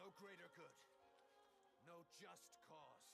No greater good. No just cause.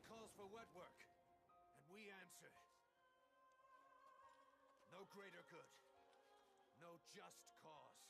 Calls for wet work, and we answer. No greater good. No just cause.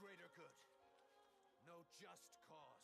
greater good. No just cause.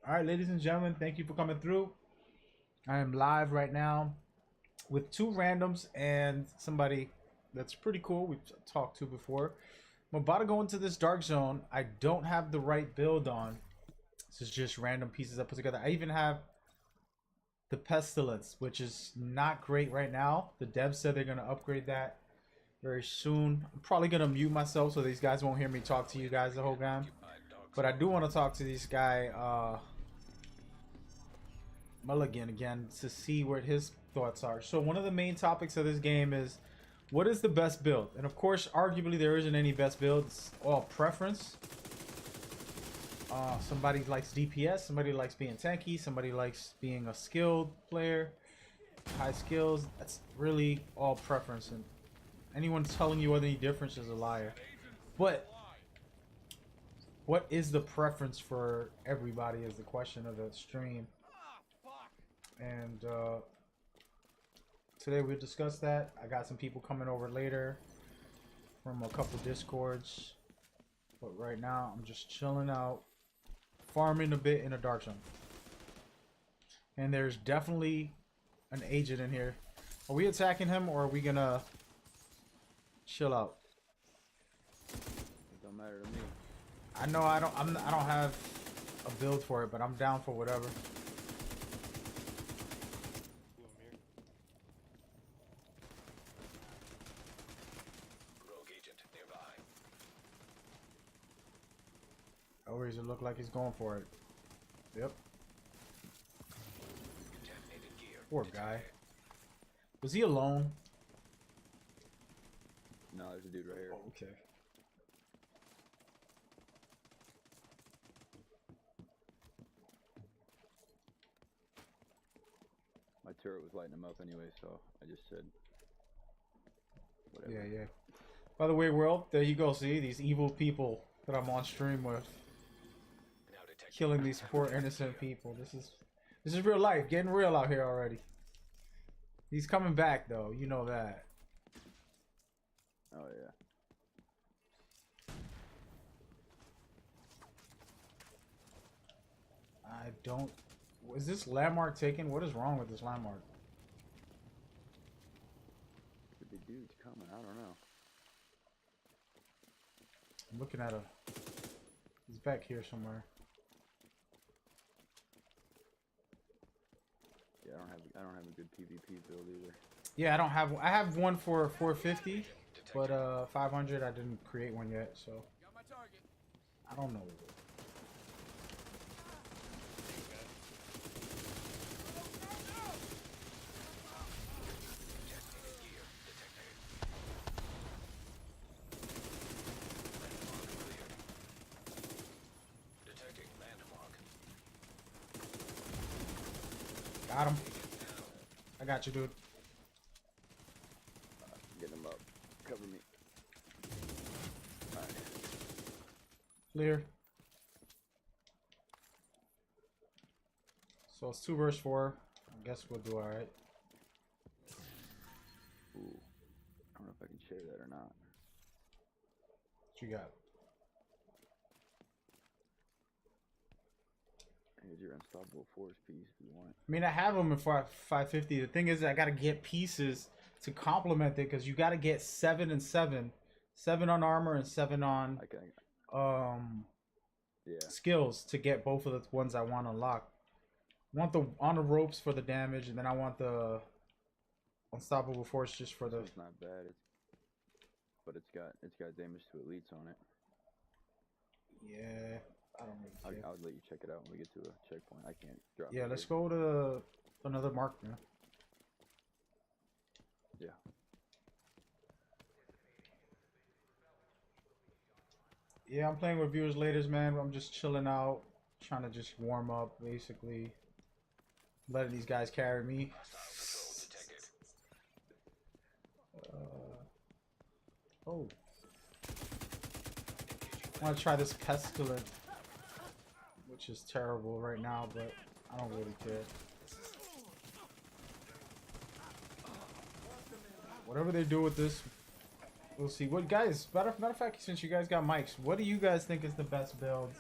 All right, ladies and gentlemen, thank you for coming through. I am live right now with two randoms and somebody that's pretty cool we've talked to before. I'm about to go into this dark zone. I don't have the right build on. This is just random pieces I put together. I even have the pestilence, which is not great right now. The devs said they're going to upgrade that very soon. I'm probably going to mute myself so these guys won't hear me talk to you guys the whole time. But I do want to talk to this guy, Mulligan, again to see what his thoughts are. So one of the main topics of this game is what is the best build? And of course, arguably there isn't any best build. It's all preference. Somebody likes DPS, somebody likes being tanky, somebody likes being a skilled player, high skills. That's really all preference, and anyone telling you any difference is a liar. But what is the preference for everybody is the question of the stream. And today we'll discuss that. I got some people coming over later from a couple discords, but right now I'm just chilling out, farming a bit in a dark zone. And there's definitely an agent in here. Are we attacking him or are we gonna chill out? It don't matter to me. I know I don't have a build for it, but I'm down for whatever. Oh, does it look like he's going for it? Yep. Poor guy. Was he alone? No, there's a dude right here. Oh, okay. My turret was lighting him up anyway, so I just said whatever. Yeah, yeah. By the way, world, there you go. See, these evil people that I'm on stream with. Killing these poor innocent people. This is real life. Getting real out here already. He's coming back though, you know that. Oh yeah. I don't. Is this landmark taken? What is wrong with this landmark? Could be dudes coming. I don't know. I'm looking at a. He's back here somewhere. Yeah, I don't have a good PvP build either. Yeah, I have one for 450, but 500 I didn't create one yet, so I don't know. Got him. I got you, dude. Get him up. Cover me. Alright. Clear. So it's 2 versus 4. I guess we'll do alright. Ooh. I don't know if I can share that or not. What you got? Here's your unstoppable force piece if you want. I mean, I have them in 550. The thing is, I gotta get pieces to complement it because you gotta get 7 and 7, 7 on armor and 7 on Yeah. skills to get both of the ones I want unlocked. I want the on the ropes for the damage, and then I want the unstoppable force just for the. It's not bad. But it's got damage to elites on it. Yeah, I don't really care. I'll let you check it out when we get to a checkpoint. I can't drop. Yeah, it let's here. go to another mark now. Yeah. Yeah, I'm playing with viewers laters, man. I'm just chilling out, trying to just warm up, basically. Letting these guys carry me. Oh. I want to try this pestilent, which is terrible right now, but I don't really care. Whatever they do with this, we'll see. What guys? Matter of fact, since you guys got mics, what do you guys think is the best builds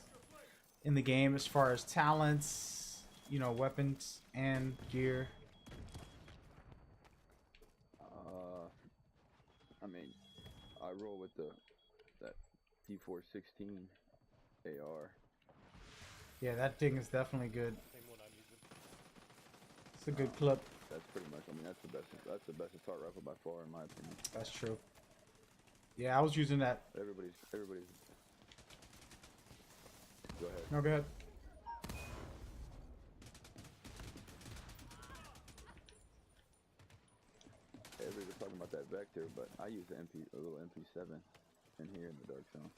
in the game as far as talents, you know, weapons and gear? I mean, I roll with that P416 AR. Yeah, that thing is definitely good. It's a good clip. That's pretty much. I mean, that's the best assault rifle by far, in my opinion. That's true. Yeah, I was using that. Everybody's. Go ahead. No, go ahead. Everybody was talking about that vector, but I use a little MP7 in here in the dark zone.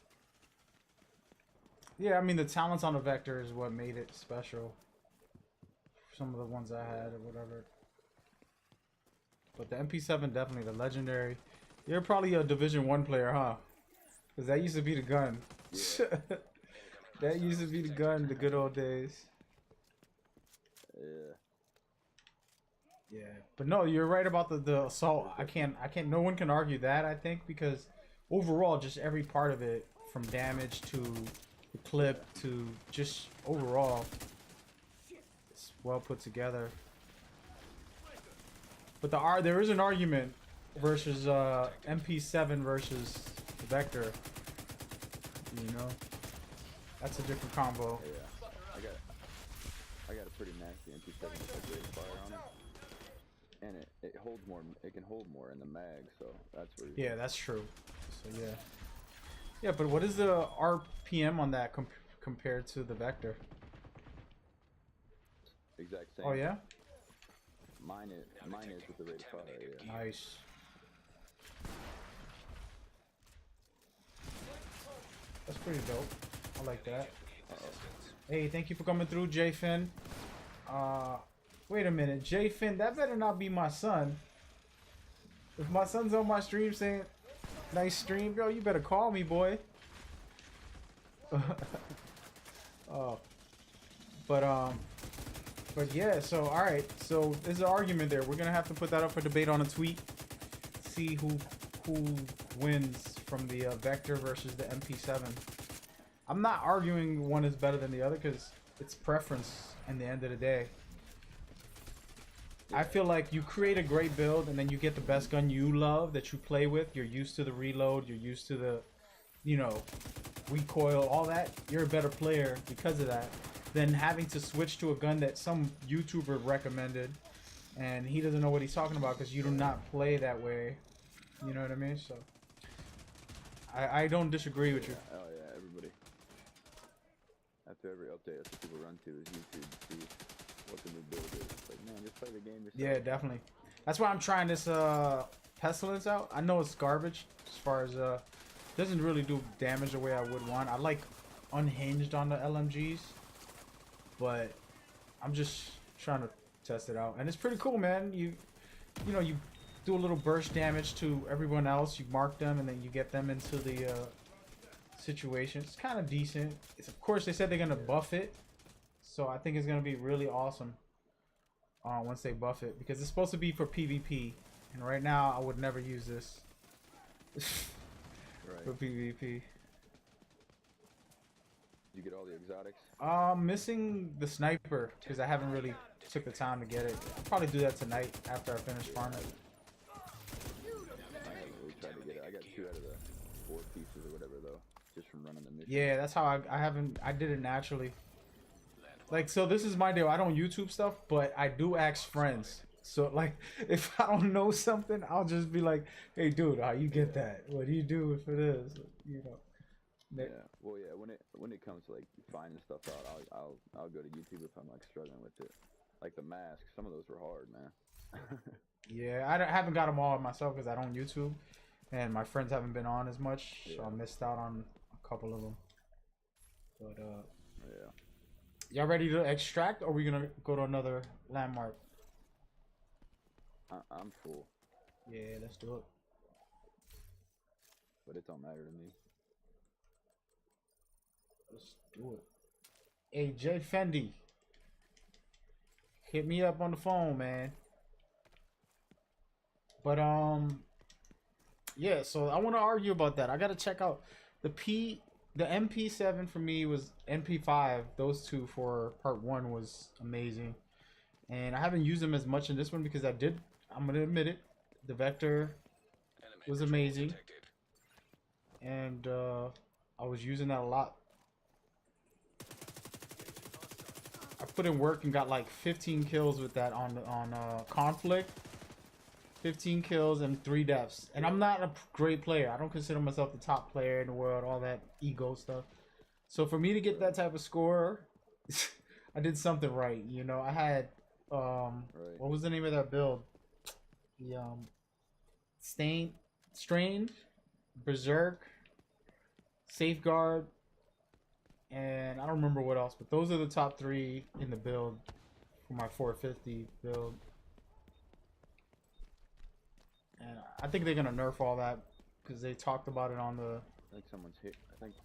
Yeah, I mean, the talents on the vector is what made it special. Some of the ones I had or whatever. But the MP7 definitely, the legendary. You're probably a Division 1 player, huh? Because that used to be the gun. Yeah. That used to be the gun, the good old days. Yeah. Yeah, but no, you're right about the assault. I can't. No one can argue that. I think because overall, just every part of it, from damage to the clip to just overall, it's well put together. But there is an argument versus MP7 versus the Vector. You know, that's a different combo. Yeah. I got a pretty nasty MP7 with a great fire on it. And it holds more. It can hold more in the mag, so that's where. Yeah, that's true. So yeah. Yeah, but what is the RPM on that compared to the Vector? Exact same. Oh yeah. Mine is with the rate of fire. Yeah. Nice. That's pretty dope. I like that. Hey, thank you for coming through, J Finn. Wait a minute, J Finn, that better not be my son. If my son's on my stream saying, "Nice stream, bro," you better call me, boy. Oh, but yeah. So all right. So there's an argument there. We're gonna have to put that up for debate on a tweet. See who wins from the Vector versus the MP7. I'm not arguing one is better than the other because it's preference. In the end of the day, I feel like you create a great build and then you get the best gun you love that you play with. You're used to the reload. You're used to the, you know, recoil, all that. You're a better player because of that than having to switch to a gun that some YouTuber recommended and he doesn't know what he's talking about because you do not play that way. You know what I mean? So I don't disagree with you. Oh yeah, everybody. After every update, that's what people run to is YouTube to see what the new build is. It's like, man, just play the game yourself. Yeah, definitely. That's why I'm trying this Pestilence out. I know it's garbage as far as doesn't really do damage the way I would want. I like unhinged on the LMGs, but I'm just trying to test it out, and it's pretty cool, man. You know, you do a little burst damage to everyone else. You mark them, and then you get them into the situation. It's kind of decent. Of course, they said they're gonna buff it, so I think it's gonna be really awesome once they buff it, because it's supposed to be for PvP, and right now I would never use this for PvP. You get all the exotics? Missing the sniper because I haven't really took the time to get it. I'll probably do that tonight after I finish farming. I haven't really tried to get it. I got 2 out of the 4 pieces or whatever though, just from running the mission. Yeah, that's how I did it naturally. Like, so this is my deal. I don't YouTube stuff, but I do ask friends. So like, if I don't know something, I'll just be like, "Hey, dude, how you get that? What do you do for this?" You know. Yeah. Well, yeah. When it comes to like finding stuff out, I'll go to YouTube if I'm like struggling with it. Like the masks, some of those were hard, man. Yeah, I haven't got them all myself because I don't YouTube, and my friends haven't been on as much, so I missed out on a couple of them. But yeah. Y'all ready to extract, or are we gonna go to another landmark? I'm full. Yeah, let's do it. But it don't matter to me. Let's do it. Hey, Jay Fendi, hit me up on the phone, man. But yeah. So I want to argue about that. I gotta check out the MP7 for me was MP5. Those two for part 1 was amazing, and I haven't used them as much in this one because I'm gonna admit it. The Vector was amazing, and I was using that a lot. I put in work and got like 15 kills with that on Conflict. 15 kills and 3 deaths. And I'm not a great player. I don't consider myself the top player in the world, all that ego stuff. So for me to get that type of score, I did something right. You know, I had what was the name of that build? The Strained, Berserk, Safeguard, and I don't remember what else, but those are the top 3 in the build for my 450 build. And I think they're gonna nerf all that because they talked about it on the. I think someone's hit. I think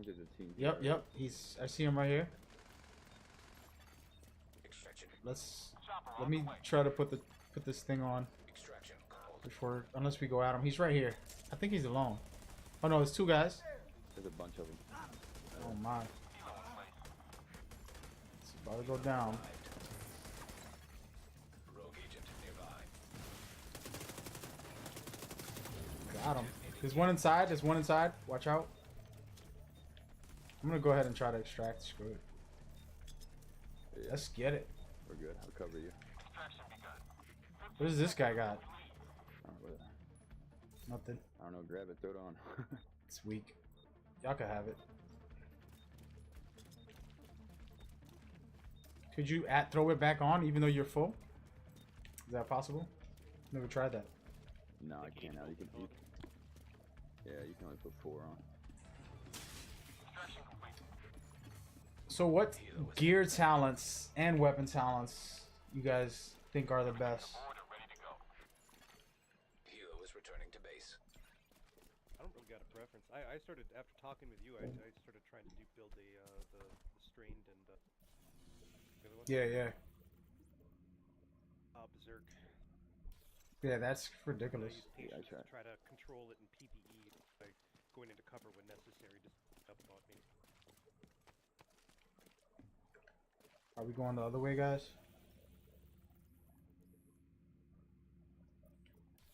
there's a team. Yep, here. yep. I see him right here. Let me try to put this thing on before, unless we go at him. He's right here. I think he's alone. Oh no, there's 2 guys. There's a bunch of them. Oh my. It's about to go down. Got him. There's one inside. There's one inside. Watch out. I'm gonna go ahead and try to extract. Screw it. Yeah. Let's get it. We're good. I'll cover you. What does this guy got? What? Nothing. I don't know. Grab it. Throw it on. It's weak. Y'all can have it. Could you throw it back on even though you're full? Is that possible? Never tried that. No, I can't now. You can only put 4 on. So what gear talents and weapon talents you guys think are the best? Hilo is returning to base. I don't really got a preference. I started, after talking with you, I started trying to build the strained and the other one. Yeah. Berserk. Yeah, that's ridiculous. Yeah, I try to control it in PvE by going into cover when necessary. Just up about me. Are we going the other way, guys?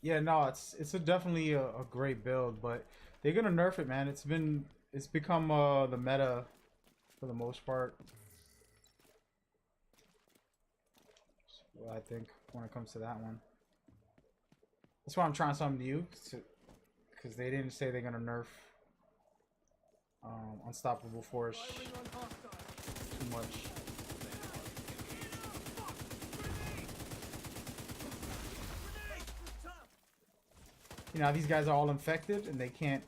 Yeah, no, it's definitely a great build, but they're gonna nerf it, man. It's become the meta for the most part. Well, I think when it comes to that one. That's why I'm trying something new, because they didn't say they're gonna nerf Unstoppable Force too much. You know, these guys are all infected and they can't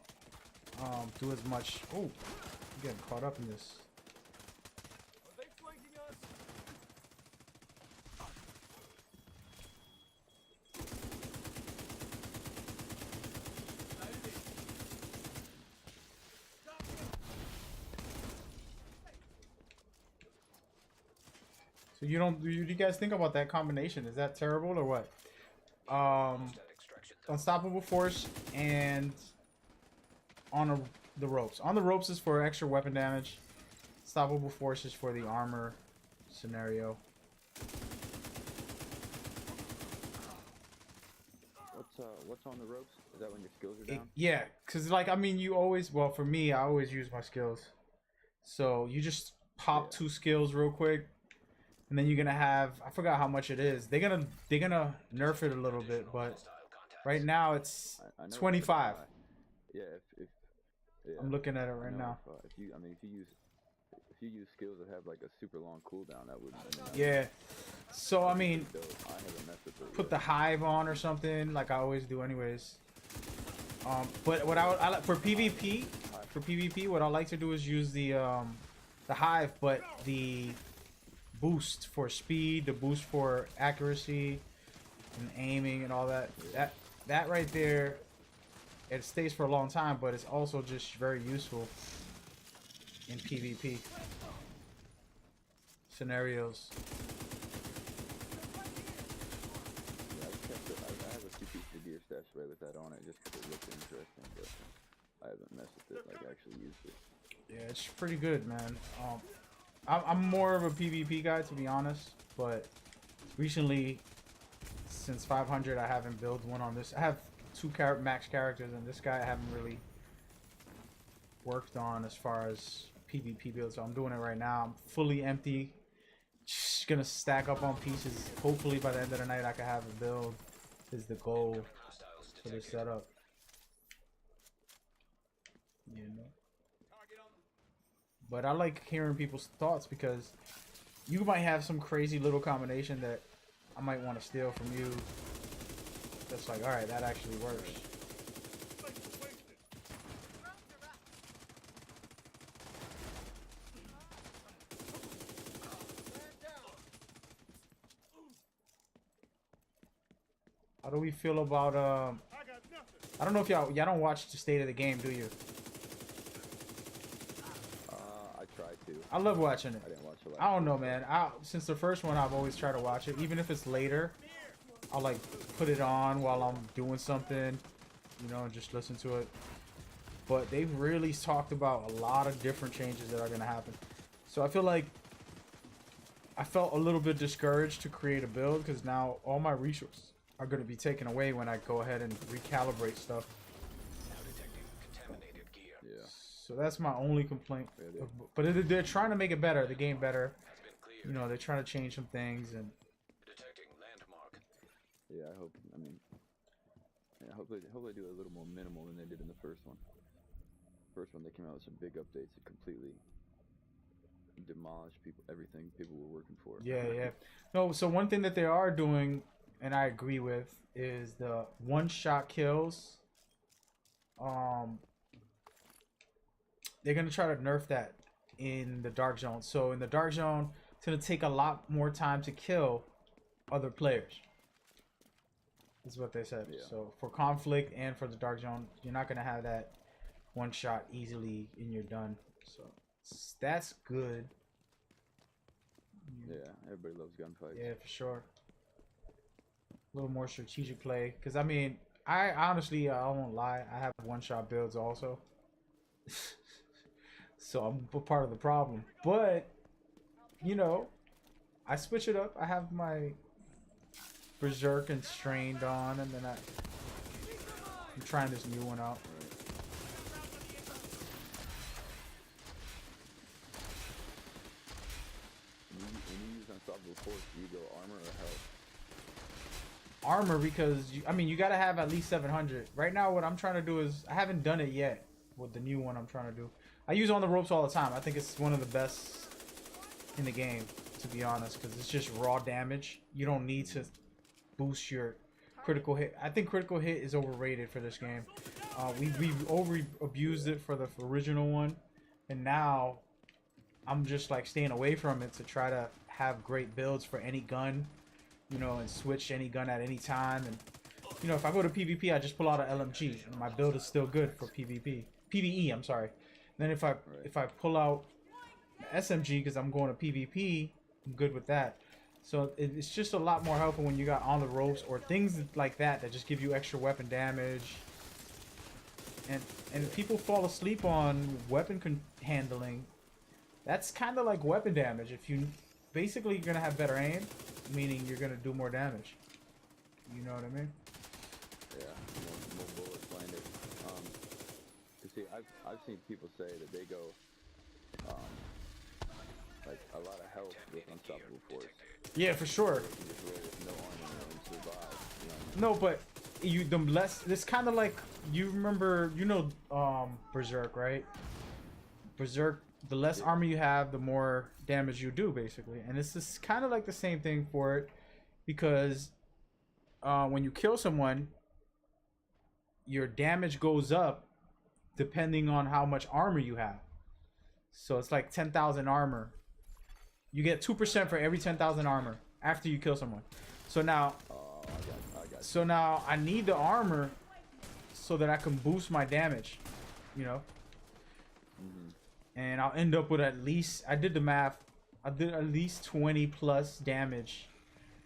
do as much. Oh, I'm getting caught up in this. So you don't? Do you guys think about that combination? Is that terrible or what? Unstoppable force and the ropes. On the ropes is for extra weapon damage. Unstoppable force is for the armor scenario. What's on the ropes? Is that when your skills are down? Yeah, because like I mean, you always, well, for me, I always use my skills. So you just pop 2 skills real quick, and then you're gonna have, I forgot how much it is. They're gonna nerf it a little bit, but right now it's I know 25. Yeah, yeah, I'm looking at it right now. If you use skills that have like a super long cooldown, that would. Yeah. So I mean, I haven't messed with it put yet. the hive on or something, like I always do, anyways. But what I like for PvP, what I like to do is use the hive, but the boost for speed, the boost for accuracy, and aiming and all that. That right there, it stays for a long time, but it's also just very useful in PvP scenarios. Yeah, I have a 2 pieces of gear stashed away with that on it just because it looked interesting, but I haven't messed with it, like actually used it. Yeah, it's pretty good, man. I'm more of a PvP guy, to be honest, but recently, since 500, I haven't built one on this. I have 2 max characters, and this guy I haven't really worked on as far as PvP builds. So I'm doing it right now. I'm fully empty. Just gonna stack up on pieces. Hopefully by the end of the night I can have a build. Is the goal for this setup. You know. But I like hearing people's thoughts because you might have some crazy little combination that I might want to steal from you. That's like, alright, that actually works. How do we feel about I don't know if y'all don't watch the state of the game, do you? I tried to. I love watching it. I didn't watch it. I don't know, man. Since the first one, I've always tried to watch it, even if it's later. I'll like put it on while I'm doing something, you know, and just listen to it. But they've really talked about a lot of different changes that are gonna happen. So I feel like I felt a little bit discouraged to create a build because now all my resources are gonna be taken away when I go ahead and recalibrate stuff. Yeah. So that's my only complaint. Yeah, But they're trying to make it better, the game better. You know, they're trying to change some things and. Yeah, I hope. I mean, yeah, hopefully they do it a little more minimal than they did in the first one. First one, they came out with some big updates that completely demolished everything people were working for. Yeah, yeah. No, so one thing that they are doing, and I agree with, is the one-shot kills. They're gonna try to nerf that in the Dark Zone. So in the Dark Zone, it's gonna take a lot more time to kill other players. Is what they said. Yeah. So for conflict and for the Dark Zone, you're not gonna have that one shot easily and you're done. So that's good. Yeah, everybody loves gunfights. Yeah, for sure. A little more strategic play, because I mean, I honestly, I won't lie, I have one shot builds also. So I'm a part of the problem. But you know, I switch it up. I have my Berserk and Strained on, and then I'm trying this new one out. When you use Unstoppable Force, do you go armor or health? Armor, because I mean, you gotta have at least 700. Right now, what I'm trying to do is, I haven't done it yet with the new one I'm trying to do. I use On the Ropes all the time. I think it's one of the best in the game, to be honest, because it's just raw damage. You don't need to boost your critical hit. I think critical hit is overrated for this game. We've over abused it for the original one, and now I'm just like staying away from it to try to have great builds for any gun, you know, and switch any gun at any time. And you know, if I go to PvP, I just pull out an LMG, and my build is still good for PvE. I'm sorry. Then if I pull out SMG because I'm going to PvP, I'm good with that. So it's just a lot more helpful when you got on the ropes or things like that that just give you extra weapon damage. And people fall asleep on weapon handling. That's kind of like weapon damage. If you basically you're gonna have better aim, meaning you're gonna do more damage. You know what I mean? Yeah, more bullets landed. You see, I've seen people say that they go like a lot of health with Unstoppable Force. Yeah, for sure. You can just roll with no armor and survive. You know? No, but the less it's kind of like you remember, Berserk, right? Berserk, the less armor you have, the more damage you do, basically. And this is kind of like the same thing for it, because when you kill someone, your damage goes up depending on how much armor you have. So it's like 10,000 armor. You get 2% for every 10,000 armor after you kill someone. So now, so now I need the armor so that I can boost my damage, you know. And I'll end up with at least, I did the math, I did at least 20 plus damage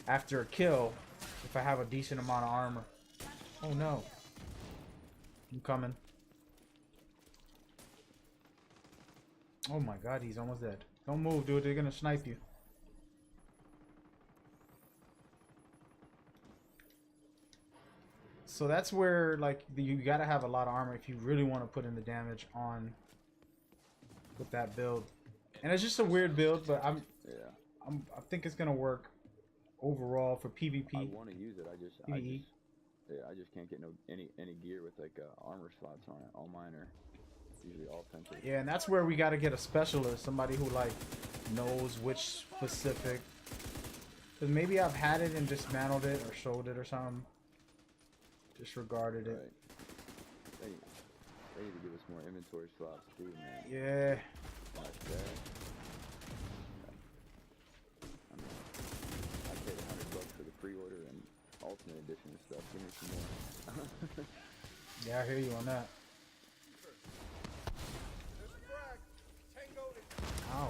after a kill if I have a decent amount of armor. Oh no. I'm coming. Oh my god, he's almost dead. Don't move, dude. They're gonna snipe you. So that's where, like, you gotta have a lot of armor if you really want to put in the damage on with that build. And it's just a weird build, but I think it's gonna work overall for PvP. I want to use it. I just can't get any gear with like armor slots on it. All mine are usually offensive. Yeah, and that's where we got to get a specialist, somebody who like knows which specific. Because maybe I've had it and dismantled it or sold it or something. Disregarded it. Right. They need to give us more inventory slots too, man. Yeah. Like that. I paid $100 for the pre-order and Ultimate Edition and stuff. Give me some more. Yeah, I hear you on that. Ow.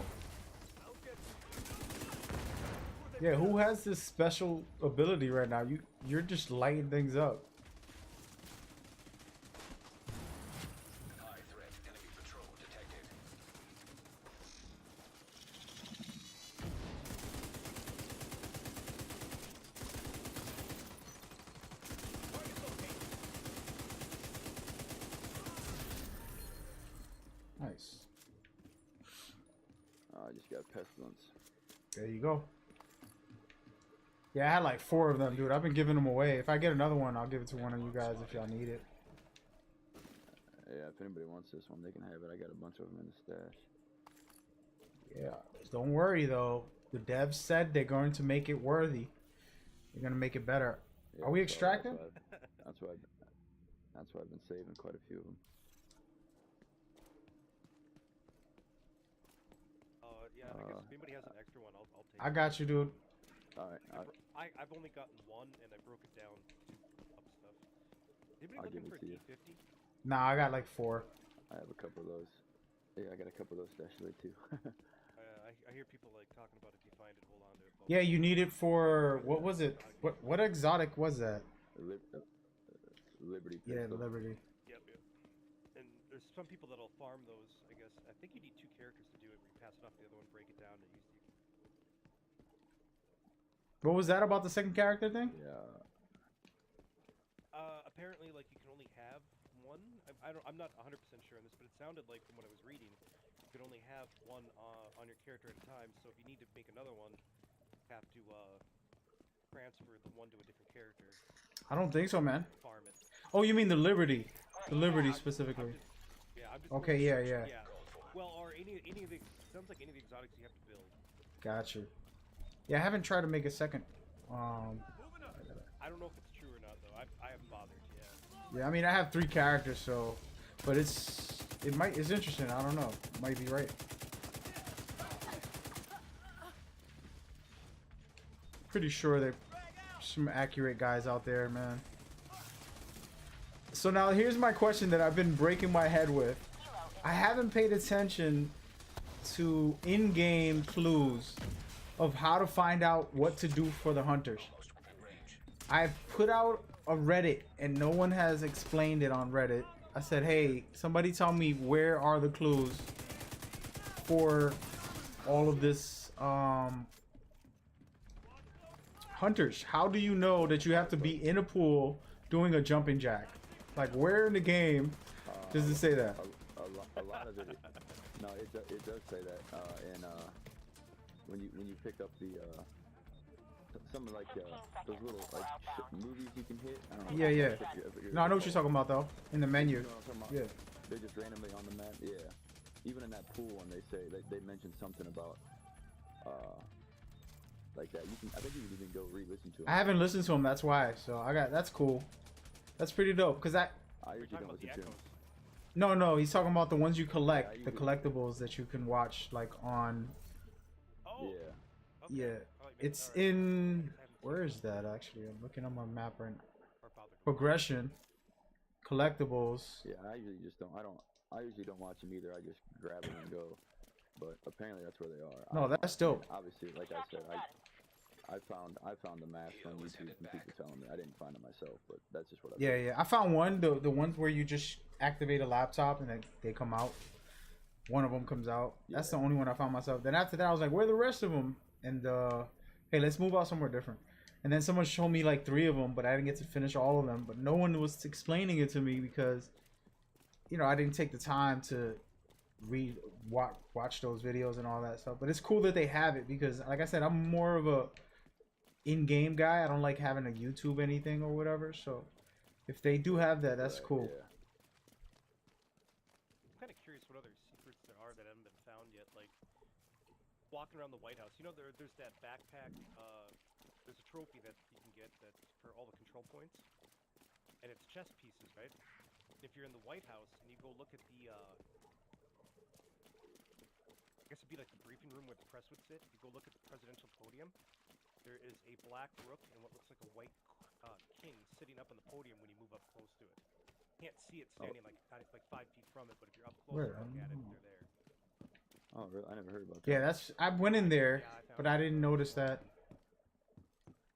Yeah, who has this special ability right now? You're just lighting things up. High threat enemy patrol detected. Nice. I just got Pestilence. There you go. Yeah, I had like 4 of them, dude. I've been giving them away. If I get another one, I'll give it to one of you guys if y'all need it. Yeah, if anybody wants this one, they can have it. I got a bunch of them in the stash. Yeah, don't worry though. The devs said they're going to make it worthy. They're gonna make it better. Yeah, Are we extracting? That's why I've been saving quite a few of them. Yeah, I guess if anybody has an extra one, I'll take I it. got you, dude. Alright, I've only gotten one, and I broke it down to up stuff. Anybody I'll give looking it for a to you. T50? Nah, I got like 4. I have a couple of those. Yeah, I got a couple of those stashed away too. I hear people like talking about if you find it, hold on to it. Yeah, you need it for what was it? What exotic was that? Liberty Yeah, pistol. Liberty. Yep. And there's some people that'll farm those, I guess. I think you need 2 characters to do it, where you pass it off the other one, break it down, and use the... What was that about the second character thing? Yeah. Apparently, like, you can only have one. I'm not 100% sure on this, but it sounded like, from what I was reading, you could only have one on your character at a time, so if you need to make another one, you have to transfer the one to a different character. I don't think so, man. Farm it. Oh, you mean the Liberty? The Liberty specifically. I'm just Okay, doing yeah. research. Well, or any of the... Sounds like any of the exotics you have to build. Gotcha. Yeah, I haven't tried to make a second. I don't know if it's true or not, though. I haven't bothered, Yeah, I mean I have 3 characters, so, but it's interesting. I don't know. Might be right. Pretty sure there's some accurate guys out there, man. So now here's my question that I've been breaking my head with. I haven't paid attention to in-game clues of how to find out what to do for the hunters. I've put out a Reddit and no one has explained it on Reddit. I said, hey, somebody tell me where are the clues for all of this hunters. How do you know that you have to be in a pool doing a jumping jack? Like, where in the game does it say that? A lot of it. No, it does say that. And when you pick up the some of like those little like movies you can hit. I don't know. Yeah. No, I know what you're talking about though. In the menu. You know what I'm talking about? Yeah. They're just randomly on the map. Yeah. Even in that pool, when they say they mentioned something about like that. You can. I think you can even go re-listen to it. I haven't listened to them. That's why. So that's cool. That's pretty dope. Cause I usually don't listen to them. No, he's talking about the ones you collect, the collectibles that you can watch, like on. Oh. Yeah. Okay. Yeah, Oh, it's alright. in. Where is that actually? I'm looking on my map right now. Progression, collectibles. Yeah, I usually just don't. I usually don't watch them either. I just grab them and go. But apparently that's where they are. No, that's dope. Obviously, like I said, I found the maps on YouTube from people telling me. I didn't find them myself, but that's just what I. Yeah. I found one. The ones where you just activate a laptop and then they come out. One of them comes out. That's the only one I found myself. Then after that, I was like, where are the rest of them? And hey, let's move out somewhere different. And then someone showed me like 3 of them, but I didn't get to finish all of them. But no one was explaining it to me because, you know, I didn't take the time to watch those videos and all that stuff. But it's cool that they have it because, like I said, I'm more of a in-game guy. I don't like having a YouTube anything or whatever. So if they do have that, that's cool. Yeah. I'm kind of curious what other secrets there are that haven't been found yet. Like walking around the White House, you know, there's that backpack. There's a trophy that you can get that's for all the control points, and it's chess pieces, right? If you're in the White House and you go look at the, I guess it'd be like the briefing room where the press would sit. If you go look at the presidential podium, there is a black rook and what looks like a white king sitting up on the podium when you move up close to it. You can't see it standing like 5 feet from it, but if you're up close and looking at it, they're there. Oh, really? I never heard about that. Yeah, I went in there, but I didn't notice that.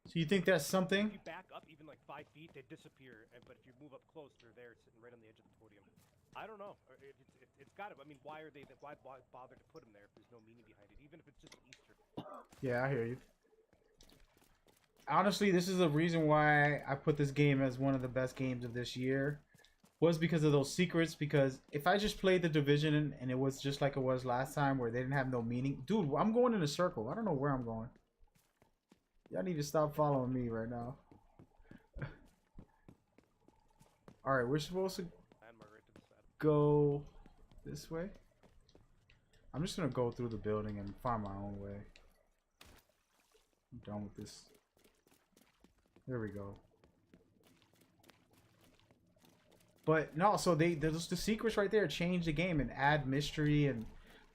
So you think that's something? If you back up even like 5 feet, they disappear. But if you move up close, they're there, sitting right on the edge of the podium. I don't know. It's got to. I mean, why bother to put them there if there's no meaning behind it? Even if it's just Easter. Yeah, I hear you. Honestly, this is the reason why I put this game as one of the best games of this year. Was because of those secrets. Because if I just played the Division and it was just like it was last time, where they didn't have no meaning, dude, I'm going in a circle. I don't know where I'm going. Y'all need to stop following me right now. Alright, we're supposed to go this way. I'm just gonna go through the building and find my own way. I'm done with this. There we go. But no, so there's the secrets right there change the game and add mystery and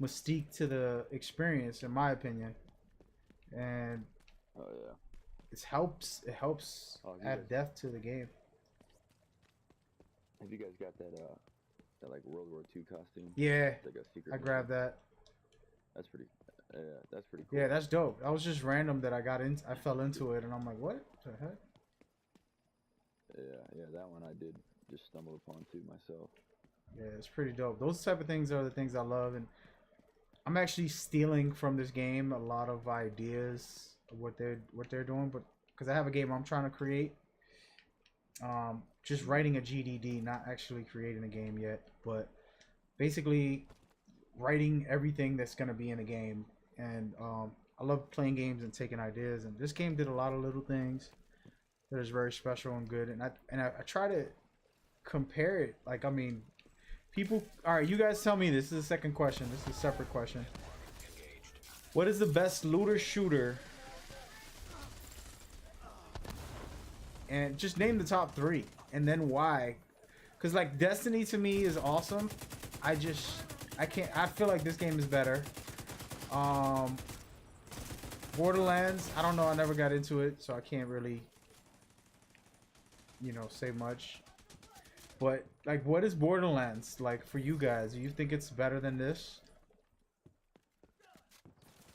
mystique to the experience, in my opinion. And oh yeah, it helps add depth to the game. Have you guys got that like World War II costume? Yeah, like a secret I grabbed that. That's pretty. Yeah, that's pretty cool. Yeah, that's dope. That was just random that I fell into it, and I'm like, what the heck? Yeah, that one I did just stumble upon too myself. Yeah, it's pretty dope. Those type of things are the things I love, and I'm actually stealing from this game a lot of ideas of what they're doing, but because I have a game I'm trying to create, just writing a GDD, not actually creating a game yet, but basically writing everything that's gonna be in a game. And I love playing games and taking ideas, and this game did a lot of little things that is very special and good. And I try to compare it. Like, I mean, people. All right, you guys tell me. This is the second question. This is a separate question. What is the best looter shooter? And just name the top 3, and then why. Because like Destiny to me is awesome. I can't. I feel like this game is better. Borderlands, I don't know. I never got into it, so I can't really, you know, say much. But like, what is Borderlands like for you guys? Do you think it's better than this?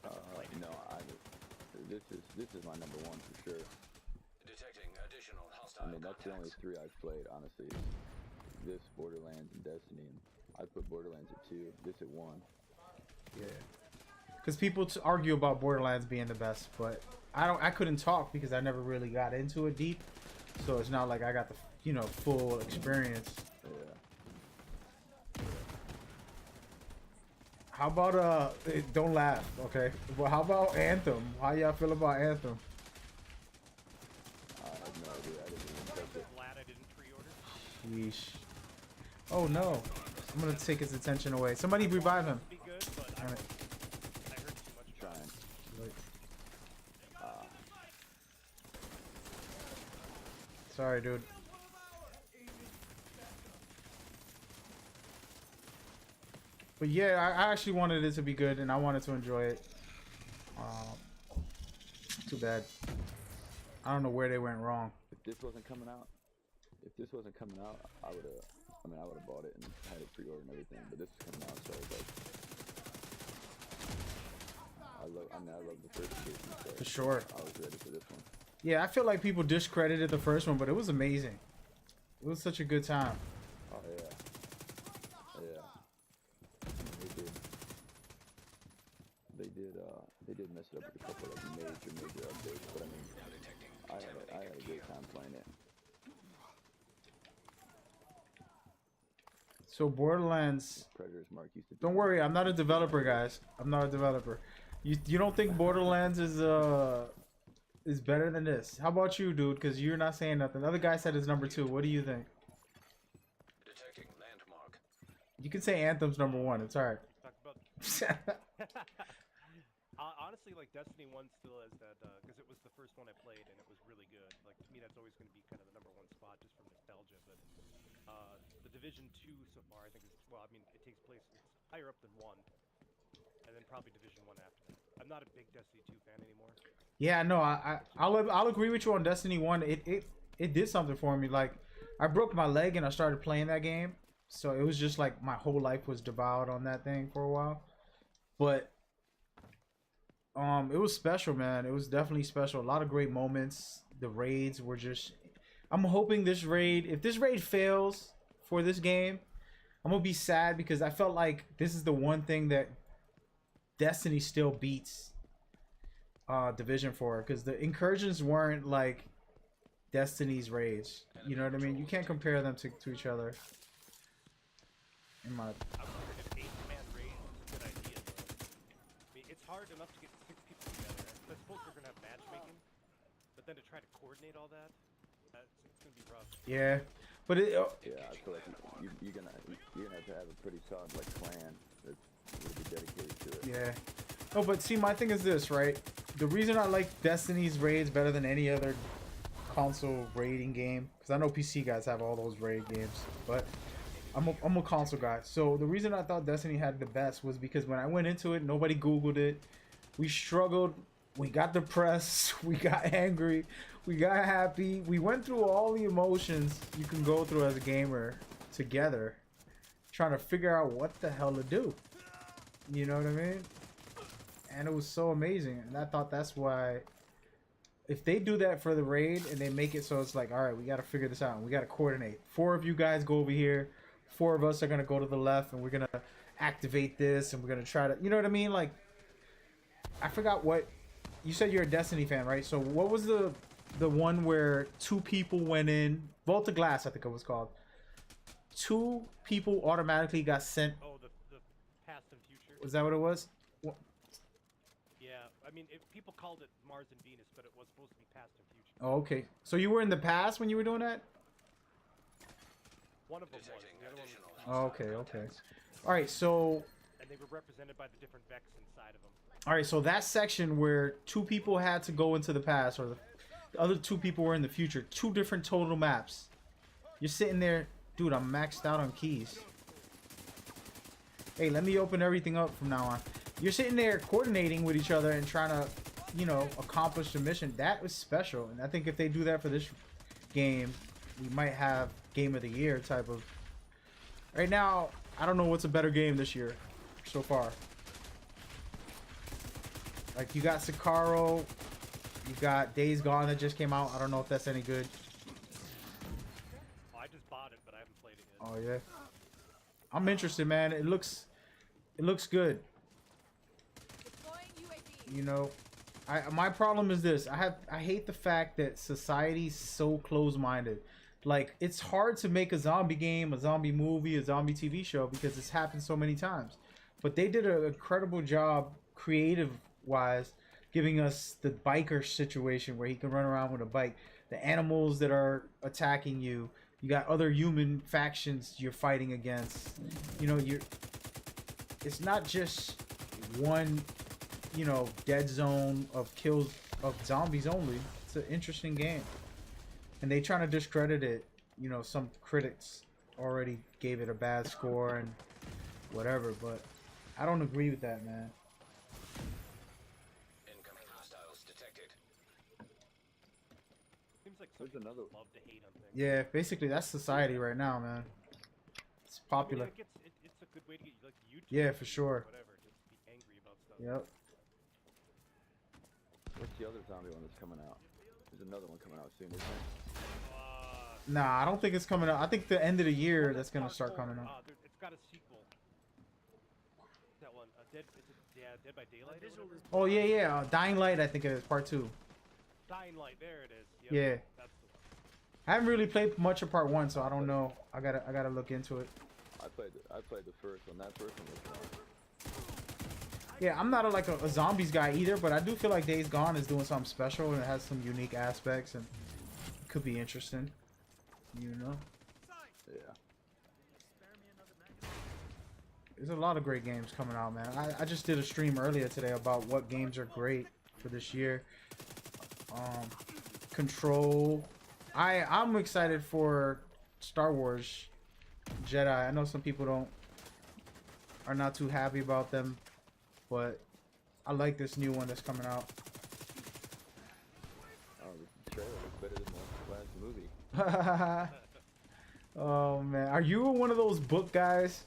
No, This is my number one for sure. Detecting additional hostile I mean, that's the only three I've played, honestly. This, Borderlands, and Destiny. And I put Borderlands at 2, this at 1. Yeah. Because people argue about Borderlands being the best, but I couldn't talk because I never really got into it deep. So it's not like I got the, you know, full experience. Yeah. How about don't laugh, okay? But how about Anthem? How y'all feel about Anthem? I have no idea. I didn't even touch it. Glad I didn't pre-order. Sheesh. Oh no. I'm gonna take his attention away. Somebody revive him. Be good, but I Damn it. heard too much. Trying. Wait. Sorry, dude. But yeah, I actually wanted it to be good, and I wanted to enjoy it. Too bad. I don't know where they went wrong. If this wasn't coming out, I would have. I mean, I would have bought it and had it pre-ordered and everything. But this is coming out, so it's like, I love the first edition. So For sure. I was ready for this one. Yeah, I feel like people discredited the first one, but it was amazing. It was such a good time. Oh yeah. Yeah. They did mess it up with a couple of major updates, but I mean, I had a great time playing it. So Borderlands. Predator's Mark used to. Don't worry, I'm not a developer, guys. I'm not a developer. You don't think Borderlands is better than this? How about you, dude? Because you're not saying nothing. The other guy said it's number 2. What do you think? Detecting landmark. You can say Anthem's number 1. It's alright. Talk about honestly, like Destiny 1 still has that because it was the first one I played and it was really good. Like to me, that's always going to be kind of the number 1 spot just from nostalgia. But the Division 2 so far, I think is well. I mean, it takes place it's higher up than 1, and then probably Division 1 after that. I'm not a big Destiny 2 fan anymore. Yeah, no, I'll agree with you on Destiny 1. It did something for me. Like I broke my leg and I started playing that game, so it was just like my whole life was devoured on that thing for a while. But it was special, man. It was definitely special. A lot of great moments. The raids were just. I'm hoping this raid, if this raid fails for this game, I'm gonna be sad because I felt like this is the one thing that Destiny still beats Division for, because the incursions weren't like Destiny's raids. You know what I mean? You can't compare them to each other. In my. I wondered if 8-man raid was a good idea. Though. I mean, it's hard enough to get 6 people together. I suppose we're gonna have matchmaking, but then to try to coordinate all that, it's gonna be rough. Yeah, but it. Yeah, I feel like you're gonna have to have a pretty solid like clan that's gonna be dedicated to it. Yeah. No, but see, my thing is this, right? The reason I like Destiny's raids better than any other console raiding game, because I know PC guys have all those raid games, but I'm a console guy. So the reason I thought Destiny had the best was because when I went into it, nobody Googled it. We struggled. We got depressed. We got angry. We got happy. We went through all the emotions you can go through as a gamer together, trying to figure out what the hell to do. You know what I mean? And it was so amazing. And I thought that's why, if they do that for the raid and they make it so it's like, all right, we got to figure this out and we got to coordinate. 4 of you guys go over here. 4 of us are going to go to the left and we're going to activate this and we're going to try to, you know what I mean? Like, I forgot what, you said you're a Destiny fan, right? So what was the one where 2 people went in, Vault of Glass, I think it was called. 2 people automatically got sent. Oh, the past and future. Was that what it was? What? Yeah, I mean, people called it Mars and Venus, but it was supposed to be past and future. Oh, okay. So you were in the past when you were doing that? One of them was. Detecting The other one additional was. Oh, okay, okay. All right, so And they were represented by the different Vex inside of them. all right, so that section where 2 people had to go into the past, or the other 2 people were in the future, 2 different total maps. You're sitting there, dude. I'm maxed out on keys. Hey, let me open everything up from now on. You're sitting there coordinating with each other and trying to, you know, accomplish the mission. That was special, and I think if they do that for this game, we might have Game of the Year type of. Right now, I don't know what's a better game this year so far. Like, you got Sicario, You got Days Gone that just came out. I don't know if that's any good. Oh, I just bought it, but I haven't played it yet. Oh yeah. I'm interested, man. It looks good. You know, my problem is this. I hate the fact that society's so close-minded. Like, it's hard to make a zombie game, a zombie movie, a zombie TV show because it's happened so many times. But they did an incredible job creative-wise giving us the biker situation where he can run around with a bike. The animals that are attacking you. You got other human factions you're fighting against. You know, it's not just one, you know, dead zone of kills of zombies only. It's an interesting game. And they trying to discredit it. You know, some critics already gave it a bad score and whatever, but I don't agree with that, man. Incoming hostiles detected. Seems like There's some another- people love to hate on things. Yeah, basically that's society right now, man. It's popular. I mean, it's a good way to get like YouTube. Yeah, for sure. Whatever, just be angry about stuff. Yep. What's the other zombie one that's coming out? There's another one coming out soon, isn't there? Nah, I don't think it's coming out. I think the end of the year that's gonna start coming out. It's got a sequel. That one, Dead by Daylight. Or whatever? Oh yeah, yeah. Dying Light, I think it is part 2. Dying Light. There it is. Yep, Yeah. That's the one. I haven't really played much of part 1, so I don't know. I gotta look into it. I played the first one. That first one was fun. Yeah, I'm not like a zombies guy either, but I do feel like Days Gone is doing something special and it has some unique aspects and it could be interesting. You know, Yeah. there's a lot of great games coming out, man. I just did a stream earlier today about what games are great for this year. Control. I'm excited for Star Wars Jedi. I know some people are not too happy about them, but I like this new one that's coming out. Oh, the trailer looks better than the last movie. Oh man, are you one of those book guys?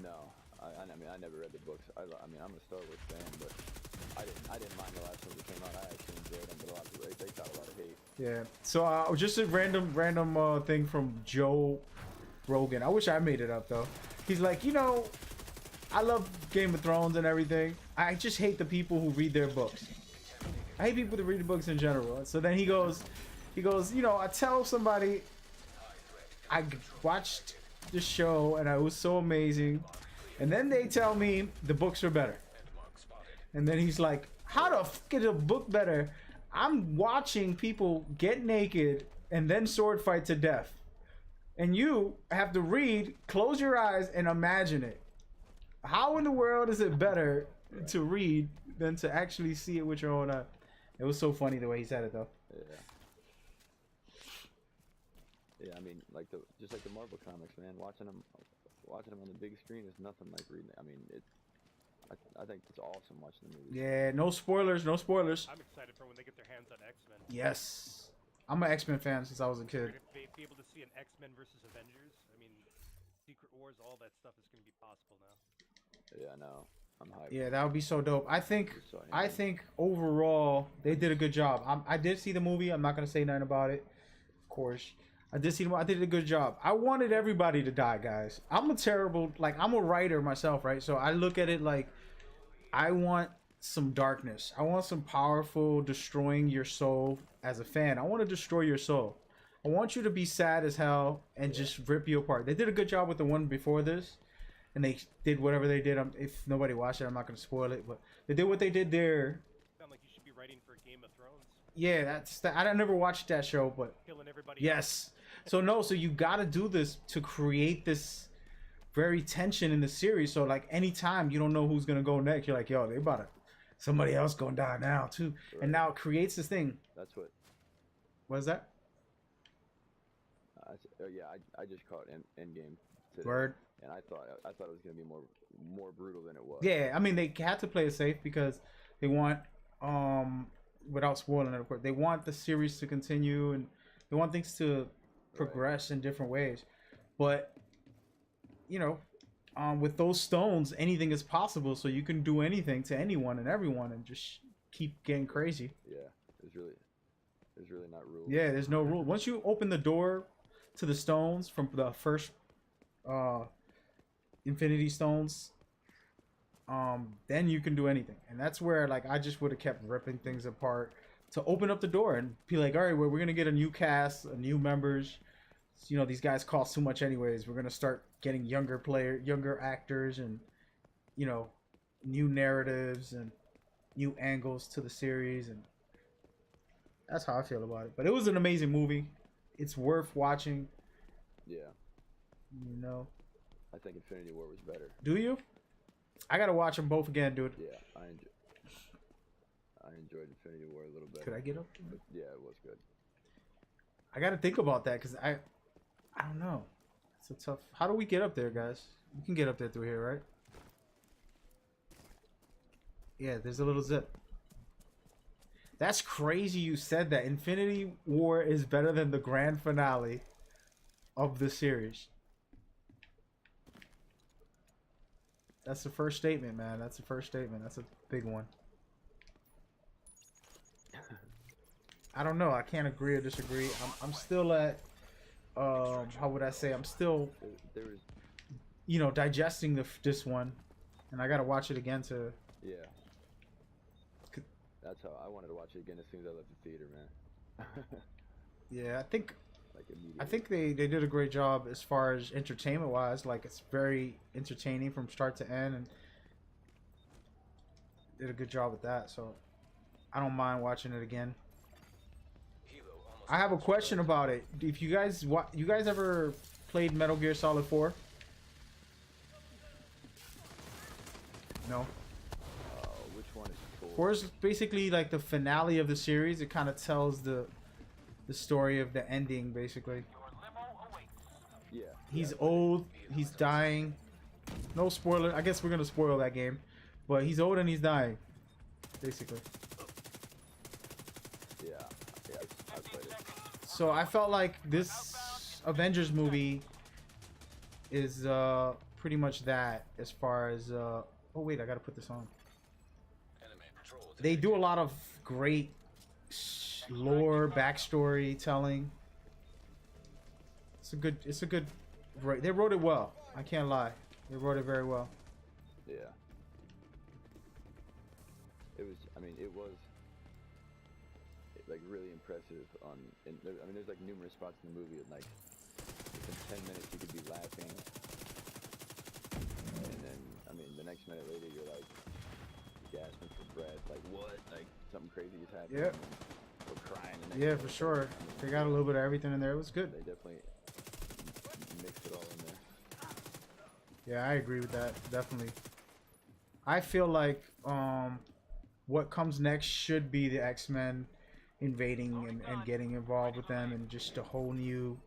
No, I mean I never read the books. I mean I'm a Star Wars fan, but I didn't mind the last one that came out. I actually enjoyed them, but a lot of people they got a lot of hate. Yeah. So just a random thing from Joe Rogan. I wish I made it up though. He's like, you know, I love Game of Thrones and everything. I just hate the people who read their books. I hate people that read the books in general. So then he goes, you know, I tell somebody I watched the show and it was so amazing, and then they tell me the books are better. And then he's like, how the fuck is a book better? I'm watching people get naked and then sword fight to death. And you have to read, close your eyes, and imagine it. How in the world is it better to read than to actually see it with your own eye? It was so funny the way he said it, though. Yeah. Yeah, I mean, just like the Marvel comics, man. Watching them on the big screen is nothing like reading it. I mean, I think it's awesome watching the movies. Yeah, no spoilers, no spoilers. I'm excited for when they get their hands on X-Men. Yes. I'm an X-Men fan since I was a kid. Be able to see an X-Men versus Avengers. I mean, Secret Wars, all that stuff is going to be possible now. Yeah, I know. I'm hyped. Yeah, that would be so dope. I think So overall they did a good job. I did see the movie. I'm not gonna say nothing about it. Of course, I did see the movie. I did a good job. I wanted everybody to die, guys. I'm a writer myself, right? So I look at it like I want some darkness. I want some powerful destroying your soul as a fan. I want to destroy your soul. I want you to be sad as hell and just rip you apart. They did a good job with the one before this. And they did whatever they did. If nobody watched it, I'm not going to spoil it. But they did what they did there. Sound like you should be writing for Game of Thrones. Yeah, I never watched that show, but Killing everybody. yes. So you got to do this to create this very tension in the series. So like anytime you don't know who's going to go next, you're like, yo, somebody else going to die now too. Right. And now it creates this thing. That's what. What is that? I just caught Endgame today. Word. And I thought it was gonna be more brutal than it was. Yeah, I mean they had to play it safe because they want without spoiling it, of course, they want the series to continue and they want things to progress in different ways. But you know, with those stones, anything is possible. So you can do anything to anyone and everyone, and just keep getting crazy. Yeah, there's really not rules. Yeah, there's no rule. Once you open the door to the stones from the first Infinity Stones, then you can do anything. And that's where, like, I just would have kept ripping things apart to open up the door and be like, all right, we're gonna get a new cast, a new members. You know, these guys cost too much anyways. We're gonna start getting younger actors, and, you know, new narratives and new angles to the series, and that's how I feel about it. But it was an amazing movie. It's worth watching. Yeah. You know. I think Infinity War was better. Do you? I gotta watch them both again, dude. Yeah, I enjoyed Infinity War a little bit. Could I get up? But yeah, it was good. I gotta think about that, because I don't know. It's a tough. How do we get up there, guys? You can get up there through here, right? Yeah, there's a little zip. That's crazy you said that. Infinity War is better than the grand finale of the series. That's the first statement, man. That's the first statement. That's a big one. I don't know. I can't agree or disagree. I'm still at, how would I say? I'm still, you know, digesting this one, and I gotta watch it again to. Yeah. That's how I wanted to watch it again as soon as I left the theater, man. Yeah, I think Like they did a great job as far as entertainment wise. Like, it's very entertaining from start to end, and did a good job with that. So I don't mind watching it again. I have a question about it. If you guys ever played Metal Gear Solid 4? No. Which one is 4? 4 is basically like the finale of the series. It kind of tells the story of the ending, basically. Yeah. He's old. He's dying. No spoiler. I guess we're gonna spoil that game, but he's old and he's dying, basically. Yeah. Yeah. I played it. So I felt like this Avengers movie is pretty much that, as far as oh wait, I gotta put this on. They do a lot of great lore, backstory telling. It's a good they wrote it well. I can't lie. They wrote it very well. Yeah. It was like really impressive there's like numerous spots in the movie, and like within 10 minutes you could be laughing, and then the next minute later you're like gasping for breath, like what, like something crazy is happening. Yep. Or crying. Yeah, for sure. They got a little bit of everything in there. It was good. They definitely mixed it all in there. Yeah, I agree with that. Definitely. I feel like what comes next should be the X-Men invading and getting involved with them, and just a whole new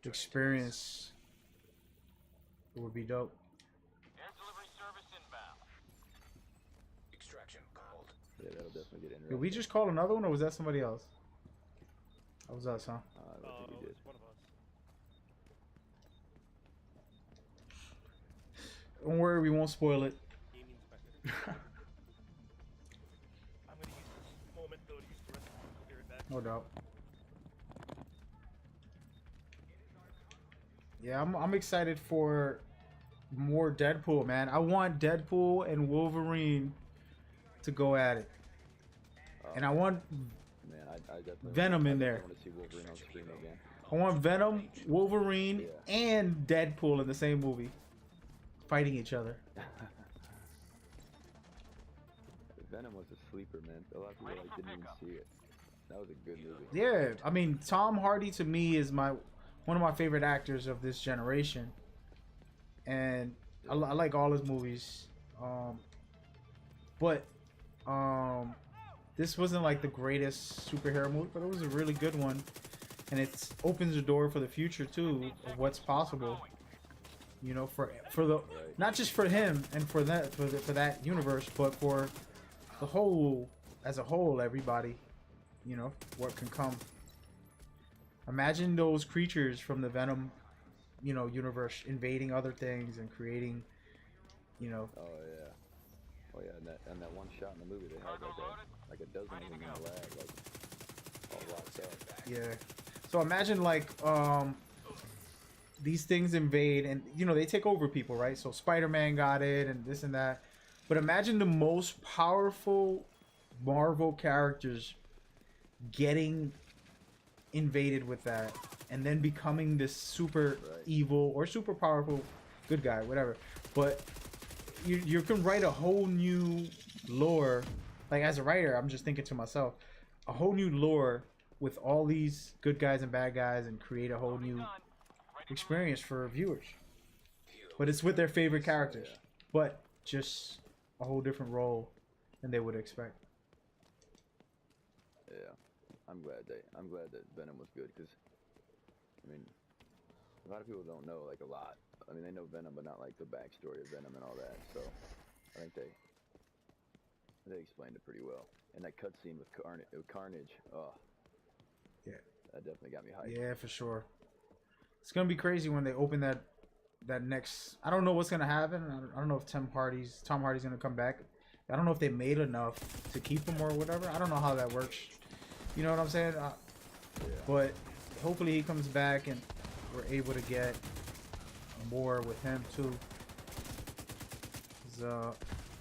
experience. It would be dope. Air delivery service inbound. Extraction called. Yeah, that'll definitely get interesting. Did we just call another one, or was that somebody else? That was us, huh? I don't think we did. It's one of us. Don't worry, we won't spoil it. Gaming inspector. I'm gonna use this moment though to use the rest of the spirit back. No doubt. Yeah, I'm excited for more Deadpool, man. I want Deadpool and Wolverine to go at it. And I want Man, I definitely Venom in there. I want to see Wolverine on screen again. I want Venom, Wolverine, Yeah. and Deadpool in the same movie, fighting each other. Venom was a sleeper, man. A lot of people didn't even see it. That was a good movie. Yeah, I mean, Tom Hardy to me is one of my favorite actors of this generation, and I like all his movies. But this wasn't like the greatest superhero movie, but it was a really good one, and it opens the door for the future too of what's possible. You know, for the not just for him and for that universe, but for the whole as a whole, everybody. You know what can come. Imagine those creatures from the Venom you know, universe, invading other things and creating, you know. Oh yeah. Oh yeah, and that one shot in the movie, they had like a dozen of them in the lab, like all locked up. Yeah. So imagine like these things invade and you know they take over people, right? So Spider-Man got it and this and that. But imagine the most powerful Marvel characters getting invaded with that and then becoming this super evil or super powerful good guy, whatever. But you can write a whole new lore. Like as a writer, I'm just thinking to myself, a whole new lore with all these good guys and bad guys and create a whole new experience for viewers. But it's with their favorite characters. But just a whole different role than they would expect. Yeah, I'm glad that Venom was good because, I mean, a lot of people don't know like a lot. I mean, they know Venom, but not like the backstory of Venom and all that. So I think they explained it pretty well. And that cutscene with Carnage, oh, yeah, that definitely got me hyped. Yeah, for sure. It's gonna be crazy when they open that next. I don't know what's gonna happen. I don't know if Tom Hardy's gonna come back. I don't know if they made enough to keep him or whatever. I don't know how that works. You know what I'm saying? Yeah. But hopefully he comes back and we're able to get more with him too. 'Cause,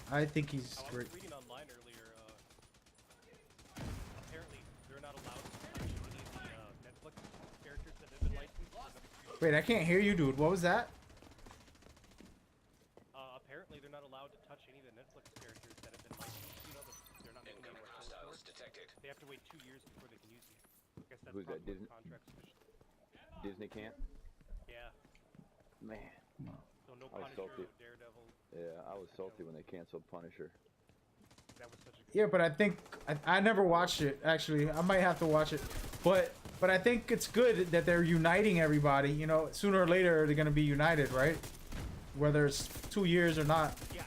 I think he's I great. was reading online earlier. Apparently, they're not allowed to touch any of the Netflix characters that have been licensed. For another 2 years. Wait, I can't hear you, dude. What was that? Apparently, they're not allowed to touch any of the Netflix characters that have been licensed. You know, they're not making any more shows for it. detected. They have to wait 2 years before they can use them. I guess that's Who's that, probably Disney? what contracts officially. Disney can't? Yeah. Man. So no I was Punisher, salty. no Daredevil. Yeah, I was salty when they canceled Punisher. That was such a good Yeah, but I think I never watched it actually. I might have to watch it, but I think it's good that they're uniting everybody. You know, sooner or later they're gonna be united, right? Whether it's 2 years or not. Yeah.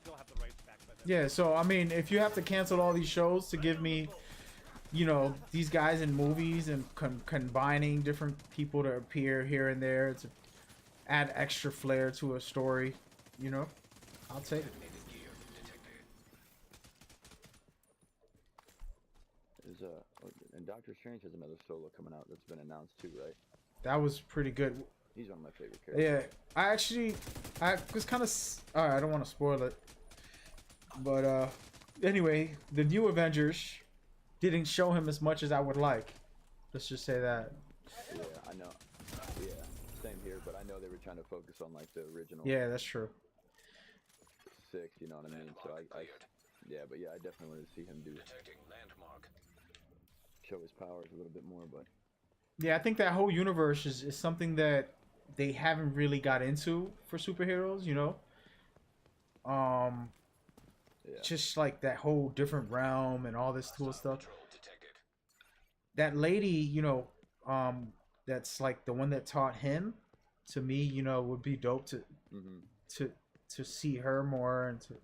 They'll have the rights back by then. Yeah. So I mean, if you have to cancel all these shows to give me, you know, these guys in movies and combining different people to appear here and there to add extra flair to a story, you know, I'll take it. And Doctor Strange has another solo coming out that's been announced too, right? That was pretty good. He's one of my favorite characters. Yeah, I was kind of. Alright, I don't want to spoil it. But anyway, the new Avengers didn't show him as much as I would like. Let's just say that. Yeah, I know. Yeah, same here, but I know they were trying to focus on like the original Yeah, that's true. 6, you know what I mean? So yeah, but yeah, I definitely wanted to see him Detecting landmark. show his powers a little bit more, but Yeah, I think that whole universe is something that they haven't really got into for superheroes, you know? yeah. Just like that whole different realm and all this cool stuff. Control detected. That lady, you know, that's like the one that taught him, to me, you know, would be dope to Mm-hmm. to see her more and to,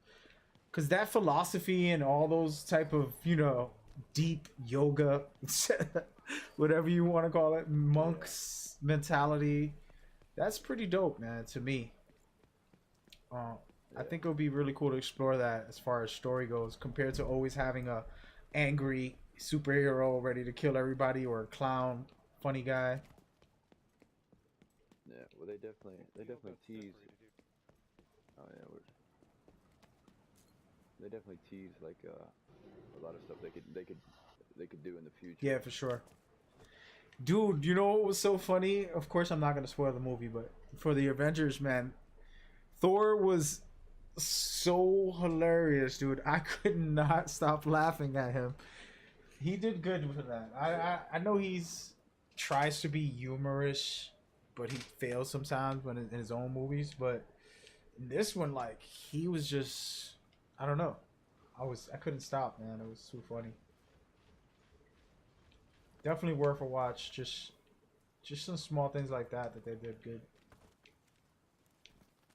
because that philosophy and all those type of, you know, deep yoga whatever you want to call it, monks mentality, that's pretty dope, man, to me. I think it would be really cool to explore that as far as story goes, compared to always having a angry superhero ready to kill everybody or a clown funny guy. Yeah, well, they definitely tease. Oh yeah, they definitely tease like a lot of stuff they could do in the future. Yeah, for sure. Dude, you know what was so funny? Of course, I'm not gonna spoil the movie, but for the Avengers, man, Thor was so hilarious, dude. I could not stop laughing at him. He did good with that. I know he's tries to be humorous, but he fails sometimes when in his own movies. But in this one, like, he was just, I don't know. I couldn't stop, man. It was too funny. Definitely worth a watch. Just some small things like that they did good.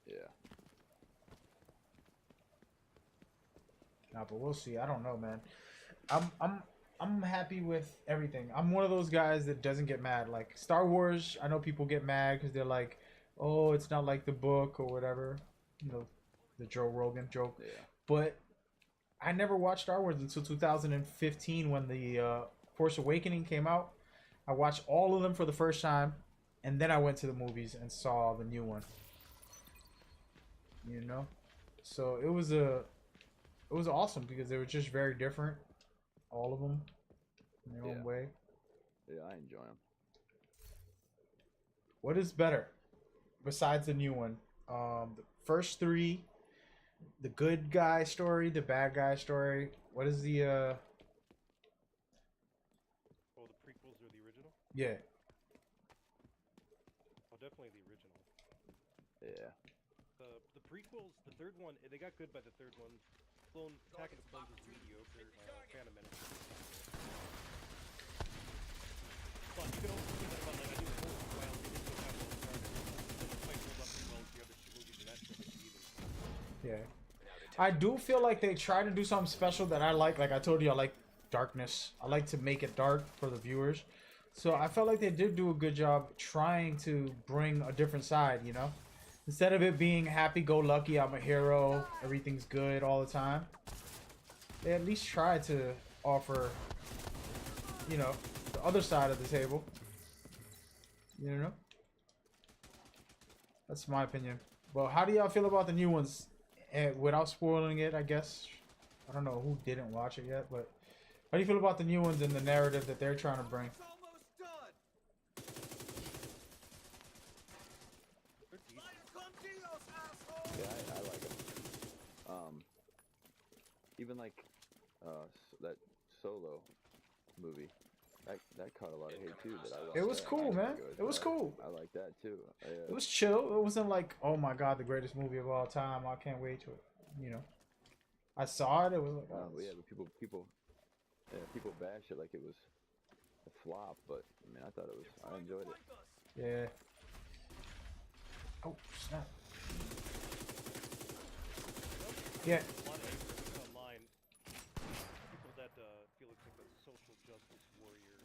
Yeah. Nah, but we'll see. I don't know, man. I'm happy with everything. I'm one of those guys that doesn't get mad. Like Star Wars, I know people get mad because they're like, "Oh, it's not like the book or whatever," you know, the Joe Rogan joke. Yeah. But I never watched Star Wars until 2015 when the Force Awakening came out. I watched all of them for the first time, and then I went to the movies and saw the new one. You know, so it was awesome because they were just very different, all of them, in their own way. Yeah, I enjoy them. What is better, besides the new one? The first three, the good guy story, the bad guy story. What is the Oh, the prequels or the original? Yeah. Oh, definitely the original. Yeah. The prequels, the third one, they got good by the third one. Attack of the Clones was mediocre. Phantom Menace. But you can also say that about, like, I do hope while it didn't go that well started, it might hold up as well as the other two movies in that trilogy either. Yeah. I do feel like they try to do something special that I like. Like I told you, I like darkness. I like to make it dark for the viewers. So I felt like they did do a good job trying to bring a different side, you know? Instead of it being happy-go-lucky, I'm a hero, everything's good all the time. They at least tried to offer, you know, the other side of the table. You know? That's my opinion. Well, how do y'all feel about the new ones? Without spoiling it, I guess. I don't know who didn't watch it yet, but how do you feel about the new ones and the narrative that they're trying to bring? It's almost done. They're decent. Con Dios, asshole. Yeah, I like them. Even like that Solo movie. That caught a lot of hate too. But I liked It was that. cool, I man. think It was cool. I like that too. It was chill. It wasn't like, oh my god, the greatest movie of all time. I can't wait to it. You know, I saw it. It was like, oh, but yeah, but people bash it like it was a flop. But I mean, I thought it was. I enjoyed it. yeah. Oh snap. Yeah. A lot of haters online. People that feel it's like a social justice warrior.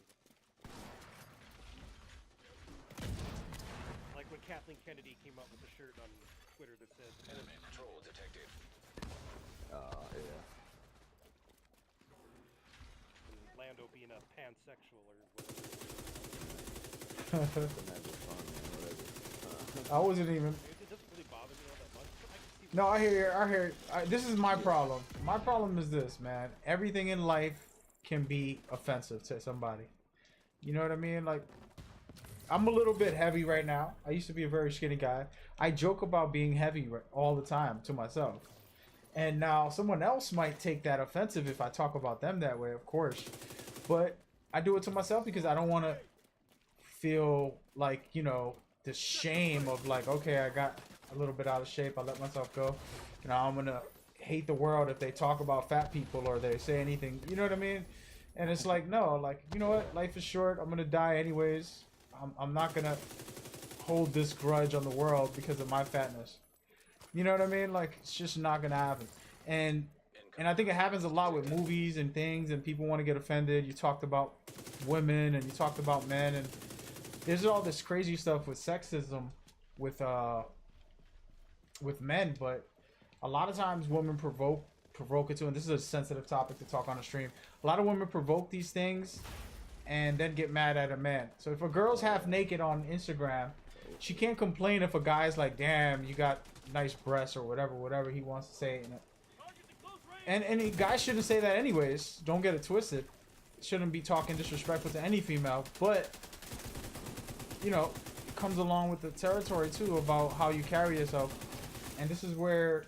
Like when Kathleen Kennedy came out with a shirt on Twitter that said Enemy patrol detected. Yeah. and Lando being a pansexual or whatever. That was fun, man. Whatever. I wasn't even. It doesn't really bother me all that much, but I can see No, I hear you. I hear. This is my problem. My problem is this, man. Everything in life can be offensive to somebody. You know what I mean? Like, I'm a little bit heavy right now. I used to be a very skinny guy. I joke about being heavy all the time to myself. And now someone else might take that offensive if I talk about them that way, of course. But I do it to myself because I don't want to feel like, you know, the shame of like, okay, I got a little bit out of shape. I let myself go. You know, I'm going to hate the world if they talk about fat people or they say anything. You know what I mean? And it's like, no, like, you know what? Life is short. I'm going to die anyways. I'm not going to hold this grudge on the world because of my fatness. You know what I mean? Like, it's just not going to happen. And I think it happens a lot with movies and things, and people want to get offended. You talked about women and you talked about men, and there's all this crazy stuff with sexism with men, but a lot of times women provoke it too, and this is a sensitive topic to talk on a stream. A lot of women provoke these things and then get mad at a man. So if a girl's half naked on Instagram, she can't complain if a guy's like, damn, you got nice breasts or whatever he wants to say. And guys shouldn't say that anyways. Don't get it twisted. Shouldn't be talking disrespectful to any female, but you know, it comes along with the territory too about how you carry yourself. And this is where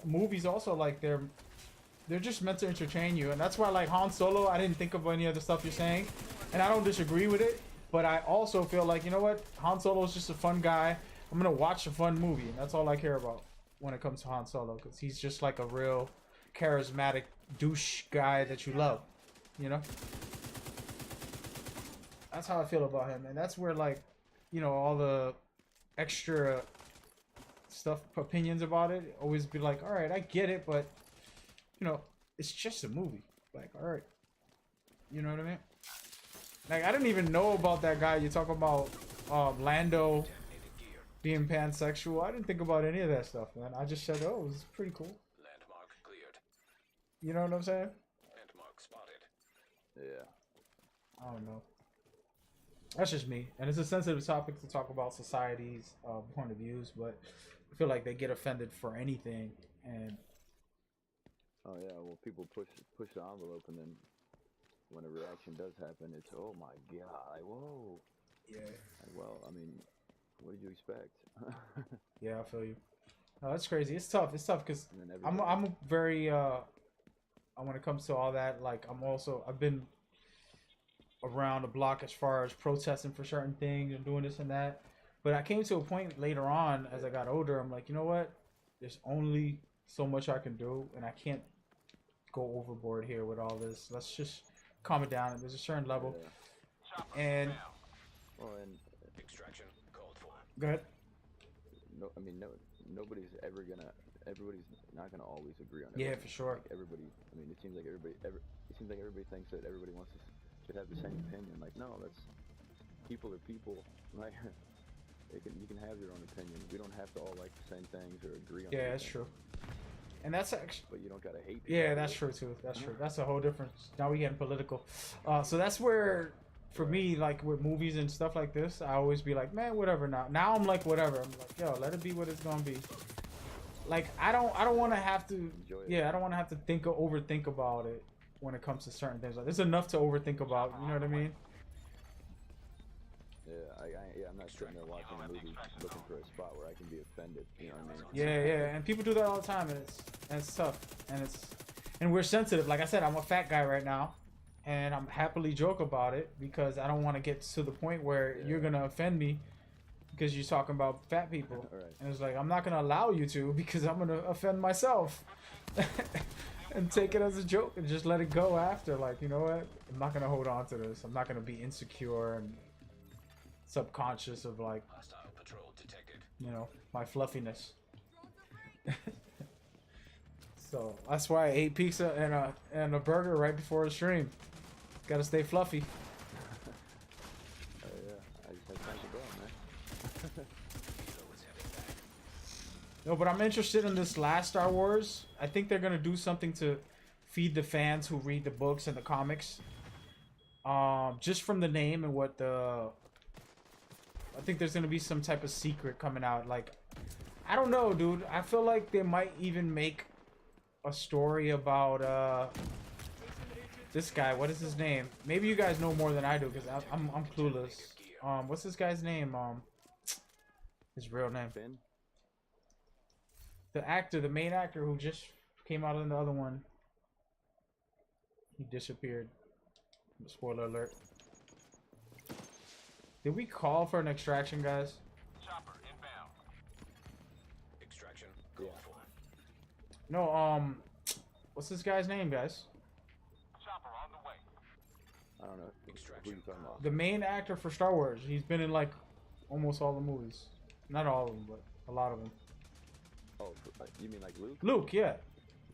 movies also, like, they're just meant to entertain you. And that's why, like, Han Solo, I didn't think of any of the stuff you're saying, and I don't disagree with it, but I also feel like, you know what, Han Solo is just a fun guy. I'm gonna watch a fun movie, and that's all I care about when it comes to Han Solo, because he's just like a real charismatic douche guy that you love, you know. That's how I feel about him, and that's where, like, you know, all the extra stuff, opinions about it, always be like, all right, I get it, but you know, it's just a movie. Like, all right, You know what I mean? Like, I didn't even know about that guy. You talk about Lando being pansexual. I didn't think about any of that stuff, man. I just said, oh, this is pretty cool. Landmark cleared. You know what I'm saying? Landmark spotted. Yeah. I don't know. That's just me. And it's a sensitive topic to talk about society's point of views, but I feel like they get offended for anything. And Oh yeah. Well, people push the envelope, and then when a reaction does happen, it's oh my god, like, whoa. yeah, Like, well, I mean, what did you expect? yeah, I feel you. No, that's crazy. It's tough. It's tough because And then I'm very when it comes to all that, like I've been around the block as far as protesting for certain things and doing this and that. But I came to a point later on as I got older, I'm like, you know what? There's only so much I can do, and I can't go overboard here with all this. Let's just calm it down. There's a certain level. Yeah. Chopper And inbound. Well, and Extraction called for. go ahead. no, I mean, nobody's not gonna always agree on Yeah, everything. for sure. Like everybody, I mean, it seems like everybody thinks that everybody should have the same opinion. Like, no, people are people. Like, you can have your own opinion. We don't have to all like the same things or agree on. Yeah, that's everything. true. And that's actually, But you don't gotta hate people. yeah, that's true too. That's true. That's a whole different. Now we getting political. So that's where, for me, like with movies and stuff like this, I always be like, man, whatever. Now I'm like, whatever. I'm like, yo, let it be what it's gonna be. Like I don't want to have to. Enjoy it. Yeah, I don't want to have to overthink about it when it comes to certain things. Like there's enough to overthink about. You know what I mean? Yeah, I'm not sitting there watching a movie looking for a spot where I can be offended. You know what I mean? Yeah, and people do that all the time, and it's tough, and we're sensitive. Like I said, I'm a fat guy right now, and I'm happily joke about it because I don't want to get to the point where you're gonna offend me because you're talking about fat people, Right. and it's like I'm not gonna allow you to because I'm gonna offend myself, and take it as a joke and just let it go after. Like, you know what? I'm not gonna hold on to this. I'm not gonna be insecure and subconscious of like, Hostile patrol detected. you know, my fluffiness. So that's why I ate pizza and a burger right before the stream. Gotta stay fluffy. Yeah, I just had time to go, man. No, but I'm interested in this last Star Wars. I think they're gonna do something to feed the fans who read the books and the comics. Just from the name and what I think there's gonna be some type of secret coming out. Like, I don't know, dude. I feel like they might even make a story about this guy. What is his name? Maybe you guys know more than I do because I'm clueless. What's this guy's name? His real name. Finn? The actor, the main actor who just came out in the other one. He disappeared. Spoiler alert. Did we call for an extraction, guys? Chopper inbound. Extraction called for. No, what's this guy's name, guys? Chopper on the way. I don't know. Who you talking about? The main actor for Star Wars. He's been in like almost all the movies. Not all of them, but a lot of them. Oh, you mean like Luke? Luke, yeah.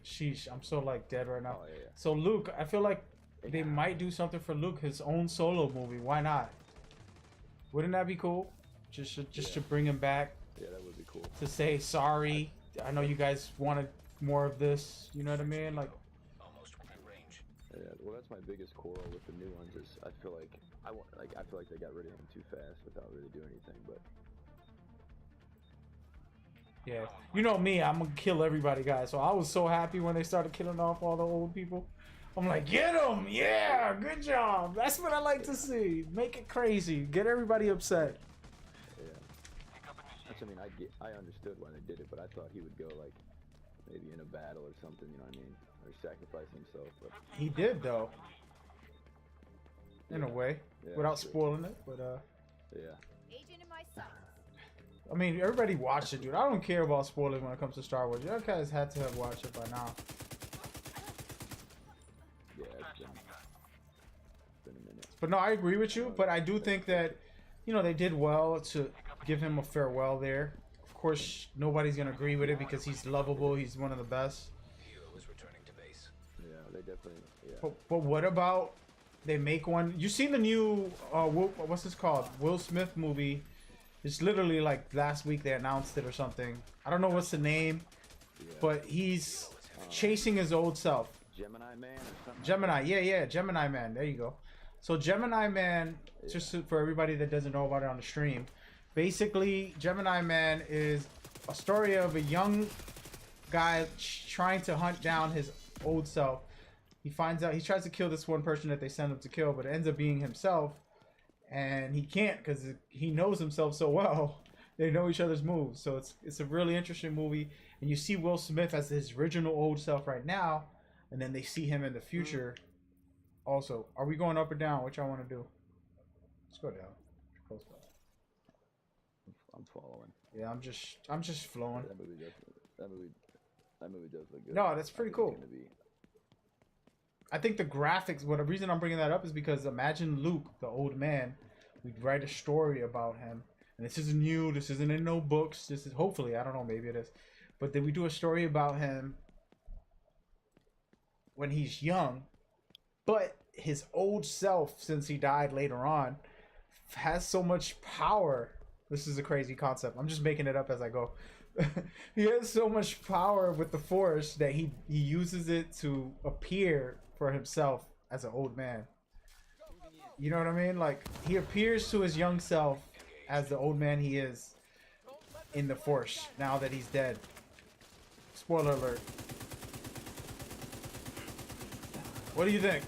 Sheesh, I'm so like dead right now. Oh, yeah. So Luke, I feel like they might do something for Luke, his own solo movie. Why not? Wouldn't that be cool? Just to bring him back, Yeah, that would be cool. to say sorry. I know you guys wanted more of this. You know what I mean? Like, Almost within range. Yeah, well, that's my biggest quarrel with the new ones is I feel like they got rid of him too fast without really doing anything. But yeah, you know me, I'm gonna kill everybody, guys. So I was so happy when they started killing off all the old people. I'm like, get them, yeah, good job. That's what I like to see. Make it crazy, get everybody upset. yeah, that's, I mean, I understood why they did it, but I thought he would go like maybe in a battle or something. You know what I mean? Or sacrifice himself. But He did though, in a way, yeah, without that's true. spoiling it. But Yeah. Agent in my sights. I mean, everybody watched it, dude. I don't care about spoilers when it comes to Star Wars. You guys had to have watched it by now. Yeah, it's been a minute. But no, I agree with you. But I do think that, you know, they did well to give him a farewell there. Of course, nobody's gonna agree with it because he's lovable. He's one of the best. Hero is returning to base. Yeah, they definitely. Yeah. But what about they make one. You seen the new what's this called? Will Smith movie. It's literally like last week they announced it or something. I don't know what's the name, but he's chasing his old self. Gemini Man or something. Gemini, yeah, Gemini Man. There you go. So Gemini Man, just for everybody that doesn't know about it on the stream, basically Gemini Man is a story of a young guy trying to hunt down his old self. He finds out he tries to kill this one person that they send him to kill, but it ends up being himself, and he can't because he knows himself so well. They know each other's moves, so it's a really interesting movie. And you see Will Smith as his original old self right now, and then they see him in the future. Also, are we going up or down? What y'all want to do? Let's go down. Close by. I'm following. Yeah, I'm just flowing. That movie does look good. No, that's pretty cool. Gonna be... I think the graphics. Well, the reason I'm bringing that up is because imagine Luke, the old man. We'd write a story about him, and this isn't new. This isn't in no books. This is hopefully, I don't know, maybe it is, but then we do a story about him when he's young, but his old self, since he died later on, has so much power. This is a crazy concept. I'm just making it up as I go. He has so much power with the Force that he uses it to appear for himself as an old man. You know what I mean? Like, he appears to his young self as the old man he is in the Force now that he's dead. Spoiler alert. What do you think?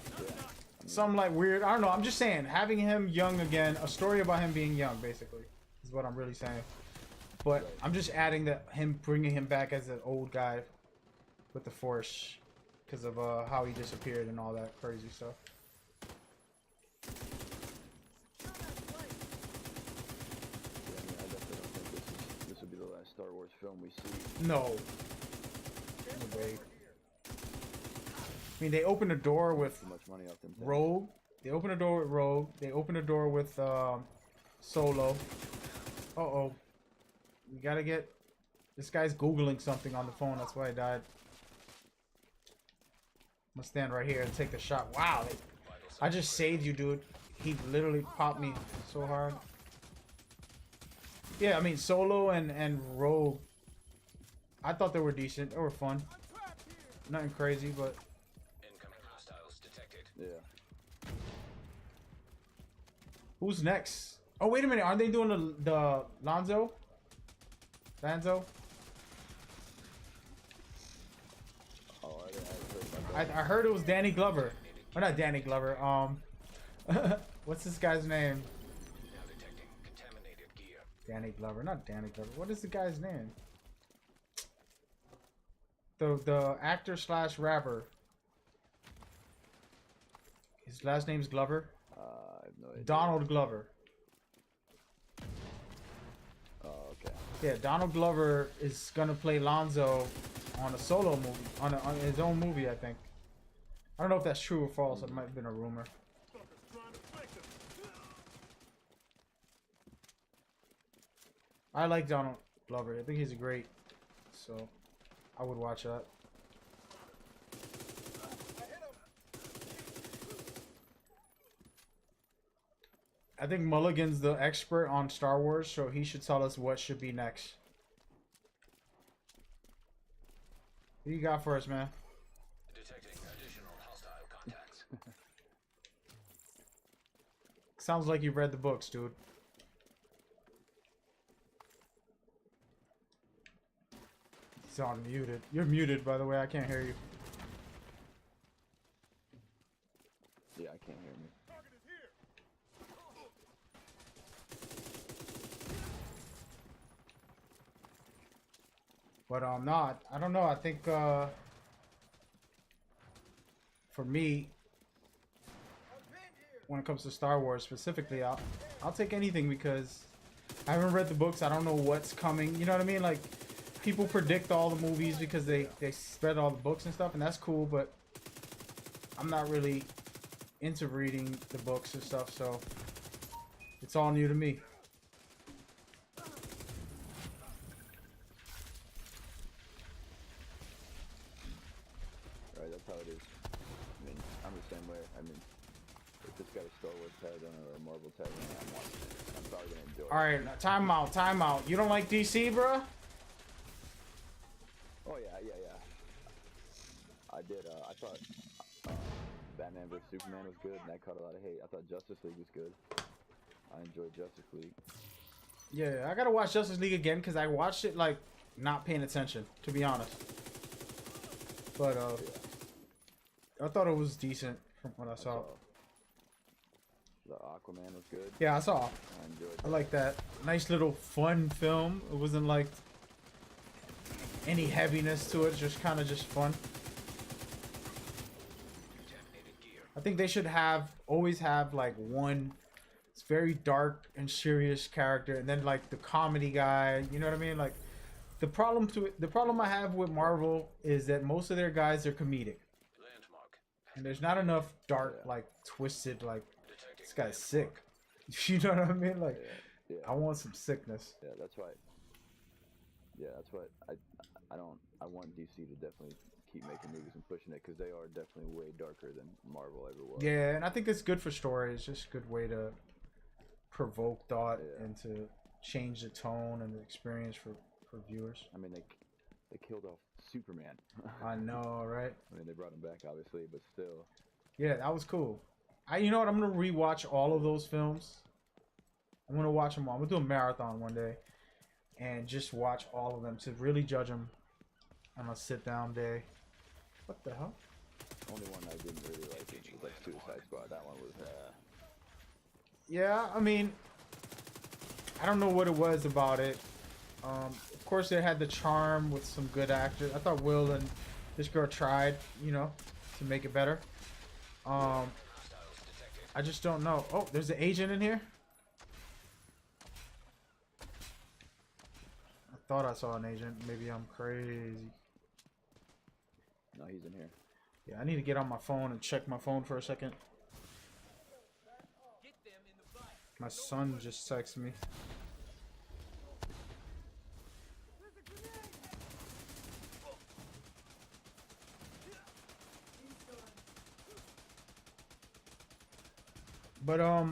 Something like weird. I don't know. I'm just saying, having him young again, a story about him being young, basically, is what I'm really saying. But I'm just adding that him bringing him back as an old guy with the Force because of how he disappeared and all that crazy stuff. Yeah, I definitely don't think this will be the last Star Wars film we see. No. No way. I mean, they opened a door with Too much money off them. Rogue. They opened a door with Rogue. They opened a door with Solo. Uh-oh. We gotta get... This guy's Googling something on the phone. That's why I died. I'm gonna stand right here and take the shot. Wow. I just saved you, dude. He literally popped me so hard. Yeah, I mean, Solo and Rogue. I thought they were decent. They were fun. Nothing crazy, but... Incoming hostiles detected. Yeah. Who's next? Oh, wait a minute. Aren't they doing the Lanzo? Oh, I I heard it was Danny Glover. Or not Danny Glover. What's this guy's name? Now detecting contaminated gear. Danny Glover. Not Danny Glover. What is the guy's name? The actor slash rapper. His last name's Glover. I have no idea. Donald Glover. Oh, okay. Yeah, Donald Glover is gonna play Lonzo on a solo movie, on his own movie, I think. I don't know if that's true or false. It might have been a rumor. I like Donald Glover. I think he's great. So, I would watch that. I think Mulligan's the expert on Star Wars, so he should tell us what should be next. What you got for us, man? Detecting additional hostile contacts. Sounds like you've read the books, dude. He's on muted. You're muted, by the way. I can't hear you. Yeah, I can't hear me. But I'm not. I don't know. I think for me, when it comes to Star Wars specifically, I'll take anything because I haven't read the books. I don't know what's coming. You know what I mean? Like, people predict all the movies because they read all the books and stuff, and that's cool. But I'm not really into reading the books and stuff, so it's all new to me. Right, that's how it is. I mean, I'm the same way. I mean, if it's got a Star Wars tag on it or a Marvel tag on it, I'm watching it. I'm probably gonna enjoy it. All right, time out, time out. You don't like DC, bro? Oh yeah. I did. I thought Batman vs Superman was good, and that caught a lot of hate. I thought Justice League was good. I enjoyed Justice League. Yeah, I gotta watch Justice League again because I watched it like not paying attention, to be honest. But I thought it was decent from what I saw. The Aquaman was good. Yeah, I saw. I enjoyed that. I like that. Nice little fun film. It wasn't like any heaviness to it. Just kind of just fun. I think they should always have like one. It's very dark and serious character, and then like the comedy guy. You know what I mean? Like the problem I have with Marvel is that most of their guys are comedic, and there's not enough dark, like twisted, like this guy's sick. You know what I mean? Like Yeah. I want some sickness. Yeah, that's why. Yeah, that's why I want DC to definitely keep making movies and pushing it because they are definitely way darker than Marvel ever was. Yeah, and I think it's good for story. It's just a good way to provoke thought and to change the tone and the experience for viewers. I mean, they killed off Superman. I know, right? I mean, they brought him back obviously, but still. Yeah, that was cool. You know what? I'm gonna rewatch all of those films. I'm gonna watch them all. I'm gonna do a marathon one day, and just watch all of them to really judge them on a sit-down day. What the hell? Only one I didn't really like was like Suicide Squad. That one was. Yeah, I mean, I don't know what it was about it. Of course, it had the charm with some good actors. I thought Will and this girl tried, to make it better. I just don't know. Oh, there's an agent in here. I thought I saw an agent. Maybe I'm crazy. No, he's in here. Yeah, I need to get on my phone and check my phone for a second. My son just texted me. But yeah,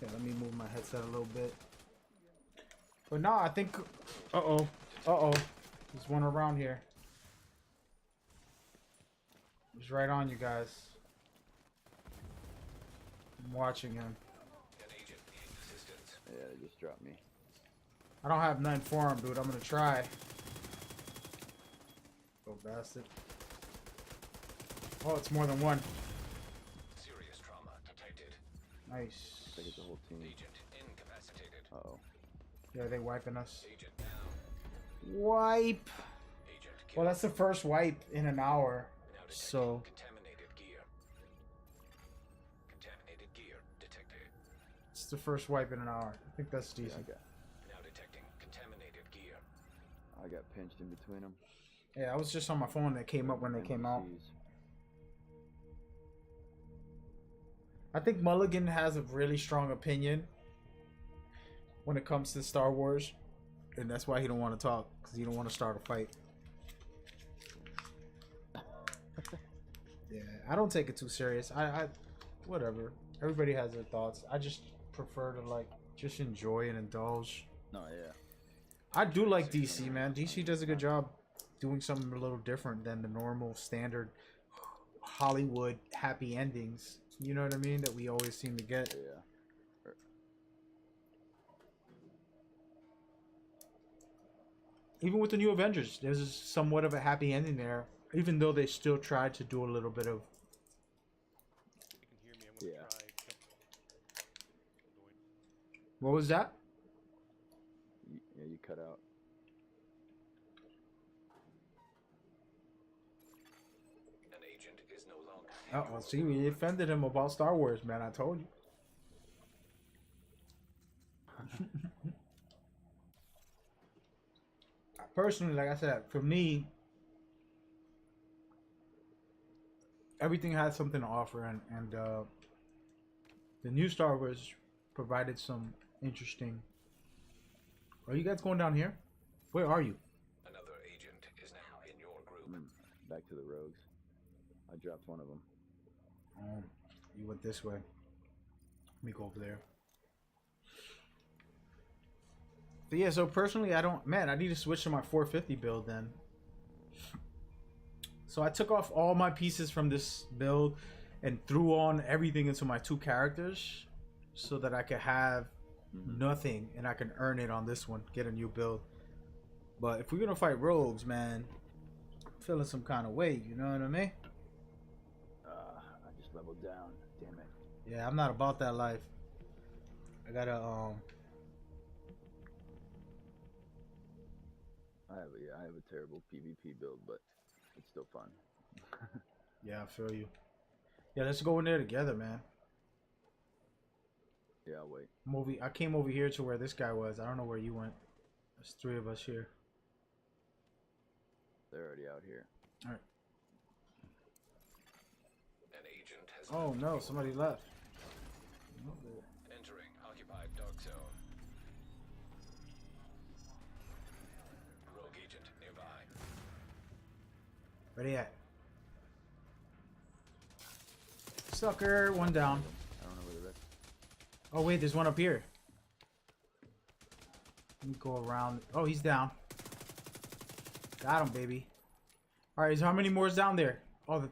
let me move my headset a little bit. But no, I think there's one around here. He's right on you guys. I'm watching him. Yeah, they just dropped me. I don't have nothing for him, dude. I'm gonna try. Oh, bastard. Oh, it's more than one. Serious trauma detected. Nice. I think it's the whole team. Agent incapacitated. Uh-oh. Yeah, they wiping us. Agent down. Wipe. Agent killed. Well, that's the first wipe in an hour. Now detecting So contaminated gear. Contaminated gear detected. it's the first wipe in an hour. I think that's Yeah, decent. Now detecting contaminated gear. I got pinched in between them. Yeah, I was just on my phone. That came up when they came out. I think Mulligan has a really strong opinion when it comes to Star Wars, and that's why he don't want to talk, because he don't want to start a fight. Yeah, I don't take it too serious. I whatever. Everybody has their thoughts. I just prefer to just enjoy and indulge. No, yeah. I do like DC, man. DC does a good job doing something a little different than the normal standard Hollywood happy endings. You know what I mean? That we always seem to get. Yeah. Even with the new Avengers, there's somewhat of a happy ending there, even though they still tried to do a little bit of. You can hear me. I'm gonna Yeah. try. What was that? Yeah, you cut out. An agent is no longer. Oh, well, see, we offended him about Star Wars, man. I told you. Personally, like I said, for me, everything has something to offer, and the new Star Wars provided some interesting. Are you guys going down here? Where are you? Another agent is now in your group. Back to the rogues. I dropped one of them. You went this way. Let me go over there. But yeah, so personally, I don't... Man, I need to switch to my 450 build then. So I took off all my pieces from this build and threw on everything into my 2 characters so that I could have nothing and I can earn it on this one, get a new build. But if we're gonna fight rogues, man, I'm feeling some kind of way, you know what I mean? I just leveled down. Damn it. Yeah, I'm not about that life. I gotta I have a terrible PvP build, but it's still fun. yeah, I feel you. Yeah, let's go in there together, man. Yeah, I'll wait. I came over here to where this guy was. I don't know where you went. There's 3 of us here. They're already out here. All right. An agent has Oh no, somebody left. entering occupied dark zone. Rogue agent nearby. Where they at? Sucker, one down. I don't know where the rest. Oh wait, there's one up here. Let me go around. Oh, he's down. Got him, baby. All right, so how many more is down there? Oh,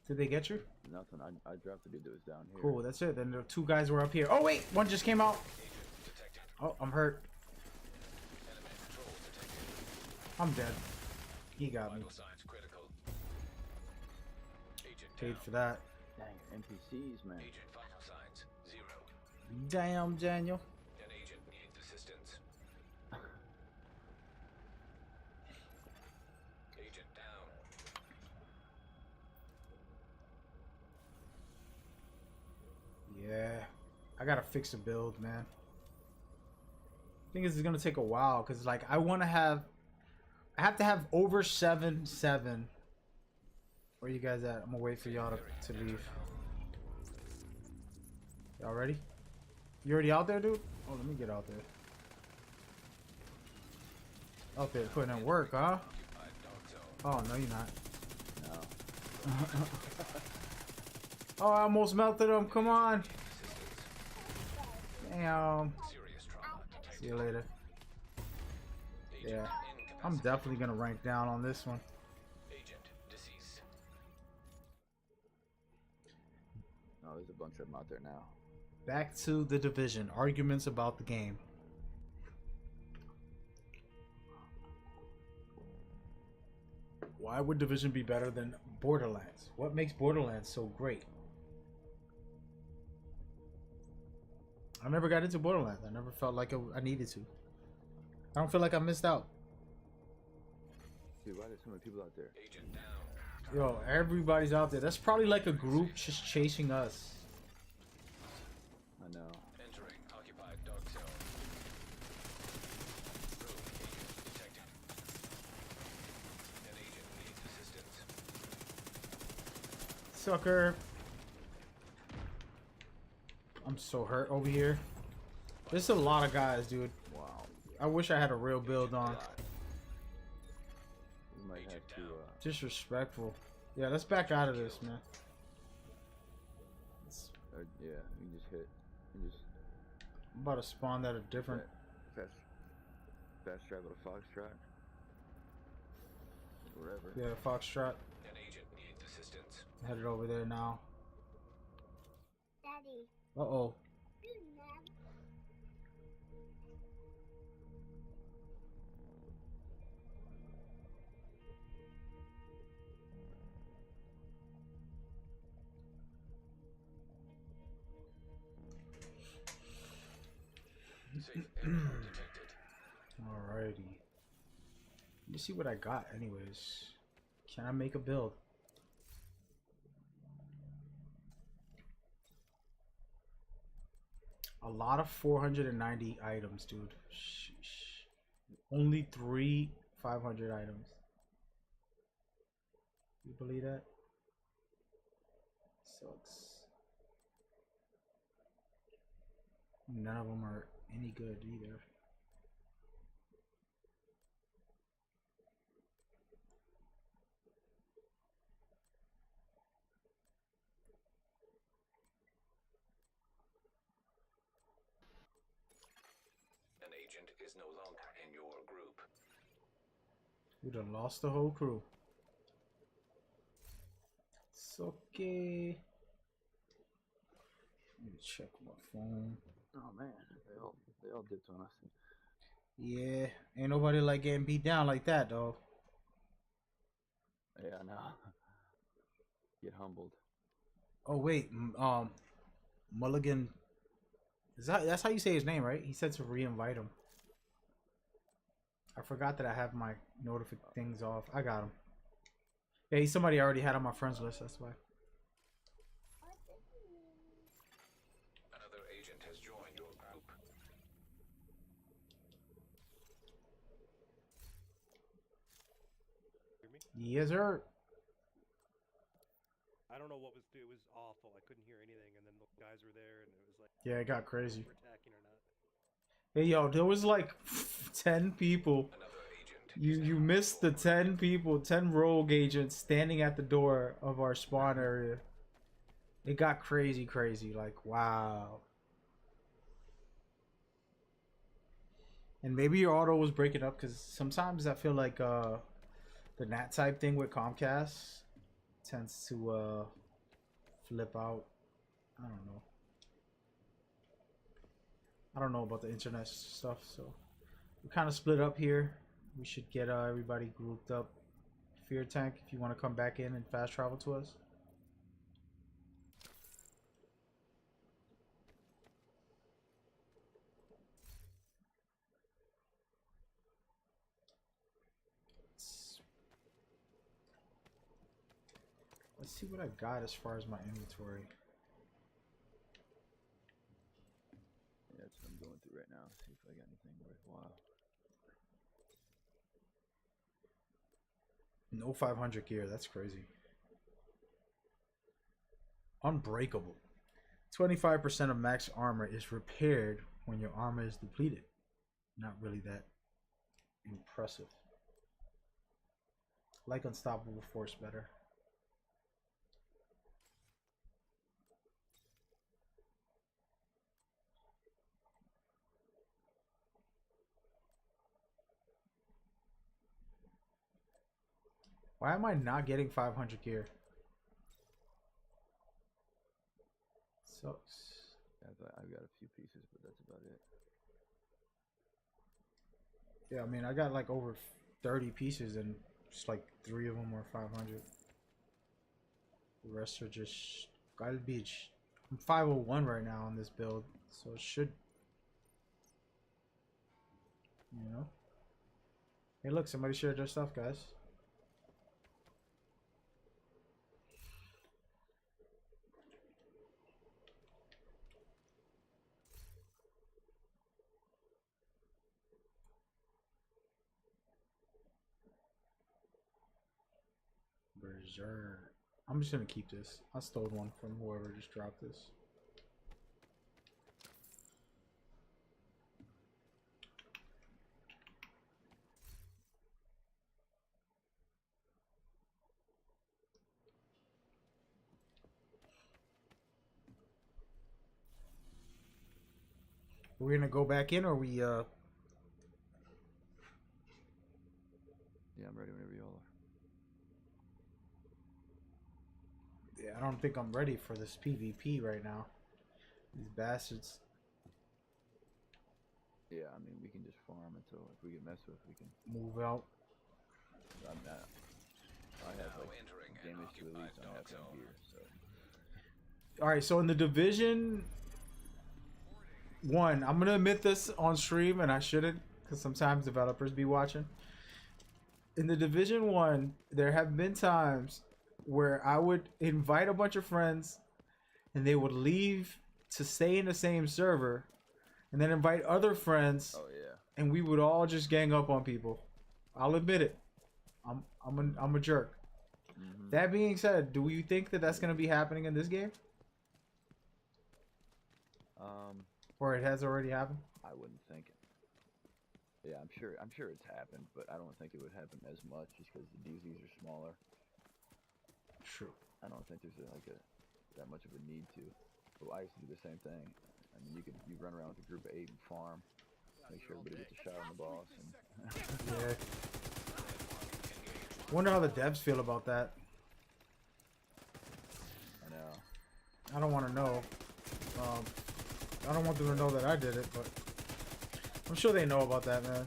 did they get you? Nothing. I dropped the dude that was down here. Cool, that's it. Then the 2 guys were up here. Oh wait, one just came out. Detected. Oh, I'm hurt. Enemy patrol detected. I'm dead. He got me. Vital signs critical. Agent Paid down. for that. Dang, NPCs, man. Agent vital signs 0. Damn, Daniel. An agent needs assistance. Agent down. Yeah, I gotta fix the build, man. I think this is gonna take a while because, like, I have to have over 7-7. Where you guys at? I'm gonna wait for y'all to leave. Y'all ready? You already out there, dude? Oh, let me get out there. Out there putting in work, huh? Occupied dark zone. Oh, no, you're not. No. Oh, I almost melted him. Come on. Assistance. Damn. Serious trauma detected. See you later. Agent Yeah, I'm incapacitated. definitely gonna rank down on this one. Agent deceased. No, there's a bunch of them out there now. Back to the Division. Arguments about the game. Why would Division be better than Borderlands? What makes Borderlands so great? I never got into Borderlands. I never felt like I needed to. I don't feel like I missed out. Dude, why are there so many people out there? Agent down. Yo, everybody's out there. That's probably like a group just chasing us. I know. Entering occupied dark zone. Rogue agent detected. An agent needs assistance. Sucker. I'm so hurt over here. There's a lot of guys, dude. Wow. I wish I had a real build on. We might have to. Disrespectful. Yeah, let's back out of this, man. Yeah, you just hit. You just I'm about to spawn at a different. fast travel to Foxtrot. Wherever. Yeah, Foxtrot. An agent needs assistance. Headed over there now. Daddy. Uh-oh. Safe area detected. Alrighty. Let me see what I got anyways. Can I make a build? A lot of 490 items, dude. Sheesh. Only 3 500 items. You believe that? Sucks. None of them are any good either. agent is no longer in your group. We done lost the whole crew. It's okay. Let me check my phone. Oh man, they all dipped on us. Yeah, ain't nobody like getting beat down like that, though. Yeah, I know. Get humbled. Oh wait, Mulligan. That's how you say his name, right? He said to re-invite him. I forgot that I have my notification things off. I got him. Yeah, he's somebody I already had on my friends list. That's why. Another agent has joined your group. Hear me? Yes, sir. I don't know what was. It was awful. I couldn't hear anything, and then the guys were there, and it was like. Yeah, it got I don't know if crazy. we're attacking or not. Hey, yo, there was like 10 people. Another agent. You missed the 10 people, 10 rogue agents standing at the door of our spawn area. It got crazy. Like, wow. And maybe your auto was breaking up because sometimes I feel like the NAT type thing with Comcast tends to flip out. I don't know. I don't know about the internet stuff, so we kind of split up here. We should get everybody grouped up. Fear Tank, if you want to come back in and fast travel to us. Let's see what I got as far as my inventory. Yeah, that's what I'm going through right now. See if I got anything worthwhile. No 500 gear, that's crazy. Unbreakable. 25% of max armor is repaired when your armor is depleted. Not really that impressive. Like Unstoppable Force better. Why am I not getting 500 gear? Sucks. I've got a few pieces, but that's about it. Yeah, I mean, I got like over 30 pieces and just like 3 of them are 500. The rest are just garbage. I'm 501 right now on this build, so it should, you know. Hey, look, somebody shared their stuff, guys. Berserk. I'm just gonna keep this. I stole one from whoever just dropped this. We're gonna go back in, or we Yeah, I'm ready whenever y'all are. yeah, I don't think I'm ready for this PvP right now. These bastards. Yeah, I mean, we can just farm until if we get messed with, we can. Move out. I have Now like entering an damage to at least occupied on half dog my zone. gear, so. All right, so in the Division 1, I'm gonna admit this on stream, and I shouldn't, because sometimes developers be watching. In the Division 1, there have been times where I would invite a bunch of friends, and they would leave to stay in the same server, and then invite other friends, Oh yeah. and we would all just gang up on people. I'll admit it. I'm a jerk. Mm-hmm. That being said, do you think that that's gonna be happening in this game, or it has already happened? I wouldn't think it. Yeah, I'm sure it's happened, but I don't think it would happen as much just because the DZs are smaller. True. I don't think there's that much of a need to. But I used to do the same thing. I mean, you run around with a group of 8 and farm. make sure everybody gets a shot on the boss. And Yeah. Wonder how the devs feel about that. I know. I don't want to know. I don't want them to know that I did it, but I'm sure they know about that, man.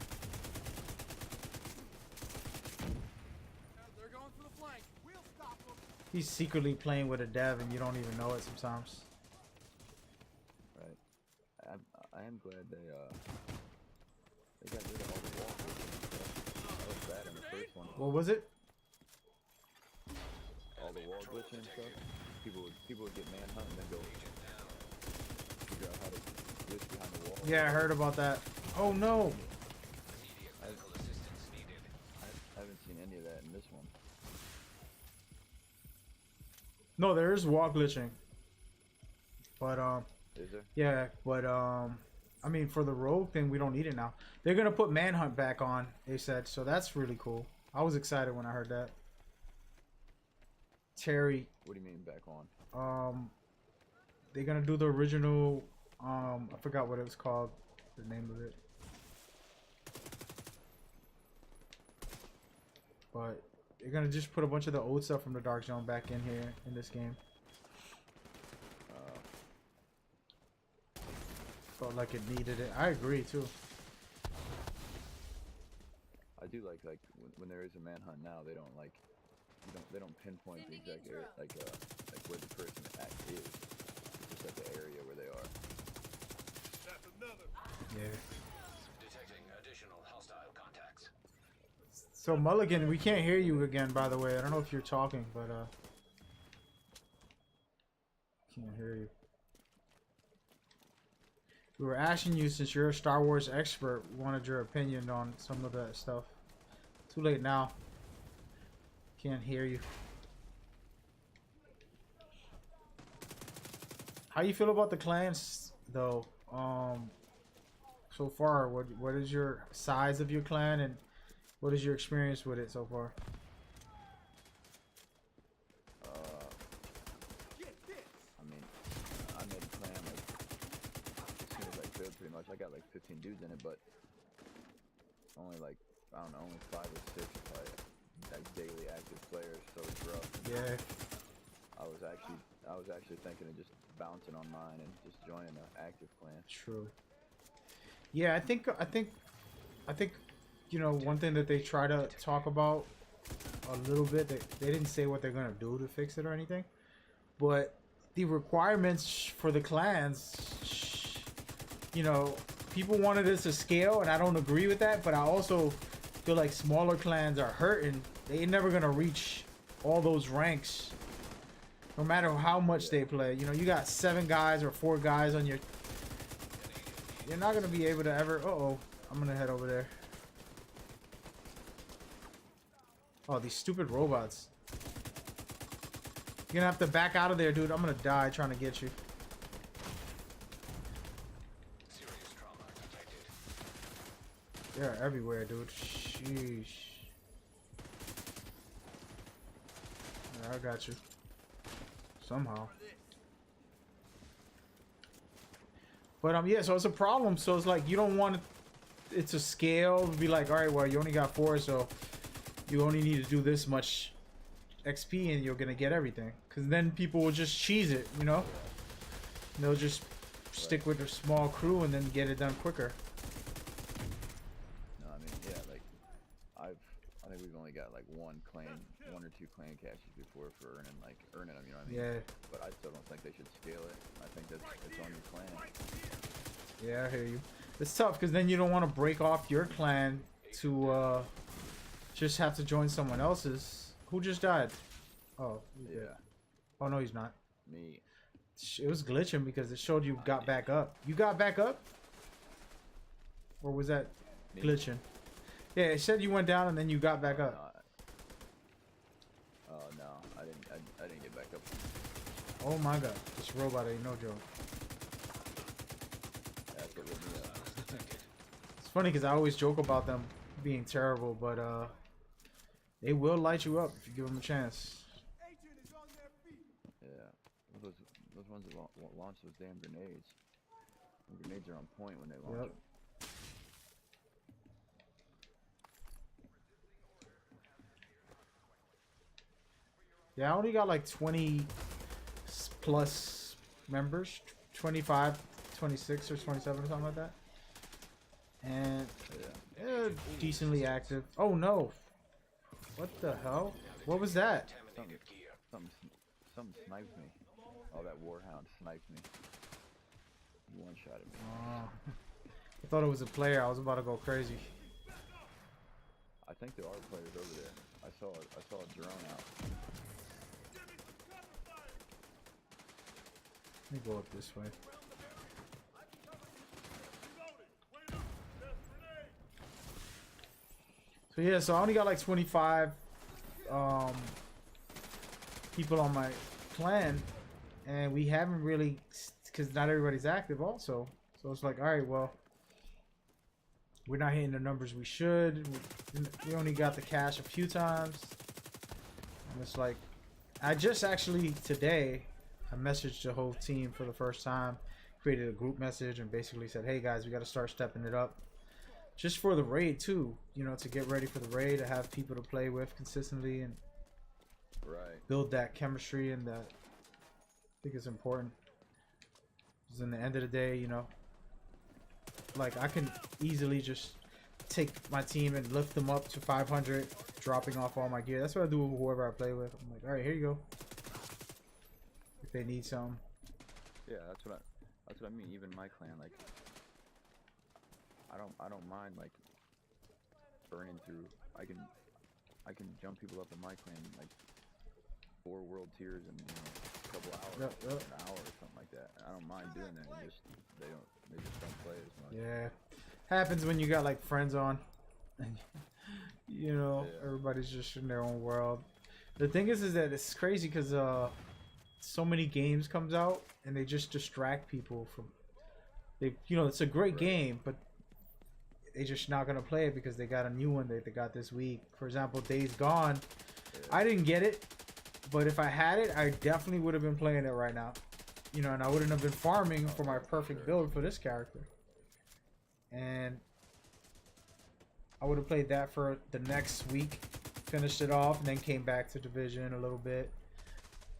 They're going for the flank. We'll stop them. He's secretly playing with a dev and you don't even know it sometimes. Right. I am glad they got rid of all the wall glitching and stuff. That was bad in the first one. What was it? All the wall glitching and stuff. People would get manhunt and then go figure out how to glitch behind the wall. Yeah, I heard about that. Oh no! I haven't seen any of that in this one. No, there is wall glitching. But Is there? yeah, but I mean for the rogue thing we don't need it now. They're gonna put manhunt back on, they said, so that's really cool. I was excited when I heard that. Terry, What do you mean back on? they're gonna do the original, I forgot what it was called, the name of it. But they're gonna just put a bunch of the old stuff from the Dark Zone back in here in this game. Felt like it needed it. I agree too. I do like when there is a manhunt now, they don't like they don't pinpoint the exact area like where the person is. It's just like the area where they are. That's another. Yeah. Detecting additional hostile contacts. So Mulligan, we can't hear you again, by the way. I don't know if you're talking, but can't hear you. We were asking you, since you're a Star Wars expert, we wanted your opinion on some of that stuff. Too late now. Can't hear you. How you feel about the clans, though? So far, what is your size of your clan, and what is your experience with it so far? I mean, I made a plan like as soon as I could, pretty much. I got like 15 dudes in it, but only like I don't know, only 5 or 6 like daily active players, so it's rough. Yeah. I was actually thinking of just bouncing on mine and just joining an active clan. True. Yeah, I think you know, one thing that they try to talk about a little bit, they didn't say what they're gonna do to fix it or anything, but the requirements for the clans, you know, people wanted us to scale, and I don't agree with that, but I also feel like smaller clans are hurting. They're never gonna reach all those ranks, no matter how much they play. You know, you got 7 guys or 4 guys on your. You're not gonna be able to ever. Uh-oh, I'm gonna head over there. Oh, these stupid robots. You're gonna have to back out of there, dude. I'm gonna die trying to get you. Serious trauma detected. They're everywhere, dude. Sheesh. Yeah, I got you. Somehow. But yeah, so it's a problem. So it's like you don't want it to scale. Be like, all right, well, you only got 4, so you only need to do this much XP, and you're gonna get everything. Because then people will just cheese it, you know. And they'll just stick with a small crew and then get it done quicker. No, I mean, yeah, like I think we've only got like 1 or 2 clan caches before for earning them, you know what I mean? Yeah. But I still don't think they should scale it. I think it's on your clan. Yeah, I hear you. It's tough because then you don't want to break off your clan to just have to join someone else's. Who just died? Oh, Yeah. Oh no, he's not. Me. It was glitching because it showed you got back up. You got back up? Or was that Me. glitching? Yeah, it said you went down and then you got back up. No, I didn't get back up. Oh my god, this robot ain't no joke. That's what lit me up. It's funny because I always joke about them being terrible, but they will light you up if you give them a chance. Agent is on their feet. Yeah. Those ones that launch those damn grenades. The grenades are on point when they launch Yep. them. Yeah, I only got like 20 plus members, 25, 26 or 27 or something like that. And decently active. Oh no! What the hell? What was that? Contaminated gear. Something sniped me. Oh, that warhound sniped me. One shot at me. Oh, I thought it was a player. I was about to go crazy. I think there are players over there. I saw a drone out. Let me go up this way. So yeah, so I only got like 25 people on my clan, and we haven't really, because not everybody's active also. So it's like, all right, well, we're not hitting the numbers we should. We only got the cash a few times, and it's like, I just actually today, I messaged the whole team for the first time, created a group message, and basically said, hey guys, we got to start stepping it up. Just for the raid too, you know, to get ready for the raid, to have people to play with consistently and build that chemistry, and that I think it's important. Because in the end of the day, you know, like I can easily just take my team and lift them up to 500, dropping off all my gear. That's what I do with whoever I play with. I'm like, all right, here you go. If they need some. Yeah, that's what I mean. Even my clan, like, I don't mind like burning through. I can jump people up in my clan like 4 world tiers in, you know, a couple hours, an hour or something like that. I don't mind doing that. They just don't play as much. Yeah, happens when you got like friends on, you know, everybody's just in their own world. The thing is that it's crazy because so many games comes out and they just distract people from. They, you know, it's a great game, but they just not gonna play it because they got a new one that they got this week. For example, Days Gone. I didn't get it, but if I had it, I definitely would have been playing it right now. You know, and I wouldn't have been farming for my perfect build for this character. And I would have played that for the next week, finished it off, and then came back to Division a little bit,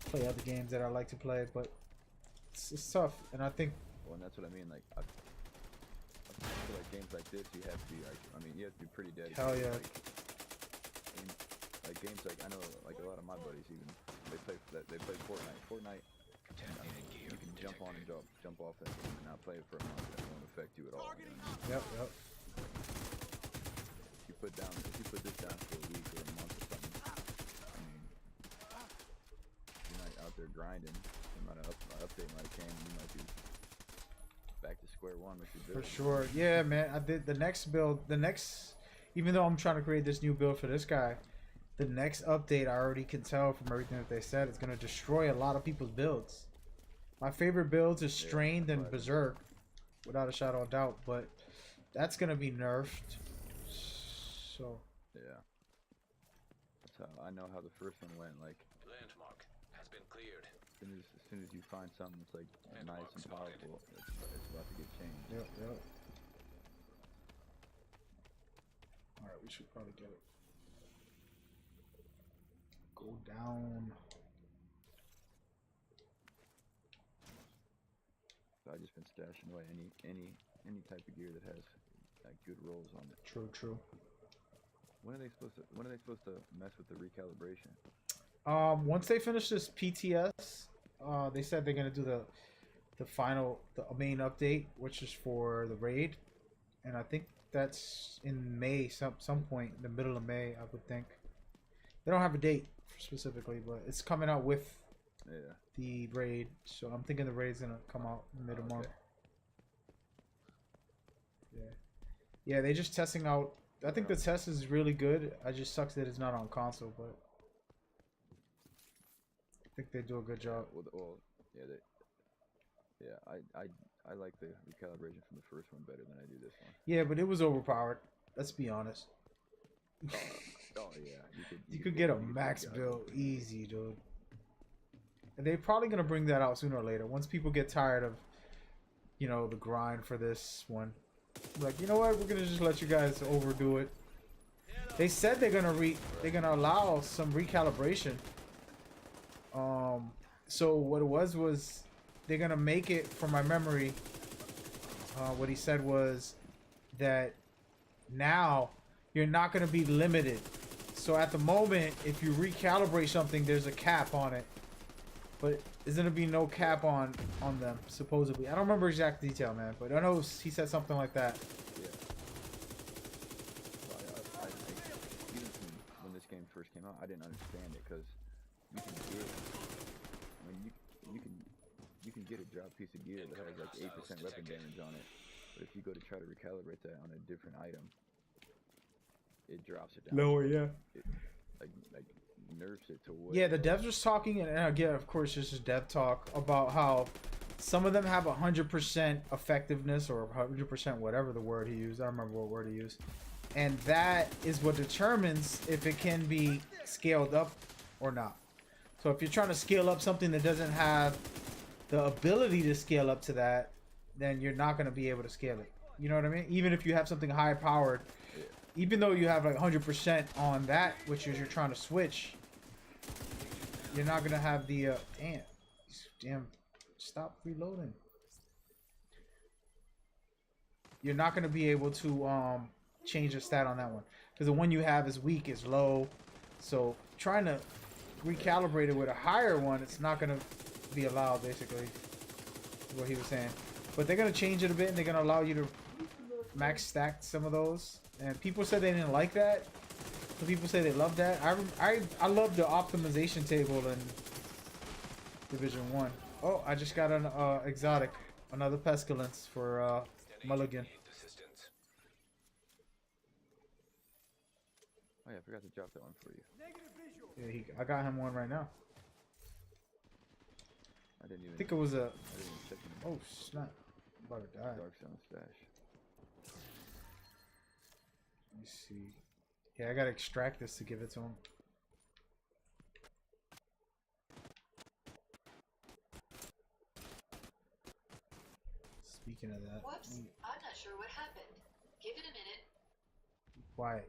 play other games that I like to play. But it's tough, and I think. Well, and that's what I mean. Like, I feel like games like this, you have to be like, I mean, you have to be pretty dedicated. Hell yeah. Like games like, I know, like a lot of my buddies even, they play Fortnite. Contaminated gear. You can jump on and jump off that game and not play it for a month. That won't affect you at all. You know? Yep. If you put this down for a week or a month or something, I mean, you're not out there grinding. No matter update might have came, you might be back to square one with your build. For sure. Yeah, man. I did the next build. Even though I'm trying to create this new build for this guy, the next update, I already can tell from everything that they said, it's going to destroy a lot of people's builds. My favorite builds is Strained and Berserk, without a shadow of doubt, but that's going to be nerfed. So. Yeah. That's how I know how the first one went. Like, Landmark has been cleared. as soon as you find something that's like nice and powerful, it's about to get changed. Yep. Alright, we should probably get it. Go down. So I just been stashing away any type of gear that has like good rolls on it. True. When are they supposed to mess with the recalibration? Once they finish this PTS, they said they're gonna do the main update, which is for the raid, and I think that's in May, some point in the middle of May, I would think. They don't have a date specifically, but it's coming out with the raid, so I'm thinking the raid's gonna come out mid of month. Yeah, they just testing out. I think the test is really good. I just sucks that it's not on console, but I think they do a good job. I like the recalibration from the first one better than I do this one. Yeah, but it was overpowered. Let's be honest. Oh yeah, you could get a max build easy, dude. And they're probably gonna bring that out sooner or later. Once people get tired of, you know, the grind for this one, like, you know what, we're gonna just let you guys overdo it. They said they're gonna allow some recalibration So what it was they're gonna make it, from my memory. What he said was that now you're not gonna be limited. So at the moment, if you recalibrate something, there's a cap on it, but there's gonna be no cap on them supposedly. I don't remember exact detail, man, but I know he said something like that. Yeah. Well, even when this game first came out, I didn't understand it because you can get, I mean, you can get a drop piece of gear that has like 8% weapon damage on it, but if you go to try to recalibrate that on a different item, it drops it down. Lower, yeah. It, like nerfs it to what? Yeah, the devs was talking, and again, of course, this is dev talk about how some of them have 100% effectiveness or 100% whatever the word he used. I don't remember what word he used, and that is what determines if it can be scaled up or not. So if you're trying to scale up something that doesn't have the ability to scale up to that, then you're not going to be able to scale it. You know what I mean? Even if you have something high powered, even though you have like 100% on that, which is you're trying to switch, you're not going to have the damn, stop reloading. You're not going to be able to change the stat on that one, because the one you have is weak, is low. So trying to recalibrate it with a higher one, it's not going to be allowed, basically, is what he was saying. But they're going to change it a bit, and they're going to allow you to max stack some of those. And people said they didn't like that. Some people say they love that. I love the optimization table in Division 1. Oh, I just got an exotic, another pestilence for Mulligan. Oh yeah, I forgot to drop that one for you. Yeah, I got him one right now. I didn't even. I think it was a. I didn't even check him. Oh snap! I'm about to die. Dark Sound stash. Let me see. Yeah, I gotta extract this to give it to him. Speaking of that, Whoops, I'm not sure what happened. Give it a minute. be quiet.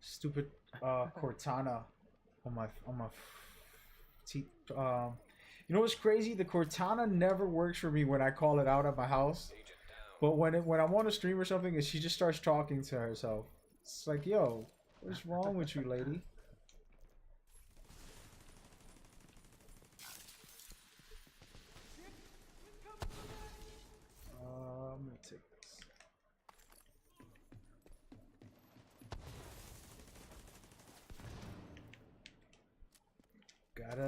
Stupid Cortana on my you know what's crazy? The Cortana never works for me when I call it out at my house. But when I'm on a stream or something, and she just starts talking to herself, it's like, yo, what's wrong with you, lady? I'm gonna take this. Got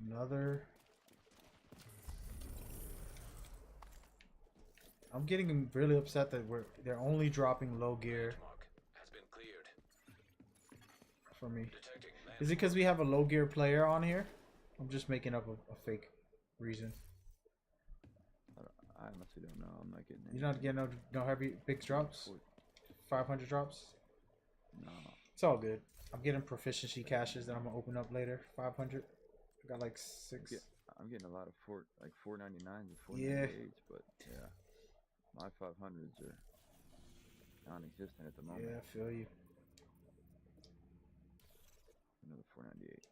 another. I'm getting really upset that they're only dropping low gear Has been cleared. for me. Detecting Is it because we have a low gear player on here? I'm just making up a fake reason. I honestly don't know. I'm not getting. You're not getting no heavy big drops? 500 drops? No. It's all good. I'm getting proficiency caches that I'm gonna open up later. 500. I got like 6. I'm getting a lot of 499s and 498s, Yeah. but yeah, my 500s are non-existent at the moment. Yeah, I feel you. Another 498.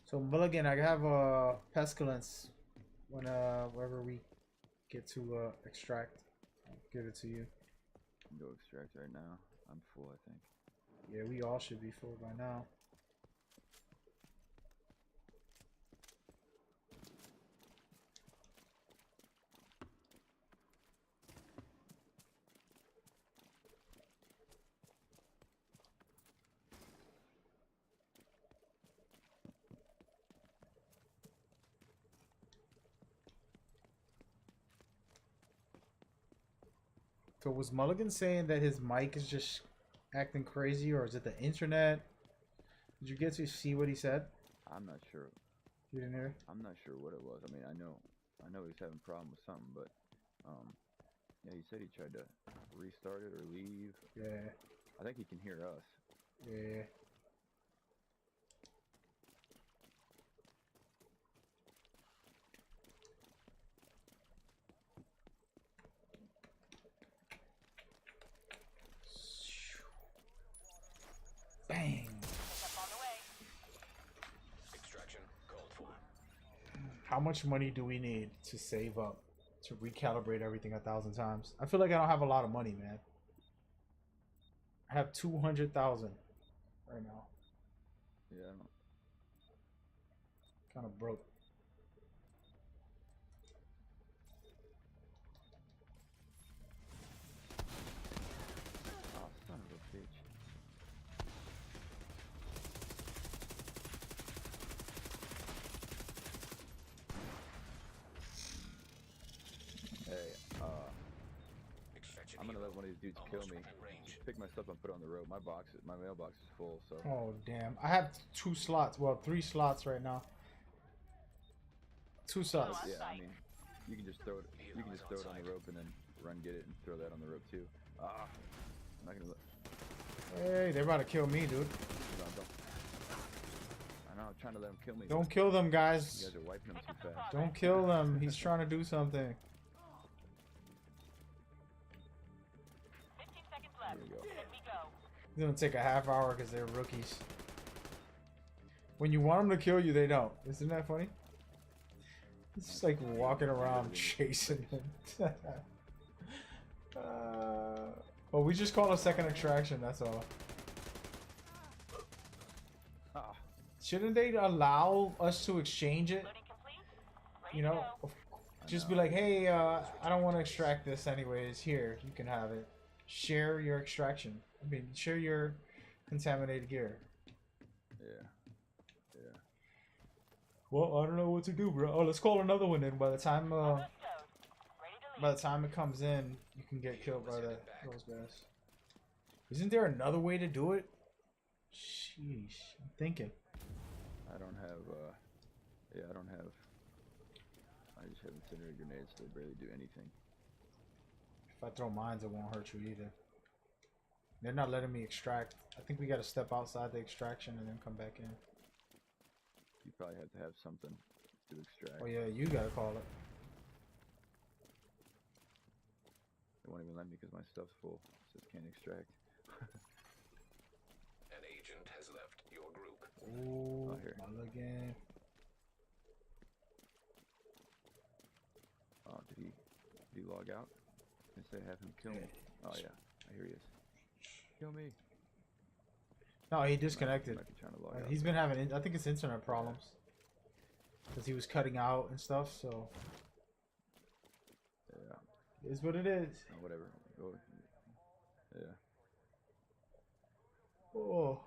So Mulligan, I have a pestilence when wherever we get to extract. I'll give it to you. Go extract right now. I'm full, I think. Yeah, we all should be full by now. So was Mulligan saying that his mic is just acting crazy, or is it the internet? Did you get to see what he said? I'm not sure. You didn't hear? I'm not sure what it was. I mean, I know he's having a problem with something, but yeah, he said he tried to restart it or leave. Yeah. I think he can hear us. Yeah. How much money do we need to save up to recalibrate everything 1,000 times? I feel like I don't have a lot of money, man. I have 200,000 right now. Yeah, I don't. Kind of broke. Oh, son of a bitch. Hey, Extraction I'm gonna helo let one of these dudes kill almost me. within range. Just pick my stuff and put it on the road. My mailbox is full, so. Oh, damn. I have 2 slots. Well, 3 slots right now. 2 slots. Yeah, I mean, you can just throw it. You can just throw it on the rope and then run get it and throw that on the rope too. Ah, I'm not gonna let. Hey, they're about to kill me, dude. Hold on, don't. I know, I'm trying to let him kill me. Don't kill them, You guys. guys are wiping him too fast. Don't kill them. He's trying to do something. 15 seconds There left. we go. Let me go. It's gonna take a half hour because they're rookies. When you want them to kill you, they don't. Isn't that funny? It's just like walking around chasing them. Well, we just call a second extraction, that's all. Ah, Shouldn't they allow us to exchange it? Loading complete. Ready You to know, go. just be like, hey, I don't want to extract this anyways. Here, you can have it. Share your extraction. I mean, share your contaminated gear. yeah, yeah. Well, I don't know what to do, bro. Oh, let's call another one in. By the time, Almost stowed. Ready to leave. by the time it comes in, you can get killed by those guys. Isn't there another way to do it? Sheesh, I'm thinking. I don't have. Yeah, I don't have. I just have incendiary grenades, so they barely do anything. If I throw mines, it won't hurt you either. They're not letting me extract. I think we got to step outside the extraction and then come back in. You probably have to have something to extract. Oh yeah, you gotta call it. They won't even let me because my stuff's full. It says can't extract. An agent has left your group. Ooh, Oh, here. again. Oh, did he log out? Instead, have him kill me. Oh yeah, here he is. Kill me. No, he disconnected. Might be trying to log out. He's been having, I think it's internet problems. Because he was cutting out and stuff, so. Yeah. It is what it is. Oh, whatever. Go. Yeah. Oh.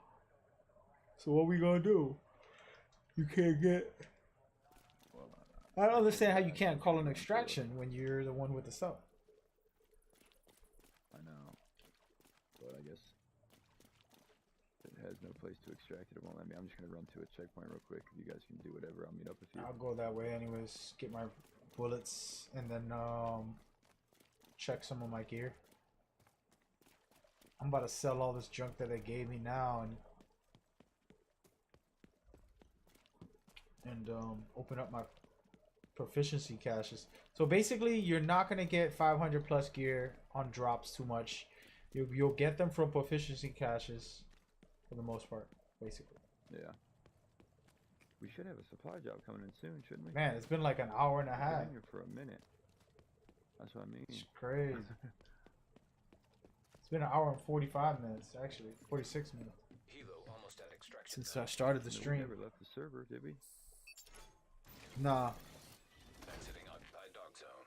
So what we gonna do? You can't get. Well, I don't understand how you can't call an extraction when you're the one with the stuff. I know. But I guess it has no place to extract it. It won't let me. I'm just gonna run to a checkpoint real quick. If you guys can do whatever, I'll meet up with you. I'll go that way anyways. Get my bullets and then check some of my gear. I'm about to sell all this junk that they gave me now and open up my proficiency caches. So basically, you're not gonna get 500 plus gear on drops too much. You'll get them from proficiency caches for the most part, basically. Yeah. We should have a supply job coming in soon, shouldn't we? Man, it's been like an hour and a We've half. been in here for a minute. That's what I mean. It's crazy. It's been an hour and 45 minutes, actually. 46 minutes. Helo almost at extraction. Since I started the No, we stream. never left the server, did we? Nah. Exiting occupied dog zone.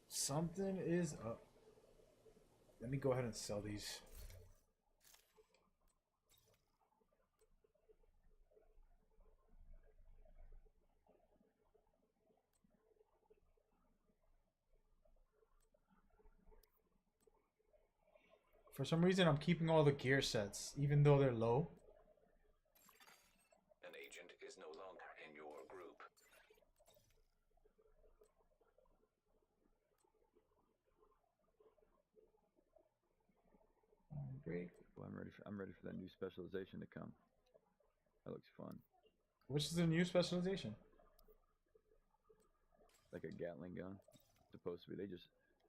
Something is up. Let me go ahead and sell these. For some reason, I'm keeping all the gear sets, even though they're low. An agent is no longer in your group. Great. Well, I'm ready for that new specialization to come. That looks fun. Which is the new specialization? Like a Gatling gun. Supposed to be.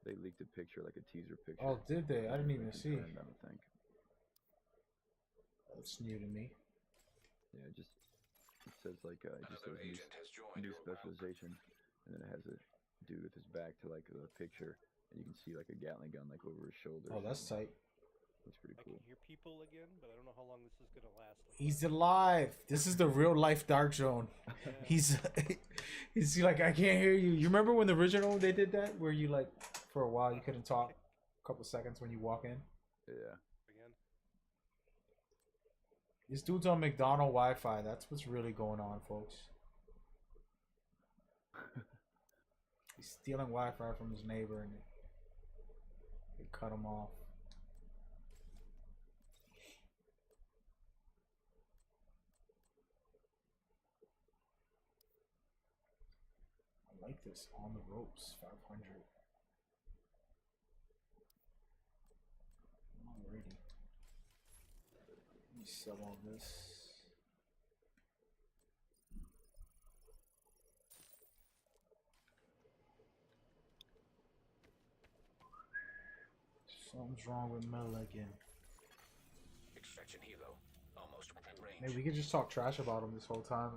They leaked a picture, like a teaser picture. Oh, did they? I didn't even see. I don't think. That's new to me. Yeah, it says like it just Another says agent has joined new your group. specialization, and then it has a dude with his back to like the picture, and you can see like a Gatling gun like over his shoulder. Oh, that's tight. That's pretty I cool. can hear people again, but I don't know how long this is gonna last. He's alive. This is the real life Dark Zone. He's he's like, I can't hear you. You remember when the original they did that, where you like for a while you couldn't talk, a couple seconds when you walk in. Yeah. Again. This dude's on McDonald Wi-Fi. That's what's really going on, folks. He's stealing Wi-Fi from his neighbor, and they cut him off. I like this. On the ropes, 500. Alrighty. Let me sell all this. Something's wrong with Milligan. Extraction helo. Almost within range. Maybe we could just talk trash about him this whole time,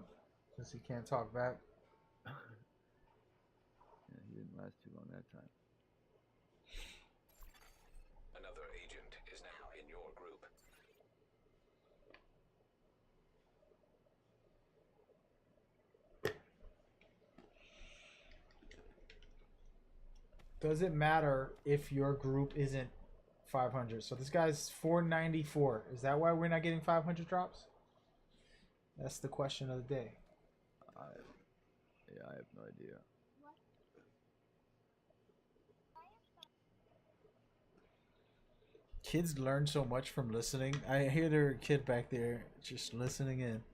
since he can't talk back. Yeah, he didn't last too long that time. Another agent is now in your group. Does it matter if your group isn't 500? So this guy's 494. Is that why we're not getting 500 drops? That's the question of the day. I have no idea. Kids learn so much from listening. I hear their kid back there just listening in.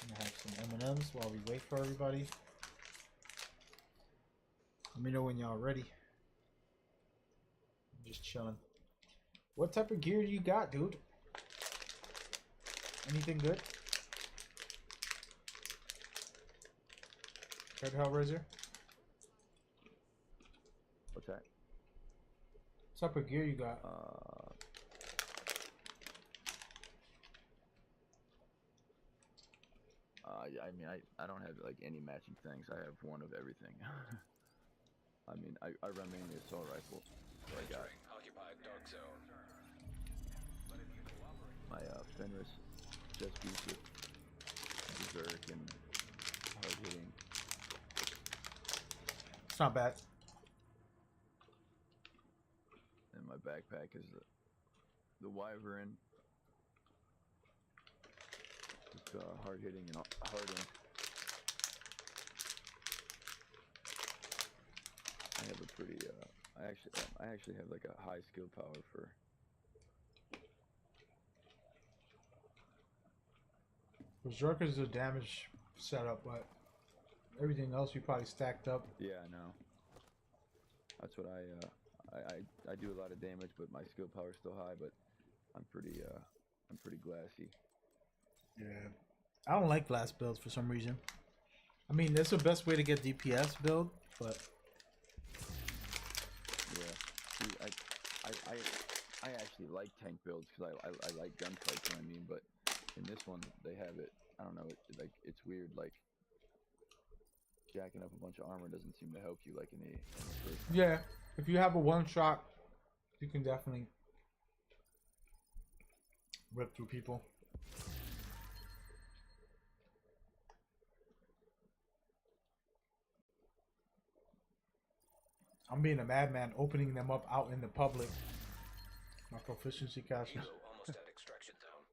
I'm gonna have some M&Ms while we wait for everybody. Let me know when y'all ready. I'm just chilling. What type of gear do you got, dude? Anything good? Red Hellraiser? What's that? What type of gear you got? I mean, I don't have like any matching things. I have one of everything. I mean, I run mainly assault rifle. So I got Entering occupied dark zone. my Fenris chest piece with berserk and hard hitting. It's not bad. And my backpack is the Wyvern. With hard hitting and hardened. I have a pretty I actually have like a high skill power for. Berserker's a damage setup, but everything else you probably stacked up. Yeah, I know. That's what I do a lot of damage, but my skill power is still high. But I'm pretty glassy. Yeah. I don't like glass builds for some reason. I mean, that's the best way to get DPS build, but Yeah. See, I actually like tank builds because I like gunfights. You know what I mean? But in this one, they have it. I don't know. It's weird. Like jacking up a bunch of armor doesn't seem to help you like in the first one. yeah, if you have a one shot, you can definitely rip through people. I'm being a madman opening them up out in the public. My proficiency cache is Helo almost at extraction zone.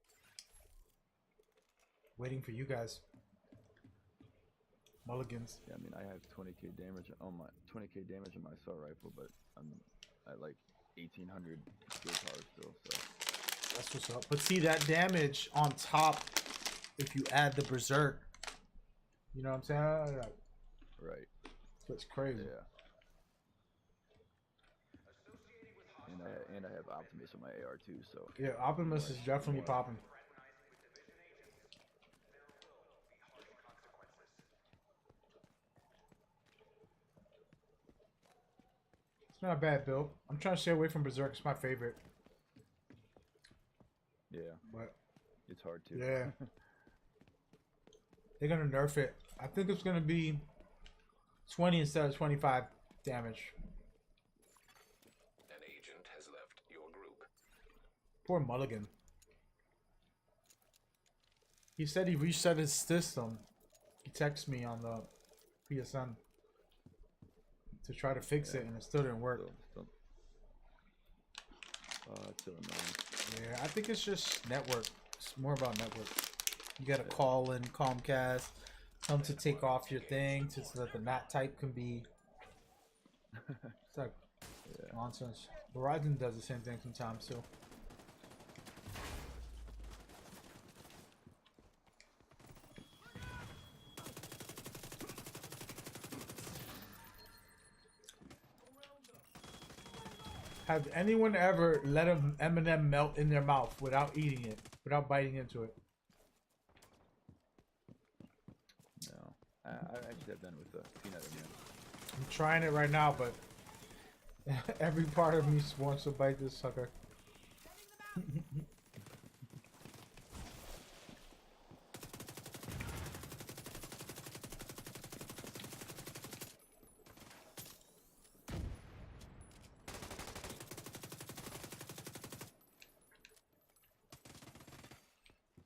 waiting for you guys. Mulligans. Yeah, I mean, I have 20k damage on my 20k damage on my assault rifle, but I'm at like 1800 skill power still. So That's what's up. But see that damage on top if you add the berserk. You know what I'm saying? right, That's crazy. yeah. And I have Optimus on my AR too, so Yeah, Optimus is definitely popping. not a bad build. I'm trying to stay away from Berserk. It's my favorite. Yeah, But it's hard to. yeah. They're gonna nerf it. I think it's gonna be 20 instead of 25 damage. An agent has left your group. Poor Mulligan. He said he reset his system. He texted me on the PSN to try to fix it, and it still didn't work. It's so annoying. Yeah, I think it's just network. It's more about network. You gotta call in Comcast, tell them to take off your thing so that the NAT type can be. It's like nonsense. Verizon does the same thing sometimes too. Have anyone ever let an M&M melt in their mouth without eating it, without biting into it? No, I actually have done it with peanut M&M. I'm trying it right now, but every part of me wants to bite this sucker.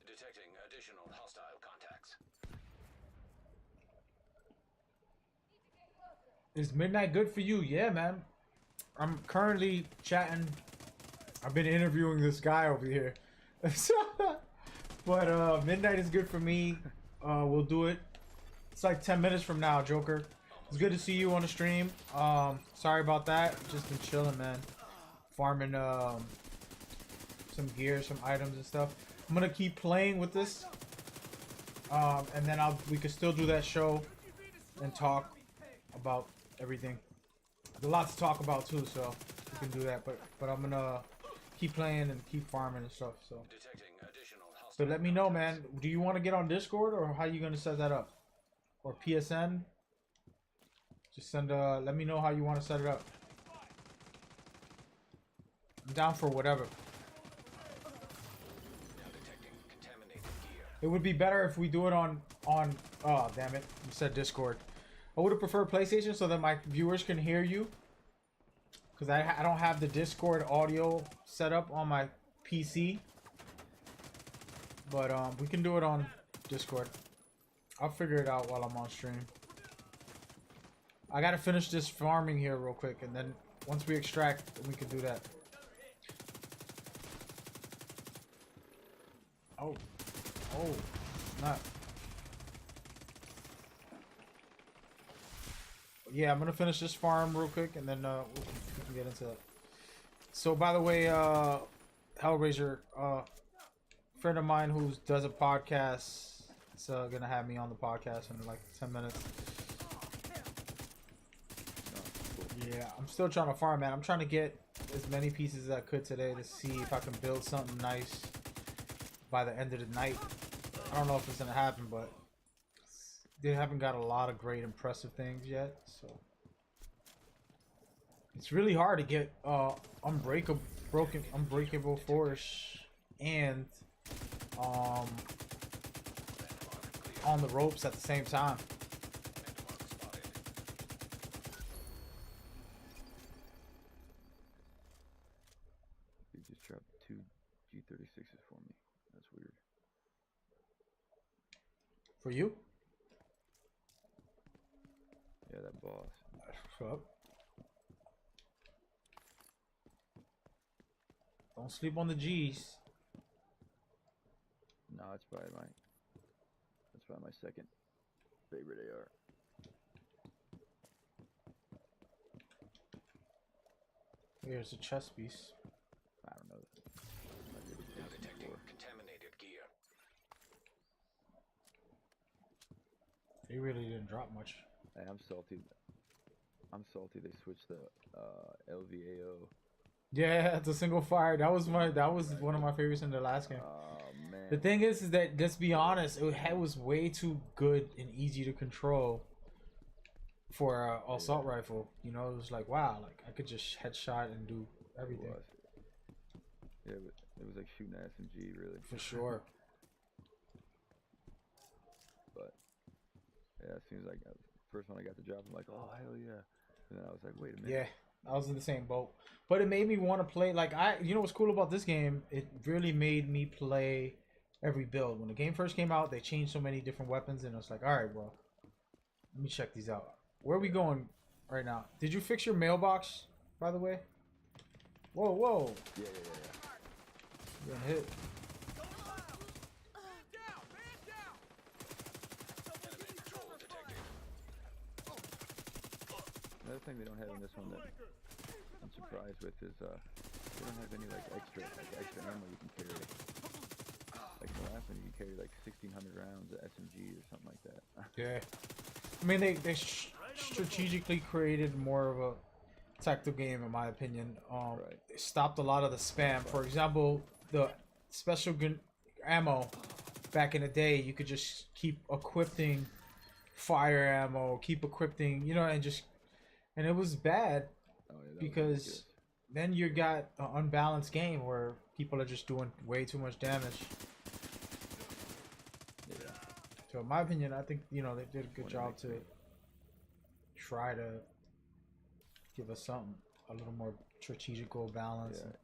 Detecting additional hostile contacts. Is midnight good for you? Yeah, man. I'm currently chatting. I've been interviewing this guy over here. But midnight is good for me. We'll do it. It's like 10 minutes from now, Joker. It's good to see you on the stream. Sorry about that. Just been chilling, man. Farming some gear, some items and stuff. I'm gonna keep playing with this. And then we can still do that show and talk about everything. There's a lot to talk about too, so we can do that. But I'm gonna keep playing and keep farming and stuff. So, but let me know, man. Do you want to get on Discord, or how you gonna set that up, or PSN? Just send let me know how you want to set it up. I'm down for whatever. It would be better if we do it on oh damn it, you said Discord. I would have preferred PlayStation so that my viewers can hear you, because I don't have the Discord audio set up on my PC. But we can do it on Discord. I'll figure it out while I'm on stream. I gotta finish this farming here real quick, and then once we extract, we can do that. Oh. Oh, not. Yeah, I'm gonna finish this farm real quick, and then we can get into that. So, by the way, Hellraiser, friend of mine who does a podcast, is gonna have me on the podcast in like 10 minutes. Yeah, I'm still trying to farm, man. I'm trying to get as many pieces as I could today to see if I can build something nice by the end of the night. I don't know if it's gonna happen, but they haven't got a lot of great impressive things yet, so it's really hard to get unbreakable force and on the ropes at the same time. You just dropped 2 G36s for me. That's weird. For you? Yeah, that boss. Fuck. Don't sleep on the G's. No, that's probably my second favorite AR. Here's a chest piece. I don't know. Now detecting contaminated gear. They really didn't drop much. Hey, I'm salty. I'm salty. They switched the LVAO. Yeah, it's a single fire. That was one of my favorites in the last game. Oh man. The thing is that, let's be honest, it was way too good and easy to control for a assault rifle. You know, it was like, wow, like I could just headshot and do everything. It was. Yeah, it was like shooting an SMG, really. For sure. But yeah, as soon as first when I got the job, I'm like, oh hell yeah. And then I was like, wait a minute. Yeah, I was in the same boat. But it made me want to play. Like you know what's cool about this game? It really made me play every build. When the game first came out, they changed so many different weapons, and I was like, all right, bro, let me check these out. Where are we going right now? Did you fix your mailbox, by the way? Whoa, whoa. Yeah. Getting hit. Another thing they don't have in this one that I'm surprised with is they don't have any like extra ammo you can carry. Like in the last one, you can carry like 1,600 rounds of SMG or something like that. Yeah. I mean, they strategically created more of a tactical game, in my opinion. Right. It stopped a lot of the spam. For example, the special ammo back in the day, you could just keep equipping fire ammo, keep equipping, you know, and it was bad because then you got an unbalanced game where people are just doing way too much damage. Yeah. So in my opinion, I think, you know, they did a good job to try to give us something a little more strategical balance. Yeah.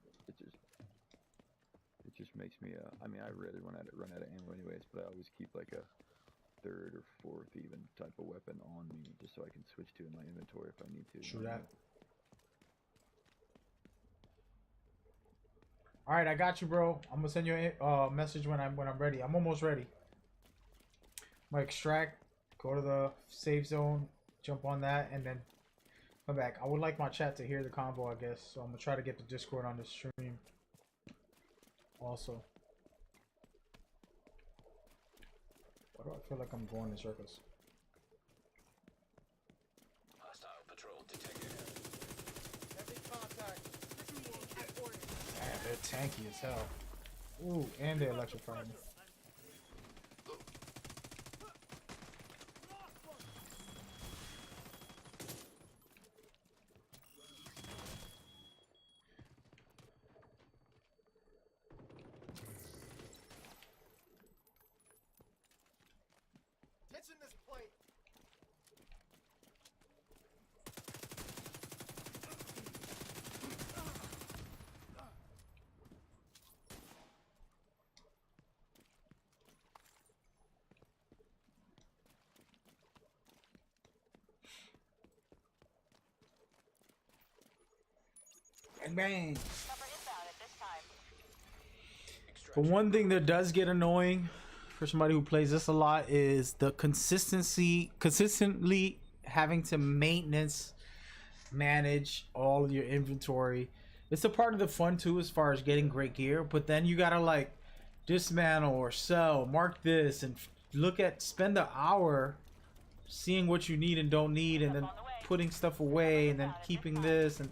It just makes me I mean, I rarely run out of ammo anyways, but I always keep like a third or fourth even type of weapon on me just so I can switch to in my inventory if I need to. True that. All right, I got you, bro. I'm gonna send you a message when I'm ready. I'm almost ready. I'm gonna extract, go to the safe zone, jump on that, and then come back. I would like my chat to hear the convo, I guess. So I'm gonna try to get the Discord on the stream. Also, why do I feel like I'm going in circles? Hostile patrol detected. Heavy contact. Damn, they're tanky as hell. Ooh, and they electrified me. Catching this plate. Bang bang. Cover inbound at this time. But one thing that does get annoying for somebody who plays this a lot is the consistently having to manage all your inventory. It's a part of the fun too, as far as getting great gear, but then you gotta like dismantle or sell, mark this, and spend an hour seeing what you need and don't need, and then putting stuff away, and then keeping this, and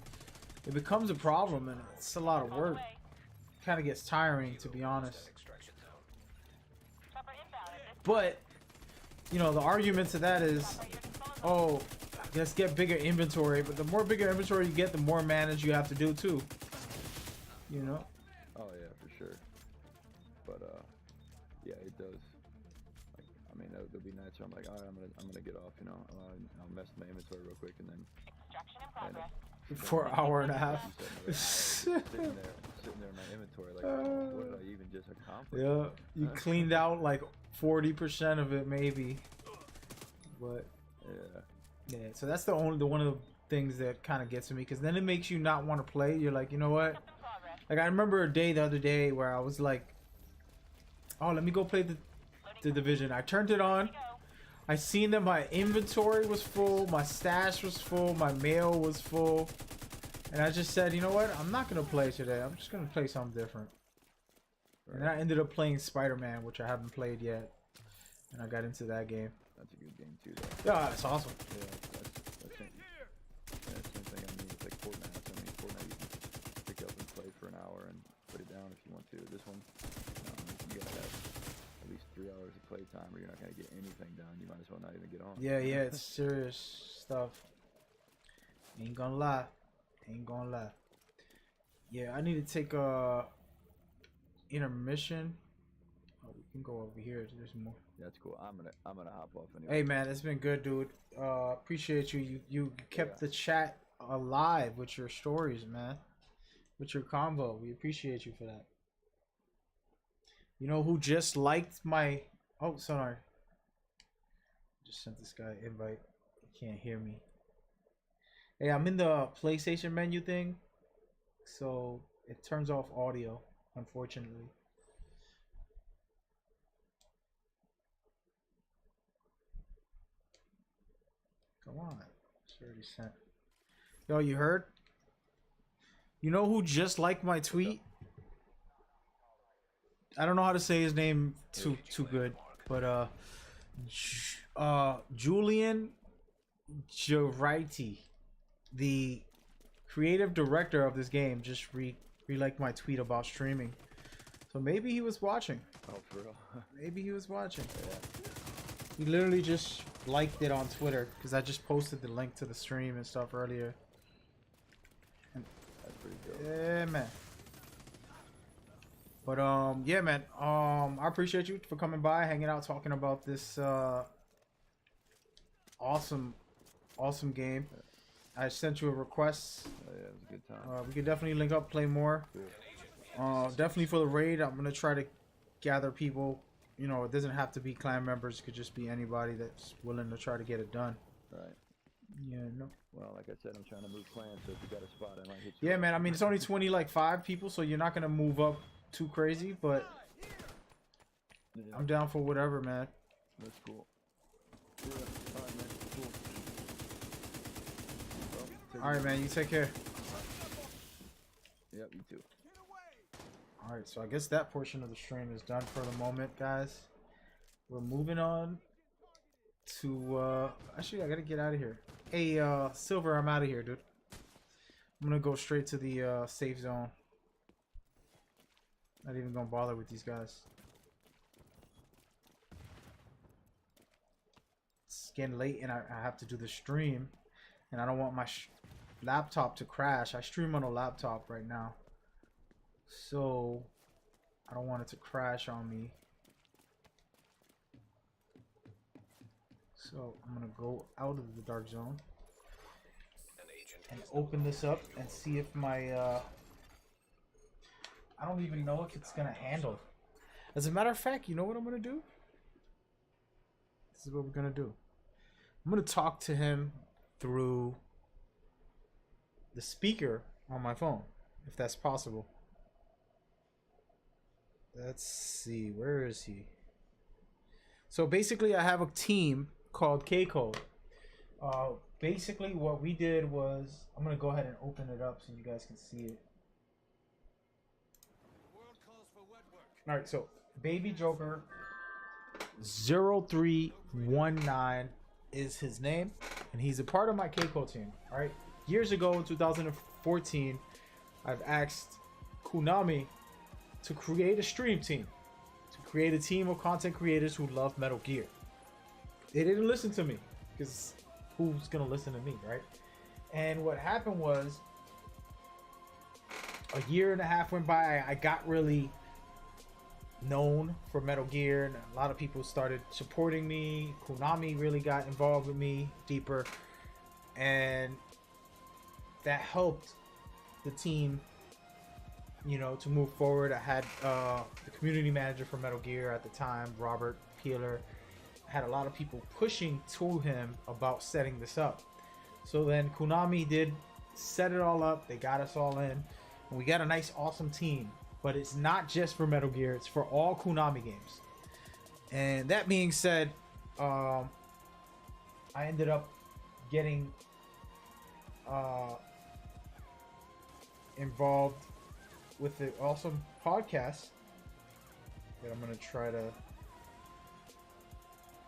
it becomes a problem, and it's a lot of work. Kind of gets tiring, to be honest. Extraction zone. Cover inbound at this But you know, the argument to that is, oh, let's get bigger inventory. But the more bigger inventory you get, the more manage you have to do too. You know. Oh yeah, for sure. But yeah, it does. Like, I mean, there'll be nights where I'm like, all right, I'm gonna get off. You know, I'll mess with my inventory real quick, and then extraction in progress. For an hour and a half. sitting there in my inventory, like, what did I even just accomplish? Yeah, you cleaned out like 40% of it, maybe. But Yeah. yeah, so that's the one of the things that kind of gets to me, because then it makes you not want to play. You're like, you know what? In progress. Like, I remember a day the other day where I was like, oh, let me go play the Division. I turned it on. Go. I seen that my inventory was full, my stash was full, my mail was full, and I just said, you know what? I'm not gonna play today. I'm just gonna play something different. And then I ended up playing Spider-Man, which I haven't played yet, and I got into that game. That's a good game too, though. Yeah, it's awesome. Yeah, that's same thing I mean with like Fortnite. I mean, Fortnite you can pick up and play for an hour and put it down if you want to. This one, you gotta have at least 3 hours of play time or you're not gonna get anything done. You might as well not even get on. Yeah, it's serious stuff. Ain't gonna lie. Ain't gonna lie. Yeah, I need to take a intermission. Oh, we can go over here. There's more. That's cool. I'm gonna hop off anyway. Hey man, it's been good, dude. Appreciate you. You kept the chat alive with your stories, man. With your convo. We appreciate you for that. You know who just liked my sorry. Just sent this guy an invite. He can't hear me. Hey, I'm in the PlayStation menu thing, so it turns off audio, unfortunately. Come on. It's already sent. Yo, you heard? You know who just liked my tweet? I don't know how to say his name too good, but Julian Geraghty, the creative director of this game, just re-liked my tweet about streaming. So maybe he was watching. Oh, for real? Maybe he was watching. Yeah. He literally just liked it on Twitter because I just posted the link to the stream and stuff earlier. That's pretty dope. Yeah, man. But yeah, man. I appreciate you for coming by, hanging out, talking about this awesome game. I sent you a request. Oh, yeah, it was a good time. We could definitely link up, play more. Definitely for the raid. I'm gonna try to gather people. You know, it doesn't have to be clan members. It could just be anybody that's willing to try to get it done. Right. Yeah, no. Well, like I said, I'm trying to move clans, so if you got a spot, I might hit you. Yeah, up. man. I mean, it's only 5 people, so you're not gonna move up too crazy. But Yeah, I'm down for whatever, man. that's cool. Yeah, all right, man. Cool. Well, take All right, it man. You take care. easy. Yep, you too. All right, so I guess that portion of the stream is done for the moment, guys. We're moving on to actually I gotta get out of here. Hey, Silver, I'm out of here, dude. I'm gonna go straight to the safe zone. Not even gonna bother with these guys. It's getting late and I have to do the stream, and I don't want my laptop to crash. I stream on a laptop right now, so I don't want it to crash on me. So I'm gonna go out of the dark zone and open this up and see if my I don't even know if it's gonna handle. As a matter of fact, you know what I'm gonna do? This is what we're gonna do. I'm gonna talk to him through the speaker on my phone, if that's possible. Let's see, where is he? So basically I have a team called K-Code. Basically what we did was, I'm gonna go ahead and open it up so you guys can see it. All right, so Baby Joker 0319 is his name, and he's a part of my K-Code team. All right, years ago in 2014, I've asked Konami to create a stream team, to create a team of content creators who love Metal Gear. They didn't listen to me, because who's gonna listen to me, right? And what happened was, a year and a half went by. I got really known for Metal Gear, and a lot of people started supporting me. Konami really got involved with me deeper, and that helped the team, you know, to move forward. I had the community manager for Metal Gear at the time, Robert Peeler. Had a lot of people pushing to him about setting this up. So then Konami did set it all up. They got us all in, and we got a nice, awesome team. But it's not just for Metal Gear; it's for all Konami games. And that being said, I ended up getting involved with the awesome podcast that I'm gonna try to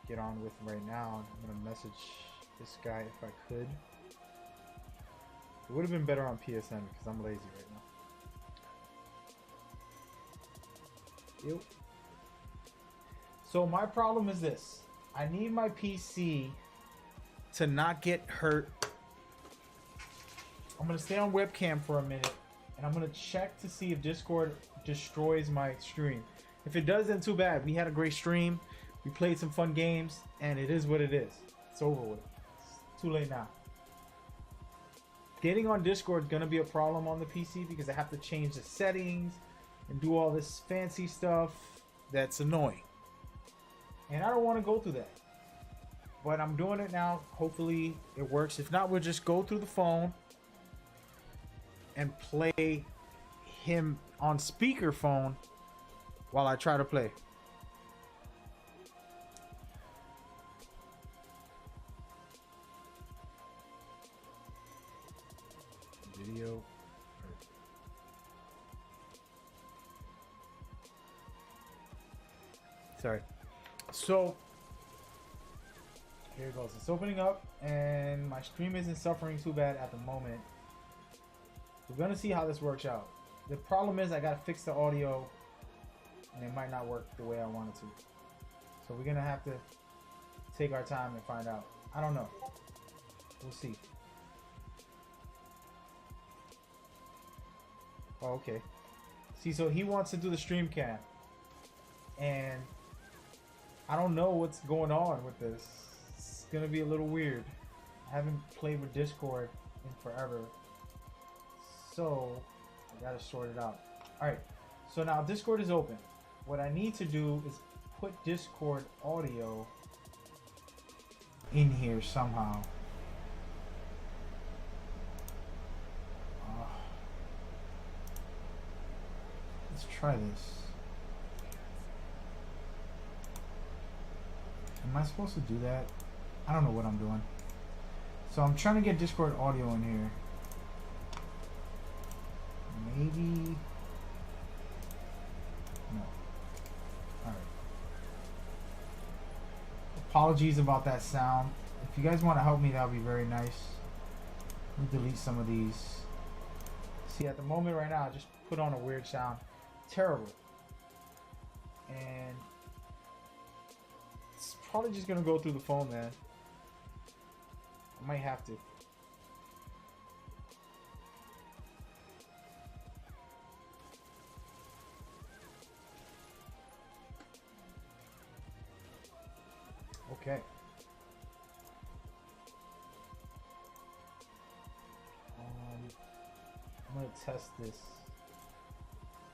get on with right now. I'm gonna message this guy if I could. It would have been better on PSN because I'm lazy right now. So my problem is this. I need my PC to not get hurt. I'm going to stay on webcam for a minute, and I'm going to check to see if Discord destroys my stream. If it does, then too bad. We had a great stream. We played some fun games, and it is what it is. It's over with. It's too late now. Getting on Discord is going to be a problem on the PC because I have to change the settings and do all this fancy stuff that's annoying. And I don't want to go through that. But I'm doing it now. Hopefully it works. If not, we'll just go through the phone and play him on speakerphone while I try to play. Video. Sorry. So here it goes. It's opening up, and my stream isn't suffering too bad at the moment. We're gonna see how this works out. The problem is I gotta fix the audio, and it might not work the way I want it to. So we're gonna have to take our time and find out. I don't know. We'll see. Oh, okay. See, so he wants to do the stream cam, and I don't know what's going on with this. It's gonna be a little weird. I haven't played with Discord in forever, so I gotta sort it out. Alright, so now Discord is open. What I need to do is put Discord audio in here somehow. Let's try this. Am I supposed to do that? I don't know what I'm doing. So I'm trying to get Discord audio in here. Maybe. No. Alright. Apologies about that sound. If you guys want to help me, that would be very nice. Let me delete some of these. See, at the moment right now, I just put on a weird sound. Terrible. And it's probably just gonna go through the phone, man. I might have to. Okay. I'm gonna test this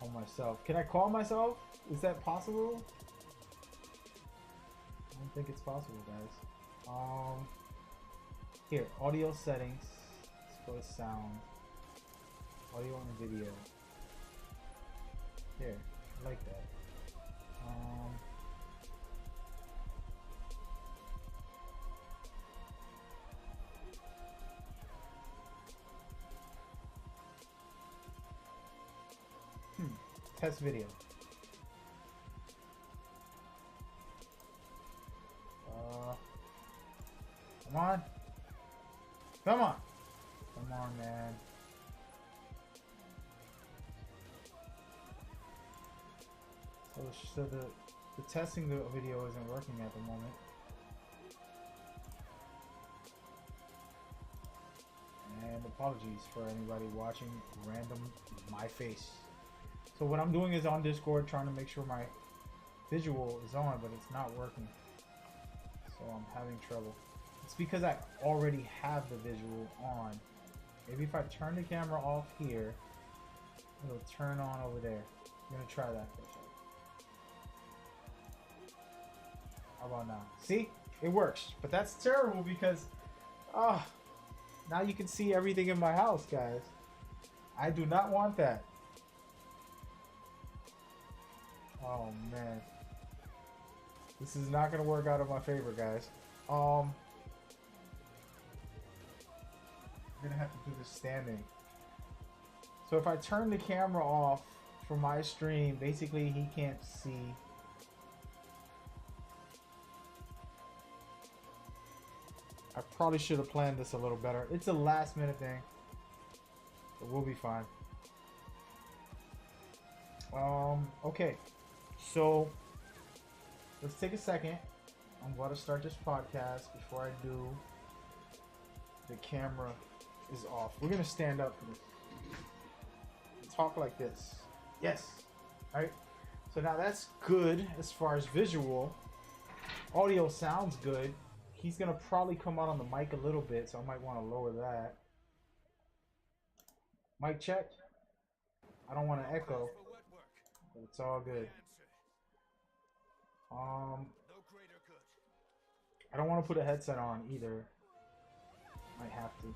on myself. Can I call myself? Is that possible? I don't think it's possible, guys. Here, audio settings. Let's go to sound. Audio and video. Here, I like that. Test video. Come on. Come on. Come on, man. So the testing the video isn't working at the moment. And apologies for anybody watching random my face. So what I'm doing is on Discord trying to make sure my visual is on, but it's not working. So I'm having trouble. It's because I already have the visual on. Maybe if I turn the camera off here, it'll turn on over there. I'm gonna try that for a second. How about now? See? It works. But that's terrible because now you can see everything in my house, guys. I do not want that. Oh man, this is not gonna work out in my favor, guys. I'm gonna have to do this standing. So if I turn the camera off for my stream, basically he can't see. I probably should have planned this a little better. It's a last minute thing, but we'll be fine. Okay. So let's take a second. I'm going to start this podcast. Before I do, the camera is off. We're going to stand up for this. Talk like this. Yes. All right. So now that's good as far as visual. Audio sounds good. He's going to probably come out on the mic a little bit, so I might want to lower that. Mic check. I don't want to echo, but it's all good. I don't want to put a headset on either. Might have to.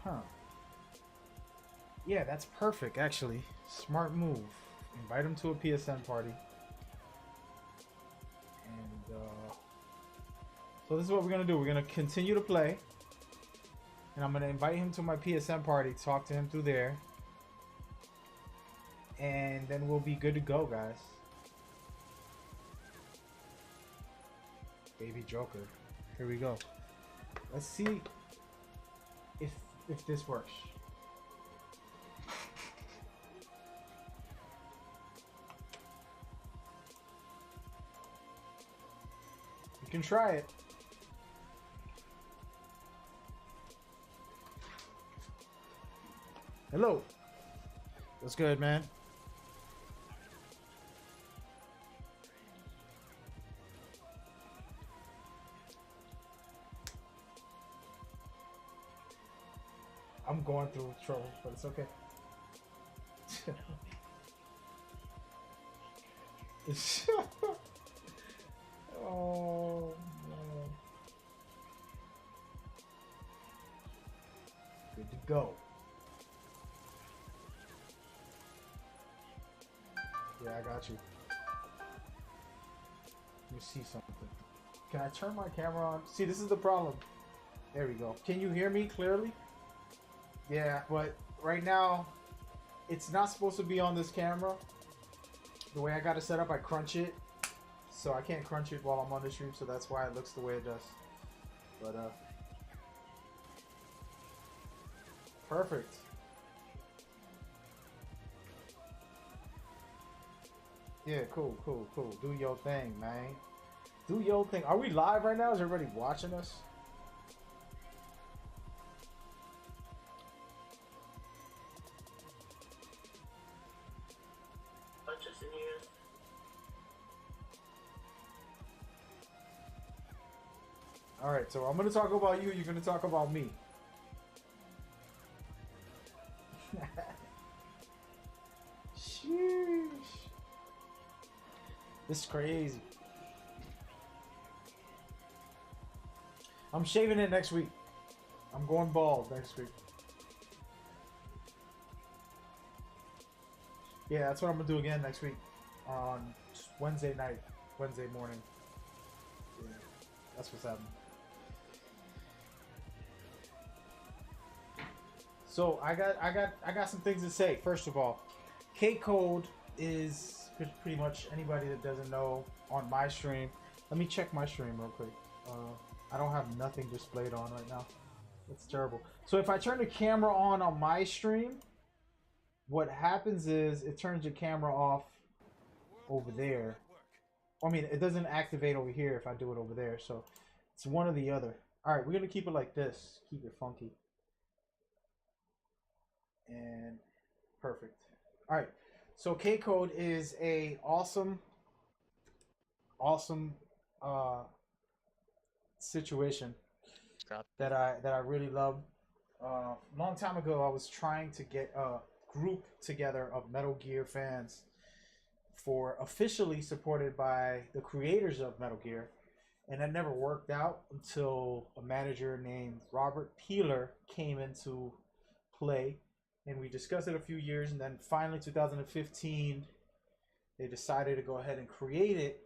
Huh. Yeah, that's perfect, actually. Smart move. Invite him to a PSN party. And, so this is what we're going to do. We're going to continue to play. And I'm going to invite him to my PSN party. Talk to him through there. And then we'll be good to go, guys. Baby Joker. Here we go. Let's see if this works. You can try it. Hello. What's good, man? I'm going through trouble, but it's okay. Oh, man. Good to go. Yeah, I got you. Let me see something. Can I turn my camera on? See, this is the problem. There we go. Can you hear me clearly? Yeah, but right now, it's not supposed to be on this camera. The way I got it set up, I crunch it. So I can't crunch it while I'm on the stream, so that's why it looks the way it does. But, perfect. Yeah, cool. Do your thing, man. Do your thing. Are we live right now? Is everybody watching us? Alright, so I'm going to talk about you. You're going to talk about me. Sheesh. This is crazy. I'm shaving it next week. I'm going bald next week. Yeah, that's what I'm going to do again next week. On Wednesday night. Wednesday morning. Yeah, that's what's happening. So I got some things to say. First of all, K-Code is pretty much anybody that doesn't know on my stream. Let me check my stream real quick. I don't have nothing displayed on right now. That's terrible. So if I turn the camera on my stream, what happens is it turns your camera off over there. I mean, it doesn't activate over here if I do it over there. So it's one or the other. All right, we're gonna keep it like this. Keep it funky. And perfect. All right. So K-Code is a awesome situation that I really love. A long time ago, I was trying to get a group together of Metal Gear fans for officially supported by the creators of Metal Gear, and that never worked out until a manager named Robert Peeler came into play. And we discussed it a few years, and then finally 2015, they decided to go ahead and create it.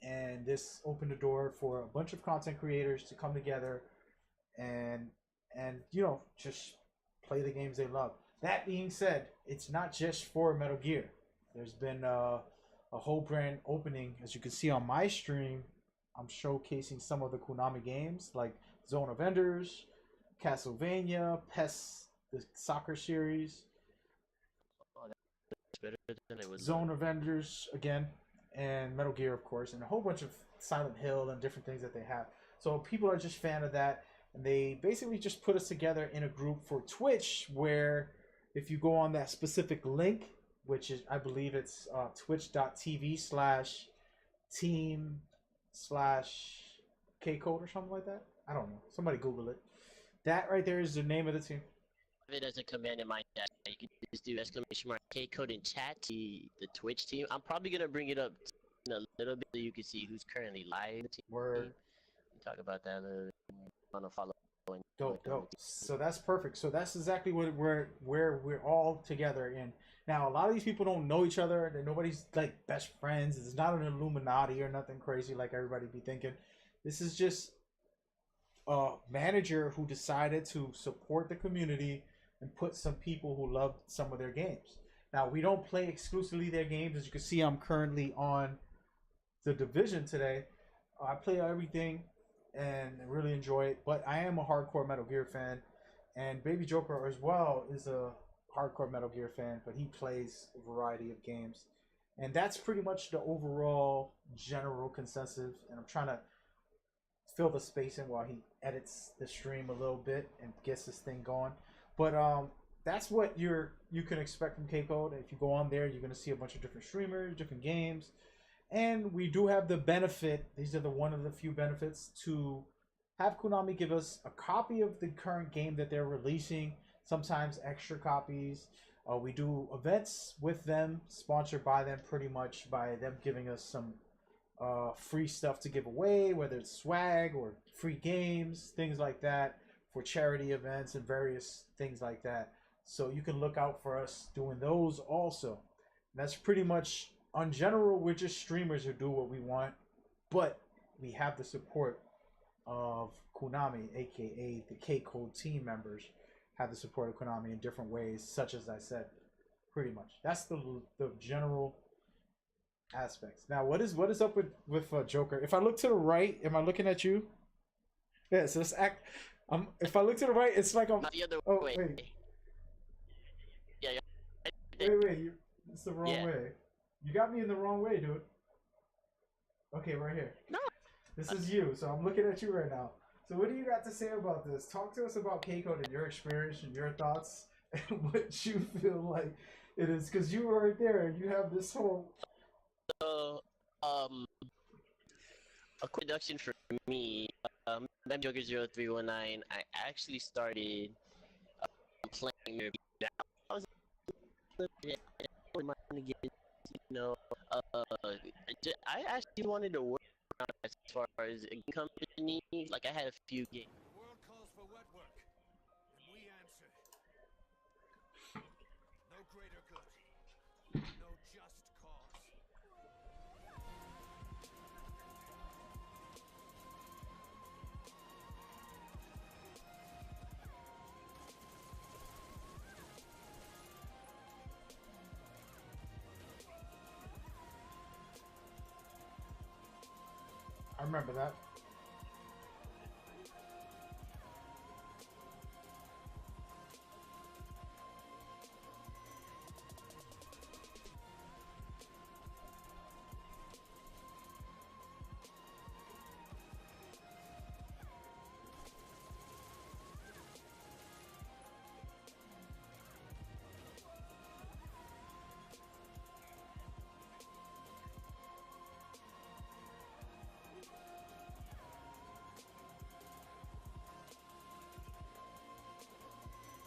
And this opened the door for a bunch of content creators to come together and you know, just play the games they love. That being said, it's not just for Metal Gear. There's been a whole brand opening, as you can see on my stream. I'm showcasing some of the Konami games like Zone of Enders, Castlevania, PES, the soccer series, Oh, that's better than it would look. Zone of Enders again, and Metal Gear, of course, and a whole bunch of Silent Hill and different things that they have. So people are just fan of that, and they basically just put us together in a group for Twitch, where if you go on that specific link, which is I believe it's twitch.tv/team slash K-code or something like that. I don't know. Somebody Google it. That right there is the name of the team. It as a command in my chat. You can just do exclamation mark K code in chat to the Twitch team. I'm probably gonna bring it up in a little bit so you can see who's currently live in the team. Word. We'll talk about that a little bit more on a follow. Dope. So that's perfect. So that's exactly what where we're all together in. Now a lot of these people don't know each other. Nobody's like best friends. It's not an Illuminati or nothing crazy like everybody be thinking. This is just a manager who decided to support the community and put some people who love some of their games. Now we don't play exclusively their games. As you can see, I'm currently on the Division today. I play everything and really enjoy it. But I am a hardcore Metal Gear fan, and Baby Joker as well is a hardcore Metal Gear fan, but he plays a variety of games. And that's pretty much the overall general consensus, and I'm trying to fill the space in while he edits the stream a little bit and gets this thing going. But that's what you can expect from K-Code. If you go on there, you're going to see a bunch of different streamers, different games. And we do have the benefit, these are one of the few benefits, to have Konami give us a copy of the current game that they're releasing, sometimes extra copies. We do events with them, sponsored by them pretty much, by them giving us some free stuff to give away, whether it's swag or free games, things like that, for charity events and various things like that. So you can look out for us doing those also. That's pretty much, on general, we're just streamers who do what we want, but we have the support of Konami, aka the K-Code team members have the support of Konami in different ways, such as I said, pretty much. That's the general aspects. Now, what is up with Joker? If I look to the right, am I looking at you? Yeah, so let's act. If I look to the right, it's like I'm. Not the other way. Wait. Yeah, yeah. Wait. It's the wrong way. You got me in the wrong way, dude. Okay, right here. No. This is you, so I'm looking at you right now. So what do you got to say about this? Talk to us about K-Code and your experience and your thoughts and what you feel like it is, because you were right there and you have this whole... So, a quick introduction for me. I'm Joker0319. I actually started playing your I was I actually wanted to work as far as a company. Like I had a few games. The world calls for wet work, and we answer. No greater good. No just cause. I remember that.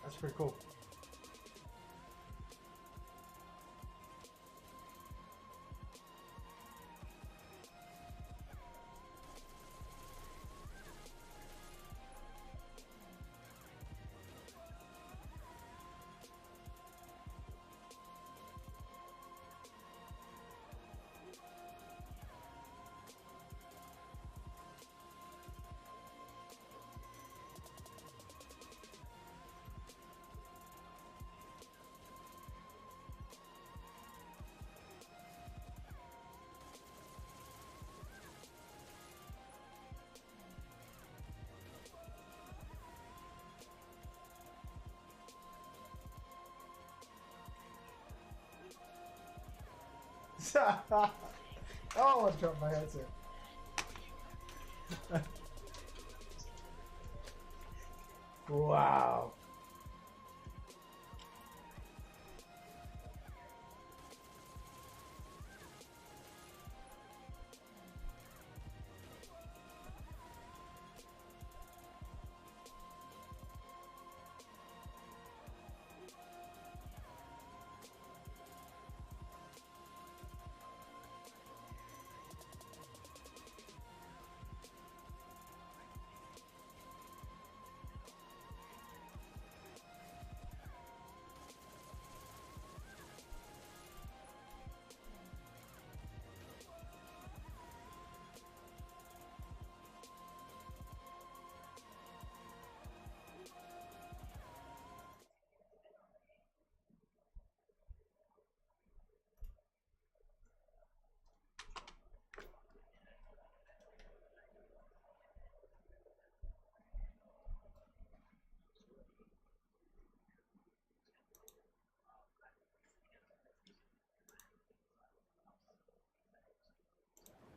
That's pretty cool. Oh, I dropped my headset. Wow.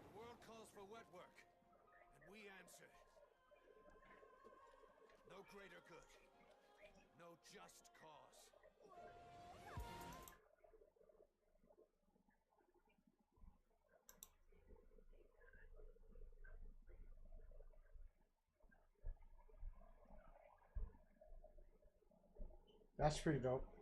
The world calls for wet work, and we answer. No greater good. No just cause. That's pretty dope.